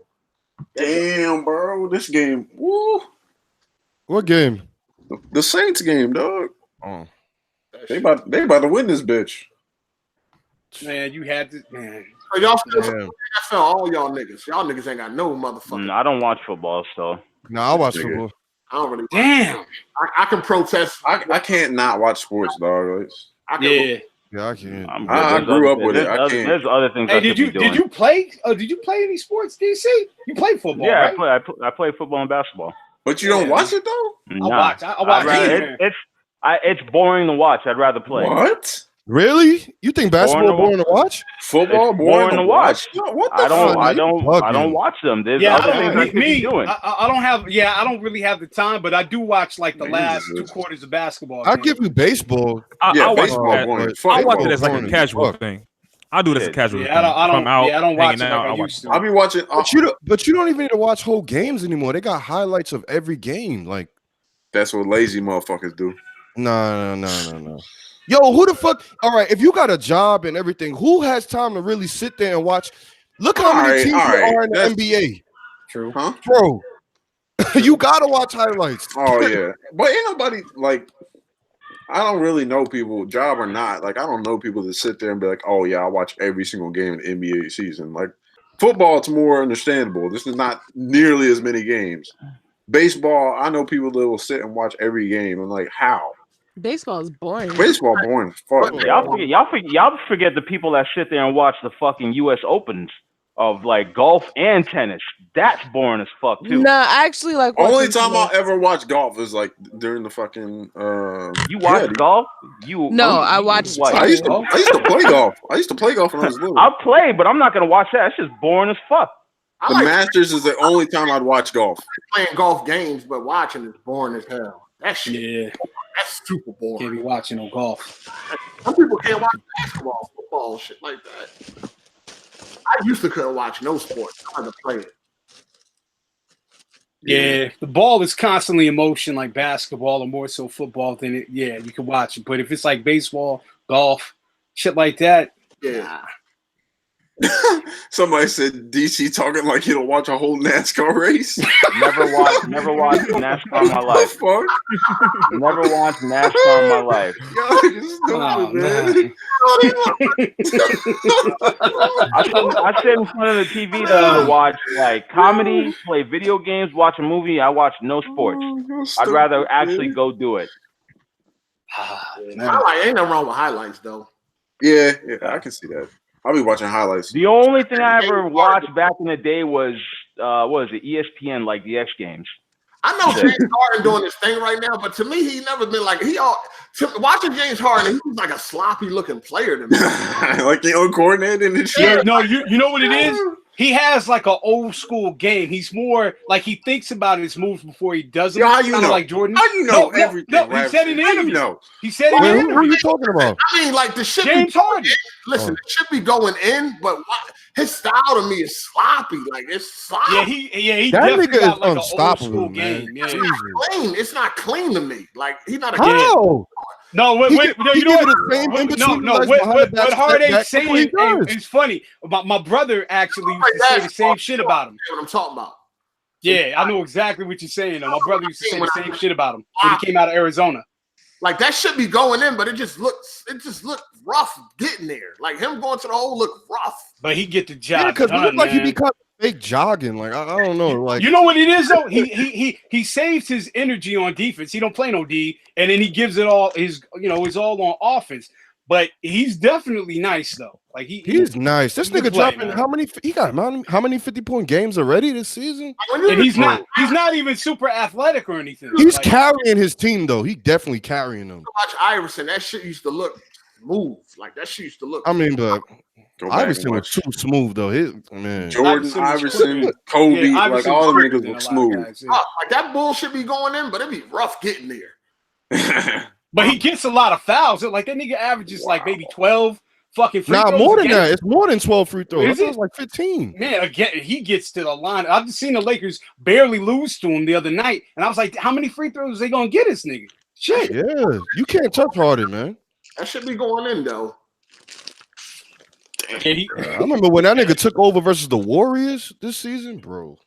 Damn, bro, this game. Woo. What game? The Saints game, dog. Oh. They about to win this bitch. Man, you had to. Man, so y'all still NFL, all y'all niggas. Y'all niggas ain't got no motherfucker. I don't watch football, so. No, I watch football. I don't really. Damn. I can protest. I can't not watch sports, dog. Yeah. Yeah, I can. I grew up with it. I can't. There's other things. Hey, did you play? Did you play any sports, DC? You play football? Yeah, right? I play football and basketball. But you don't watch it though. I watch. It's boring to watch. I'd rather play. What? Really? You think basketball boring to watch? Football boring to watch? What the fuck? I don't watch them. There's other things I could be doing. I don't have. Yeah, I don't really have the time, but I do watch like the last 2 quarters of basketball. I'll give you baseball. I watch it as like a casual thing. I do it as a casual thing. I don't watch it like I used to. I'll be watching. But you don't even need to watch whole games anymore. They got highlights of every game. Like that's what lazy motherfuckers do. No. Yo, who the fuck? All right, if you got a job and everything, who has time to really sit there and watch? Look how many teams there are in the NBA. True, huh? Bro, you gotta watch highlights. Oh yeah, but ain't nobody like. I don't really know people, job or not. Like I don't know people that sit there and be like, "Oh yeah, I watch every single game in the NBA season." Like football, it's more understandable. This is not nearly as many games. Baseball, I know people that will sit and watch every game. And like, how? Baseball is boring. Baseball boring. Fuck. Y'all forget the people that sit there and watch the fucking U.S. Opens of like golf and tennis. That's boring as fuck too. No, I actually like. Only time I'll ever watch golf is like during the fucking. You watch golf? I watched. I used to play golf. I used to play golf when I was little. I'll play, but I'm not gonna watch that. It's just boring as fuck. The Masters is the only time I'd watch golf. Playing golf games, but watching is boring as hell. That shit. Yeah. That's super boring. Can't be watching no golf. Some people can't watch basketball, football, shit like that. I used to couldn't watch no sports. I had to play it. Yeah, the ball is constantly in motion like basketball or more so football than it. Yeah, you can watch it. But if it's like baseball, golf, shit like that, yeah. Somebody said DC talking like he don't watch a whole NASCAR race. Never watched NASCAR in my life. Fuck? Never watched NASCAR in my life. Yo, you're stupid, man. I sit in front of the TV to watch like comedy, play video games, watch a movie. I watch no sports. I'd rather actually go do it. Ain't nothing wrong with highlights though. Yeah, I can see that. I'll be watching highlights. The only thing I ever watched back in the day was what was it? ESPN, like the X Games. I know James Harden doing this thing right now, but to me, he never been like watching James Harden. He was like a sloppy looking player to me. Like he uncoordinated and shit. Yeah, no, you know what it is? He has like an old school game. He's more like he thinks about his moves before he does them. Yeah, how you know? Like Jordan. How you know everything? No, right? he said in the interview. Know? He said in the interview. Who are you talking about? I mean, like the shit. James Harden. Listen, it should be going in, but his style to me is sloppy. Like it's sloppy. He that definitely nigga got is like unstoppable, an old school man. game. Yeah. It's not clean. It's not clean to me. Like he's not a How? No, wait, you know what? No, what Hard Eight's saying is funny. My brother actually used to say the same shit about him. What I'm talking about. Yeah, I know exactly what you're saying. My brother used to say the same shit about him when he came out of Arizona. Like that should be going in, but it just looked rough getting there. Like him going to the hole looked rough. But he get the job. Yeah, because it looked like he be kind of fake jogging. Like I don't know. Like you know what it is though? He saves his energy on defense. He don't play no D, and then he gives it all his all on offense. But he's definitely nice though. Like he's nice. This nigga dropping how many? He got how many 50-point games already this season? And he's not even super athletic or anything. He's carrying his team though. He definitely carrying them. Watch Iverson. That shit used to look smooth. Like that shit used to look. I mean, but Iverson was too smooth though. His man, Jordan, Iverson, Kobe, like all the niggas look smooth. Like that bullshit be going in, but it be rough getting there. But he gets a lot of fouls. Like that nigga averages like maybe 12 fucking free throws. More than that. It's more than 12 free throws. It's like 15. Man, again, he gets to the line. I've just seen the Lakers barely lose to him the other night, and I was like, how many free throws are they gonna get this nigga? Shit. Yeah, you can't touch Harden, man. That should be going in though. I remember when that nigga took over versus the Warriors this season, bro.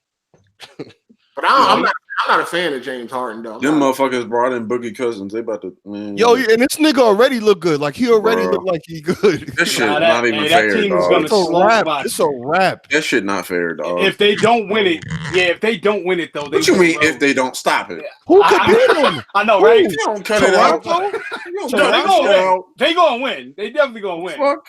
But I'm I'm not a fan of James Harden though. Them motherfuckers brought in Boogie Cousins. They about to Yo, and this nigga already look good. Like he already look like he good. That shit not even fair, dog. It's a wrap. That shit not fair, dog. If they don't win it, if they don't win it though, what you mean if they don't stop it? Who could beat them? I know, right? You don't cut it out. They gonna win. They definitely gonna win. Fuck.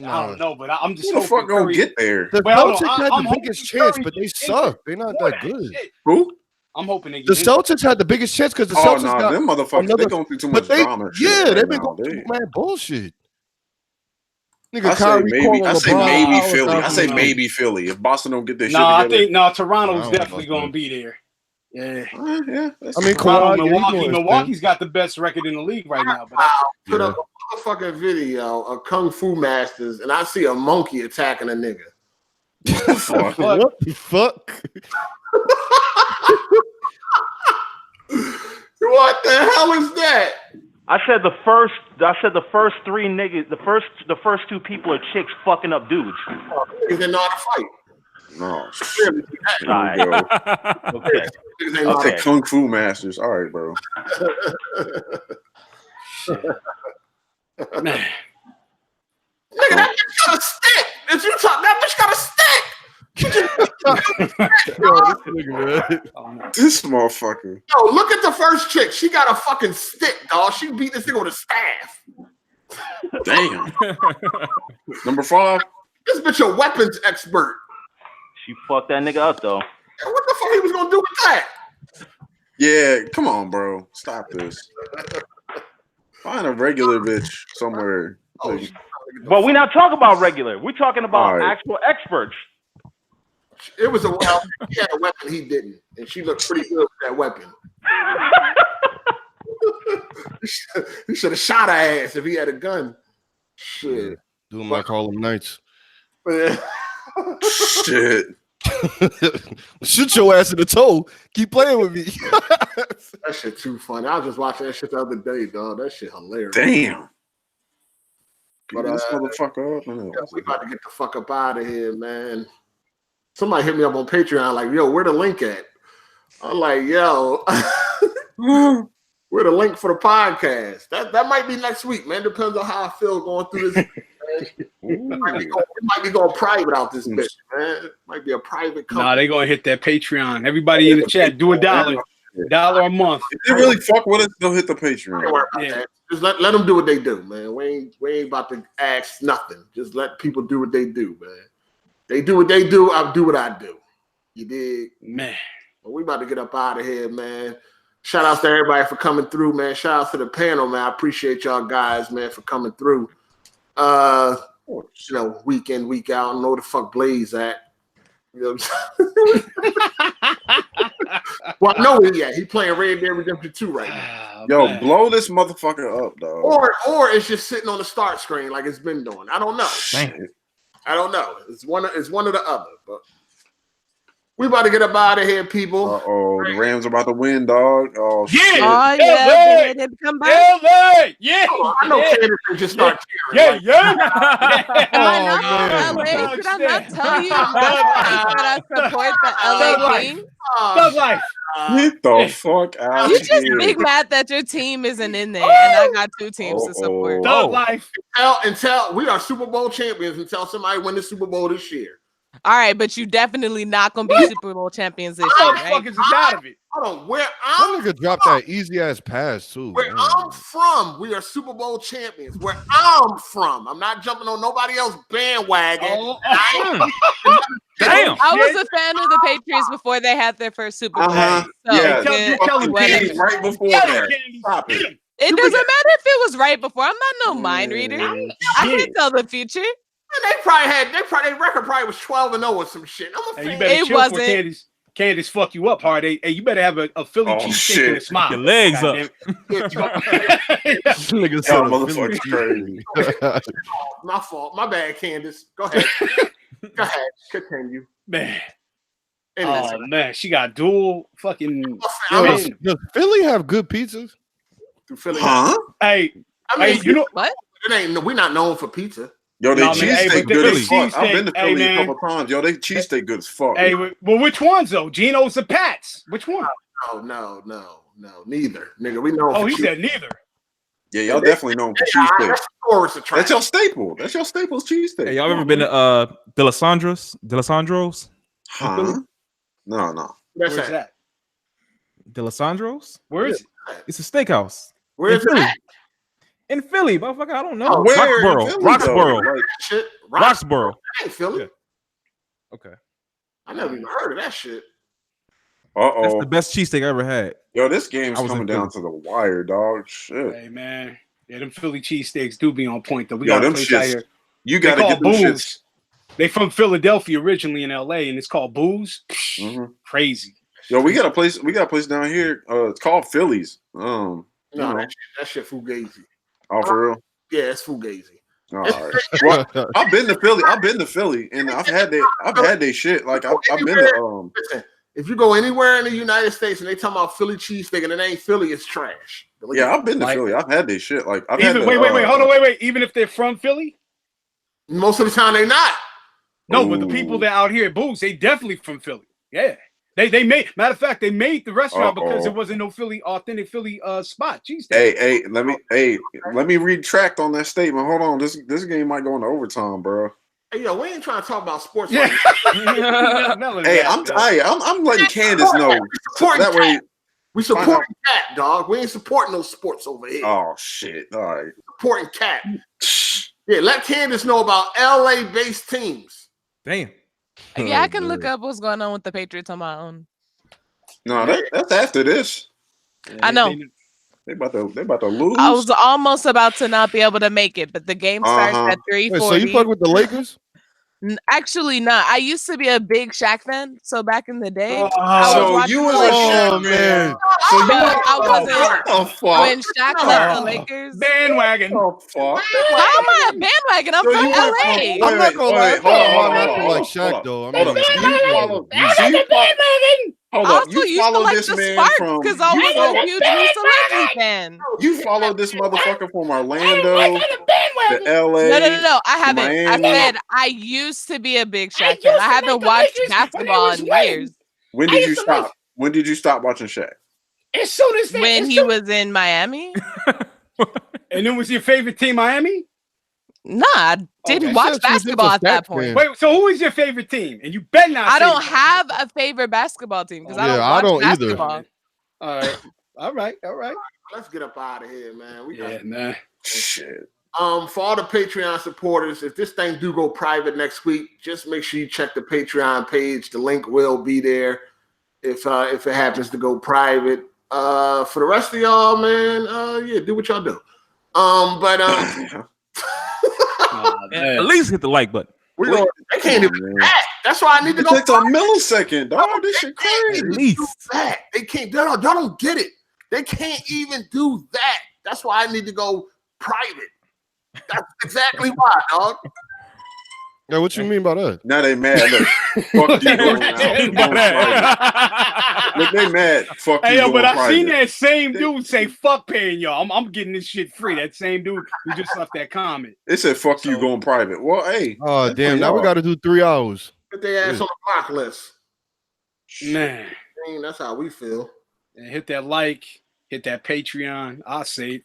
I don't know, but I'm just Who the fuck gonna get there? The Celtics had the biggest chance, but they suck. They're not that good. Who? I'm hoping they get the Celtics had the biggest chance because the Celtics got them motherfuckers. They going through too much drama. Yeah, they've been going through mad bullshit. Nigga, I say maybe Philly. I say maybe Philly. If Boston don't get this shit together. I think Toronto's definitely gonna be there. Yeah. I mean, Milwaukee's got the best record in the league right now. But put up a motherfucking video of Kung Fu Masters, and I see a monkey attacking a nigga. What the fuck? What the hell is that? I said the first three niggas, the first two people are chicks fucking up dudes. Because they know how to fight. No. Okay. I'll take Kung Fu Masters. All right, bro. Man. Nigga, that bitch got a stick. If you talk, that bitch got a stick. This motherfucker. Yo, look at the first chick. She got a fucking stick, dog. She beat this nigga with a staff. Damn. Number 5. This bitch a weapons expert. She fucked that nigga up though. What the fuck he was gonna do with that? Yeah, come on, bro. Stop this. Find a regular bitch somewhere. But we're not talking about regular. We're talking about actual experts. It was he had a weapon, he didn't, and she looked pretty good with that weapon. He should have shot her ass if he had a gun. Shit. Doing like Harlem Nights. Shit. Shoot your ass in the toe. Keep playing with me. That shit too funny. I was just watching that shit the other day, dog. That shit hilarious. Damn. But this motherfucker up. We about to get the fuck up out of here, man. Somebody hit me up on Patreon like, yo, where the link at? I'm like, yo, where the link for the podcast? That might be next week, man. Depends on how I feel going through this. It might be going private out this bitch, man. It might be a private company. Nah, they gonna hit that Patreon. Everybody in the chat, do $1 a month. If they really fuck with us, they'll hit the Patreon. Don't worry about that. Just let them do what they do, man. We ain't about to ask nothing. Just let people do what they do, man. They do what they do, I'll do what I do. You dig? Man. Well, we about to get up out of here, man. Shout out to everybody for coming through, man. Shout out to the panel, man. I appreciate y'all guys, man, for coming through. Week in, week out. I don't know where the fuck Blaze at. You know what I'm saying? Well, I know he at. He playing Red Dead Redemption 2 right now. Yo, man. Blow this motherfucker up, dog. Or it's just sitting on the start screen like it's been doing. I don't know. I don't know. It's one or the other. But we about to get up out of here, people. The Rams are about to win, dog. Oh, yeah. Shit. Oh, yeah. They come back. Yeah. I know Candace just start cheering. Did I not tell you that I support the LA team? Thug life. Get the fuck out You just here. big mad that your team isn't in there, and I got 2 teams to support. Thug life. Until we are Super Bowl champions until somebody win the Super Bowl this year. All right, but you definitely not gonna be Super Bowl champions this year, right? Motherfuckers is out of it. Hold on, where That I'm nigga dropped that easy ass pass too. Where I'm from, we are Super Bowl champions. Where I'm from, I'm not jumping on nobody else's bandwagon. Damn. I was a fan of the Patriots before they had their first Super Bowl. Uh-huh. So Yeah, whatever. right before that. Stop it. It doesn't matter if it was right before. I'm not no mind reader. I can tell the future. Their record probably was 12-0 or some shit. I'm a fan. You better It chill wasn't. for Candace fuck you up hard. Hey, you better have a Philly cheesesteak and a smile. Your legs up. Nigga said motherfucker's crazy. My fault. My bad, Candace. Go ahead. Go ahead. Continue. Man. Anyways, Man, she got dual fucking. Does Philly have good pizzas? Philly. Huh? Hey, I mean, you know what? We're not known for pizza. Yo, they No, man, hey, cheesesteak but good the as fuck. I've been to cheesesteak, Philly hey, a couple times. Yo, they cheesesteak good as fuck. Hey, well, which ones though? Geno's or Pat's? Which one? No. Neither, nigga. We know. Oh, he said neither. Yeah, y'all definitely know him for cheesesteak. That's your staple. That's your staple's cheesesteak. Hey, y'all ever been to D'Alessandro's? Huh? No. Where's that? D'Alessandro's? Where is it? It's a steakhouse. Where is it? In Philly, motherfucker. I don't know. Roxborough. I ain't Philly. Yeah. Okay. I never even heard of that shit. That's the best cheesesteak I ever had. Yo, this game's coming down to the wire, dog. Shit. Hey, man. Yeah, them Philly cheesesteaks do be on point, though. We got a place out here. You got to get them shits. They from Philadelphia originally in LA, and it's called Booze. Crazy. Yo, we got a place down here. It's called Phillies. No, that shit fugazi. Oh, for real? Yeah, it's fugazi. All right. Well, I've been to Philly, and I've had their shit. Like I've been to Listen, if you go anywhere in the United States and they talking about Philly cheesesteak and it ain't Philly, it's trash. Yeah, I've been to Philly. I've had their shit. Like I've had. Wait, hold on, wait. Even if they're from Philly, most of the time they're not. No, but the people that out here at Booze, they definitely from Philly. Yeah. They made, matter of fact, they made the restaurant because there wasn't no authentic Philly spot. Jeez. Hey, let me retract on that statement. Hold on, this game might go into overtime, bro. Hey, yo, we ain't trying to talk about sports. Yeah. Hey, I'm letting Candace know. That way, we supporting Cat, dog. We ain't supporting those sports over here. Oh shit! All right, supporting Cat. Yeah, let Candace know about LA-based teams. Damn. Yeah, I can look up what's going on with the Patriots on my own. No, that's after this. I know. They about to lose. I was almost about to not be able to make it, but the game starts at 3:40. So you fuck with the Lakers? Actually, not. I used to be a big Shaq fan. So back in the day, you was a Shaq man. So I wasn't when Shaq left the Lakers. Bandwagon. Oh fuck! How am I a bandwagon? I'm from LA. I'm not gonna lie. I'm not like Shaq though. Also, you follow this man from because I was a huge Soulja fan. You followed this motherfucker from Orlando to LA. No. I haven't. Miami. I said I used to be a big Shaq fan. I haven't watched basketball in years. When did you stop? When did you stop watching Shaq? As soon as when he was in Miami. And then was your favorite team Miami? Nah, I didn't watch basketball at that point. Wait, so who is your favorite team? And you better not. I don't have a favorite basketball team because I don't watch basketball. Either. All right. Let's get up out of here, man. Man. Shit. For all the Patreon supporters, if this thing do go private next week, just make sure you check the Patreon page. The link will be there if it happens to go private. For the rest of y'all, man, do what y'all do. At least hit the like button. They can't even do that. That's why I need to go. It takes a millisecond, dog. This shit crazy. At least that. They can't. Y'all don't get it. They can't even do that. That's why I need to go private. That's exactly why, dog. Yeah, what you mean by that? Now they mad. Look, fuck you. Look, they mad. Fuck you. Hey, but I seen that same dude say "fuck paying y'all." I'm getting this shit free. That same dude who just left that comment. It said "fuck you" going private. Well, hey. Oh damn! Now we got to do 3 hours. Put their ass on the block list. Man, that's how we feel. And hit that like, hit that Patreon. I say,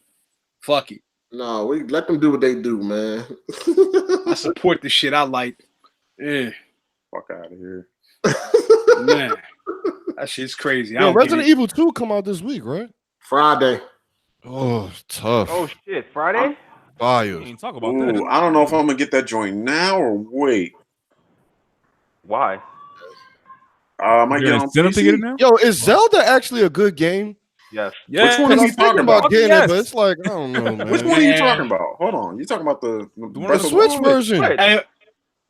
fuck it. No, we let them do what they do, man. I support the shit I like. Yeah. Fuck out of here. Man. That shit's crazy. Yo, Resident Evil 2 come out this week, right? Friday. Oh, tough. Oh shit, Friday? Fire. We ain't talk about that. I don't know if I'm gonna get that joint now or wait. Why? I might get on PC. To get it now? Yo, is Zelda actually a good game? Yes. Which one are you talking about? Getting it, but it's like I don't know, man. Which one are you talking about? Hold on, you talking about the Switch version? Hey,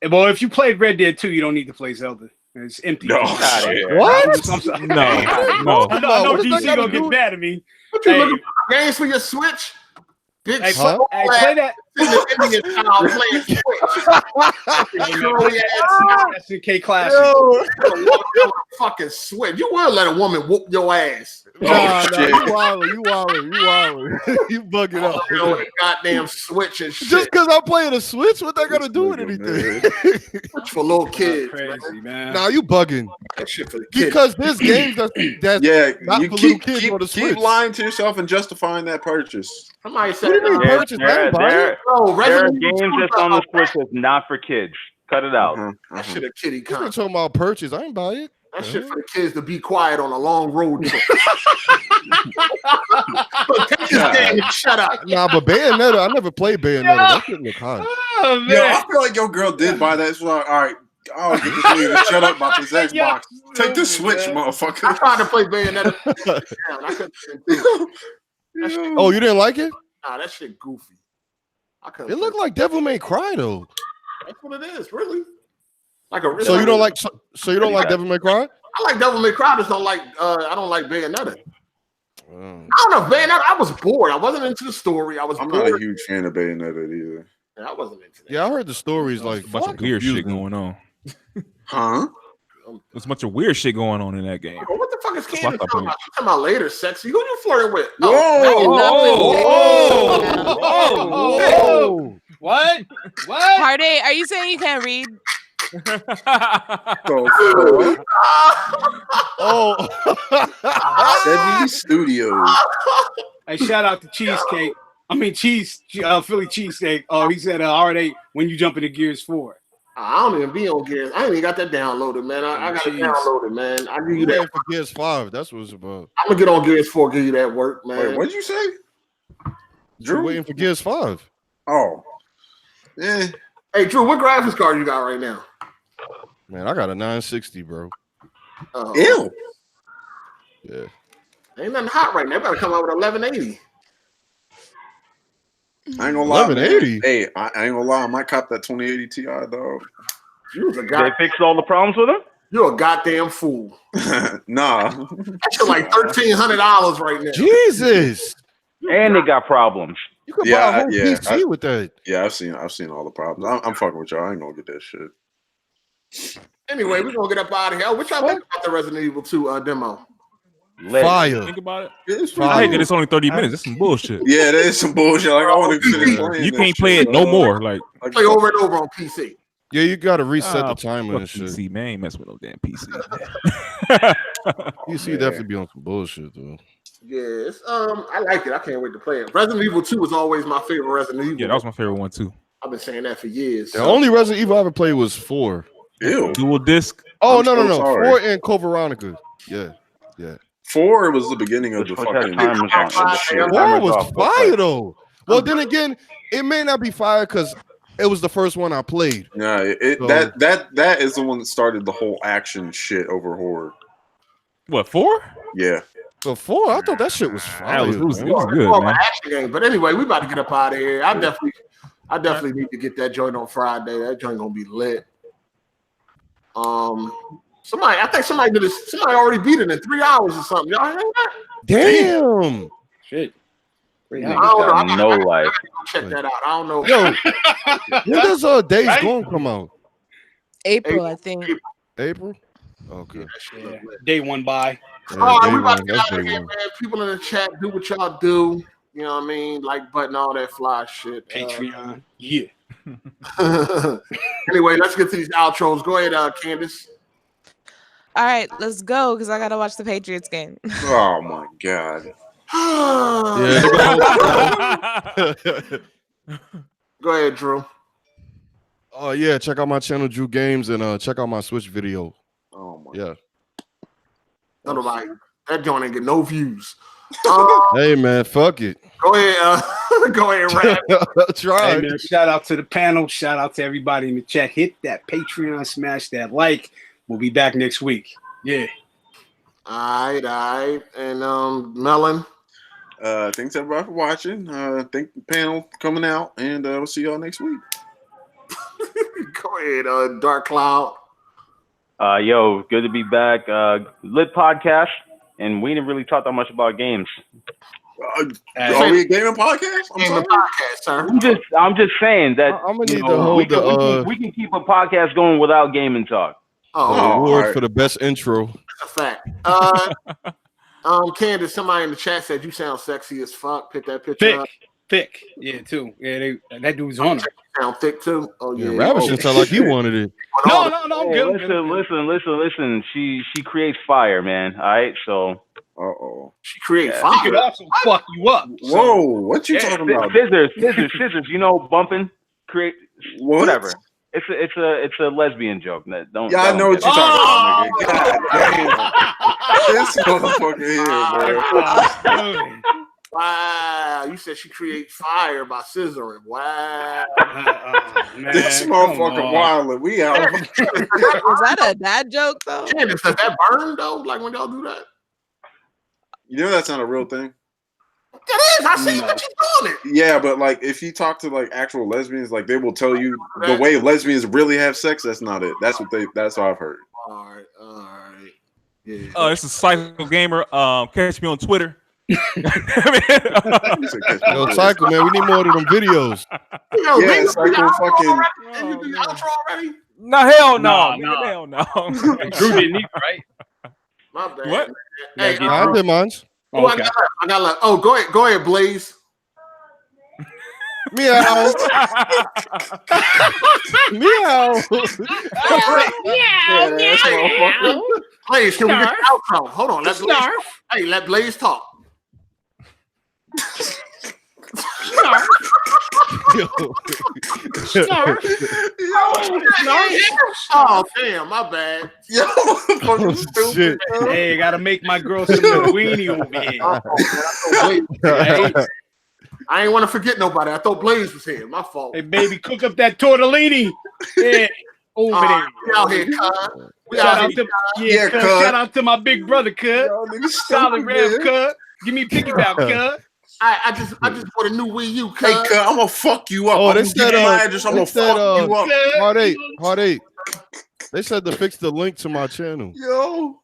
well, if you played Red Dead 2, you don't need to play Zelda. It's empty. No, what? No. I know DC gonna get mad at me. What you looking for games for your Switch? Play that. Indian style playing Switch. That's in K classic. Fucking Switch. You will let a woman whoop your ass. Nah, you wildin'. You bugging out. Goddamn Switch and shit. Just because I'm playing a Switch, what that got to do with anything? Switch for little kids. Crazy, man. Nah, you bugging. That shit for the kids. Because there's games that's not you for keep, little kids on the Switch. keep lying to yourself and justifying that purchase. Somebody said, there are games that's on the Switch that's not for kids. Cut it out. That shit a kitty I'm cunt. talking about purchase. I ain't buy it. That shit for the kids to be quiet on a long road trip. Take this game and shut up. Nah, but Bayonetta, I never played Bayonetta. That shouldn't look hot. Oh, man. Yeah, I feel like your girl did buy that. So all right, I'll get this nigga to shut up about this Xbox. Take the Switch, motherfucker. I tried to play Bayonetta. Damn, I couldn't. Oh, you didn't like it? Nah, that shit goofy. I couldn't. It looked like Devil May Cry though. That's what it is, really. Like a. So you don't like? So you don't like Devil May Cry? I like Devil May Cry. I just don't like. I don't like Bayonetta. I don't know, Bayonetta. I was bored. I wasn't into the story. I'm bored. not a huge fan of Bayonetta either. Yeah, I wasn't into that. Yeah, I heard the stories like a bunch of weird shit going on. Huh? There's a bunch of weird shit going on in that game. What the fuck is That's Candace what I talking thought. about? She's talking about later, sexy. Who you flirting with? Whoa. What? Hard8, are you saying you can't read? Sebi Studios. Hey, shout out to Cheesecake. I mean, Philly cheesesteak. Oh, he said Hard8 when you jump into Gears 4. I don't even be on Gears. I ain't even got that downloaded, man. I got it downloaded, man. I give you that for Gears 5. That's what it's about. I'm gonna get on Gears 4, give you that work, man. Wait, what'd you say? Drew waiting for Gears 5. Oh. Yeah. Hey, Drew, what graphics card you got right now? Man, I got a 960, bro. Ew. Yeah. Ain't nothing hot right now. They better come out with 1180. I ain't gonna lie. 1180. Hey, I ain't gonna lie. I might cop that 2080 Ti, dog. They fixed all the problems with them? You're a goddamn fool. Nah. That's like $1,300 right now. Jesus. And they got problems. You could buy a whole PC with that. Yeah, I've seen all the problems. I'm fucking with y'all. I ain't gonna get that shit. Anyway, we're gonna get up out of here. What y'all think about the Resident Evil 2 demo? Fire. Think about it. It's I hate that it's only 30 minutes. That's some bullshit. Yeah, that is some bullshit. Like I want to finish playing. You can't play it no more. Like play over and over on PC. Yeah, you gotta reset the timer and shit. PC, man, ain't mess with no damn PC. PC definitely be on some bullshit though. Yeah, it's, I like it. I can't wait to play it. Resident Evil 2 was always my favorite Resident Evil. Yeah, that was my favorite one too. I've been saying that for years. The only Resident Evil I ever played was 4. Ew. Dual disc. Oh, no. 4 and Code Veronica. Yeah. 4 was the beginning of the fucking. 4 was fire though. Well, then again, it may not be fire because it was the first one I played. Yeah, that is the one that started the whole action shit over horror. What, 4? Yeah. So 4, I thought that shit was fire. It was good, man. Action game. But anyway, we about to get up out of here. I definitely need to get that joint on Friday. That joint gonna be lit. I think somebody already beat it in 3 hours or something. Y'all heard that? Damn. Shit. I don't know. I No gotta life. go check that out. I don't know. Yo, when does Days Gone come out? April, I think. April? Okay. Yeah. Day one by. All right, we about to get out of here, man. People in the chat, do what y'all do. You know what I mean? Like button all that fly shit. Patreon. Yeah. Anyway, let's get to these outros. Go ahead, Candace. All right, let's go because I gotta watch the Patriots game. Oh my god. Go ahead, Drew. Oh yeah, check out my channel, Drew Games, and check out my Switch video. Oh my. Yeah. Nobody. That joint ain't get no views. Hey man, fuck it. Go ahead. Go ahead, Rap. Try. Hey, man, shout out to the panel. Shout out to everybody in the chat. Hit that Patreon, smash that like. We'll be back next week. Yeah. All right. And Melon. Thanks everybody for watching. Thank the panel for coming out, and we'll see y'all next week. Go ahead, Dark Cloud. Yo, good to be back. LIII podcast, and we didn't really talk that much about games. Are we a gaming podcast? Gaming podcast, sir. I'm just saying that I'm gonna need to hold we can keep a podcast going without gaming talk. Award for the best intro. That's a fact. Candace, somebody in the chat said you sound sexy as fuck. Pick that picture up. Thick. Yeah, too. Yeah, that dude's on her. Sound thick too. Oh yeah. Ravishing sound like he wanted it. No, I'm good. Listen. She creates fire, man. All right, so. She creates fire. She could also fuck you up. Whoa, what you talking about? Scissors. You know, bumping, create whatever. It's a lesbian joke. Don't. I know what you're talking about, nigga. God damn. This motherfucker here, man. Wow, you said she creates fire by scissoring. Wow. Man, this motherfucker wildin'. We out. Was that a dad joke though? Candace, does that burn though? Like when y'all do that? You know that's not a real thing. It is. I see that you're doing it. Yeah, but like if you talk to like actual lesbians, like they will tell you the way lesbians really have sex. That's not it. That's what I've heard. All right. Yeah. Oh, it's a Psycho Gamer. Catch me on Twitter. Yo, Psycho, man, we need more of them videos. Yeah, Psycho fucking. You do the outro already? No, hell no. Hell no. Drew didn't either, right? My bad. What? Hey, I did mine. Oh, okay. I got like. Oh, go ahead, Blaze. Meow. Meow. Meow. Blaze, can we get the outro? Hold on. Let Blaze talk. Oh damn, my bad. Yo, shit. Hey, I gotta make my girl some linguine over here. I ain't want to forget nobody. I thought Blaze was here. My fault. Hey, baby, cook up that tortellini. Yeah, over there. We out here, cuz. Shout out to my big brother, cuz. Solid Rev, cuz. Give me piggyback, cuz. I just bought a new Wii U, cuz. Hey, cuz, I'm gonna fuck you up. Oh, they said my address. I'm gonna fuck you up. Hard8. They said to fix the link to my channel. Yo,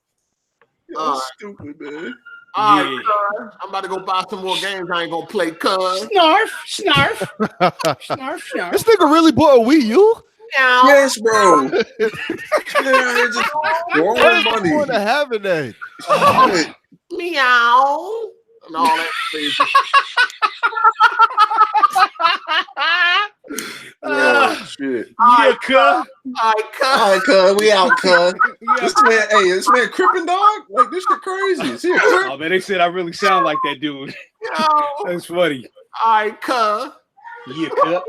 stupid, man. All right, cuz. I'm about to go buy some more games. I ain't gonna play, cuz. Snarf. This nigga really bought a Wii U? Yes, bro. Yeah, just throwing money. Going to having that. Meow. And all that crazy. Shit. Yeah, cuz. All right, cuz. We out, cuz. This man crippin' dog? Like, this shit crazy. Is he a crip? Oh, man, they said I really sound like that dude. That's funny. All right, cuz. Yeah, cuz.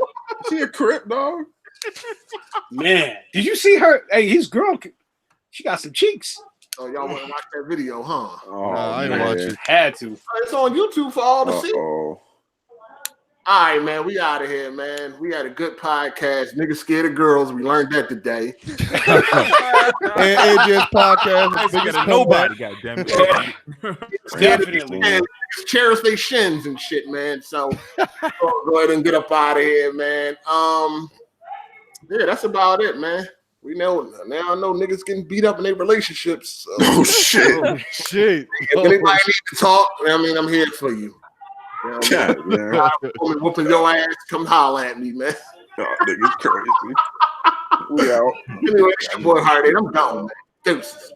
Is he a crip, dog? Man, did you see her? Hey, his girl, she got some cheeks. Oh, y'all want to watch that video, huh? Oh, I ain't watch it. Had to. It's on YouTube for all to see. All right, man. We out of here, man. We had a good podcast. Niggas scared of girls. We learned that today. And AGS podcast. Biggest nobody. Goddamn it. Definitely. Cherish their shins and shit, man. So go ahead and get up out of here, man. Yeah, that's about it, man. We know now. I know niggas getting beat up in their relationships. So. Oh shit! Shit! If anybody needs to talk, I mean, I'm here for you. God, man. Whooping your ass, come holler at me, man. Oh, niggas crazy. We out. Anyway, it's your boy Hard8. I'm gone, man. Deuces.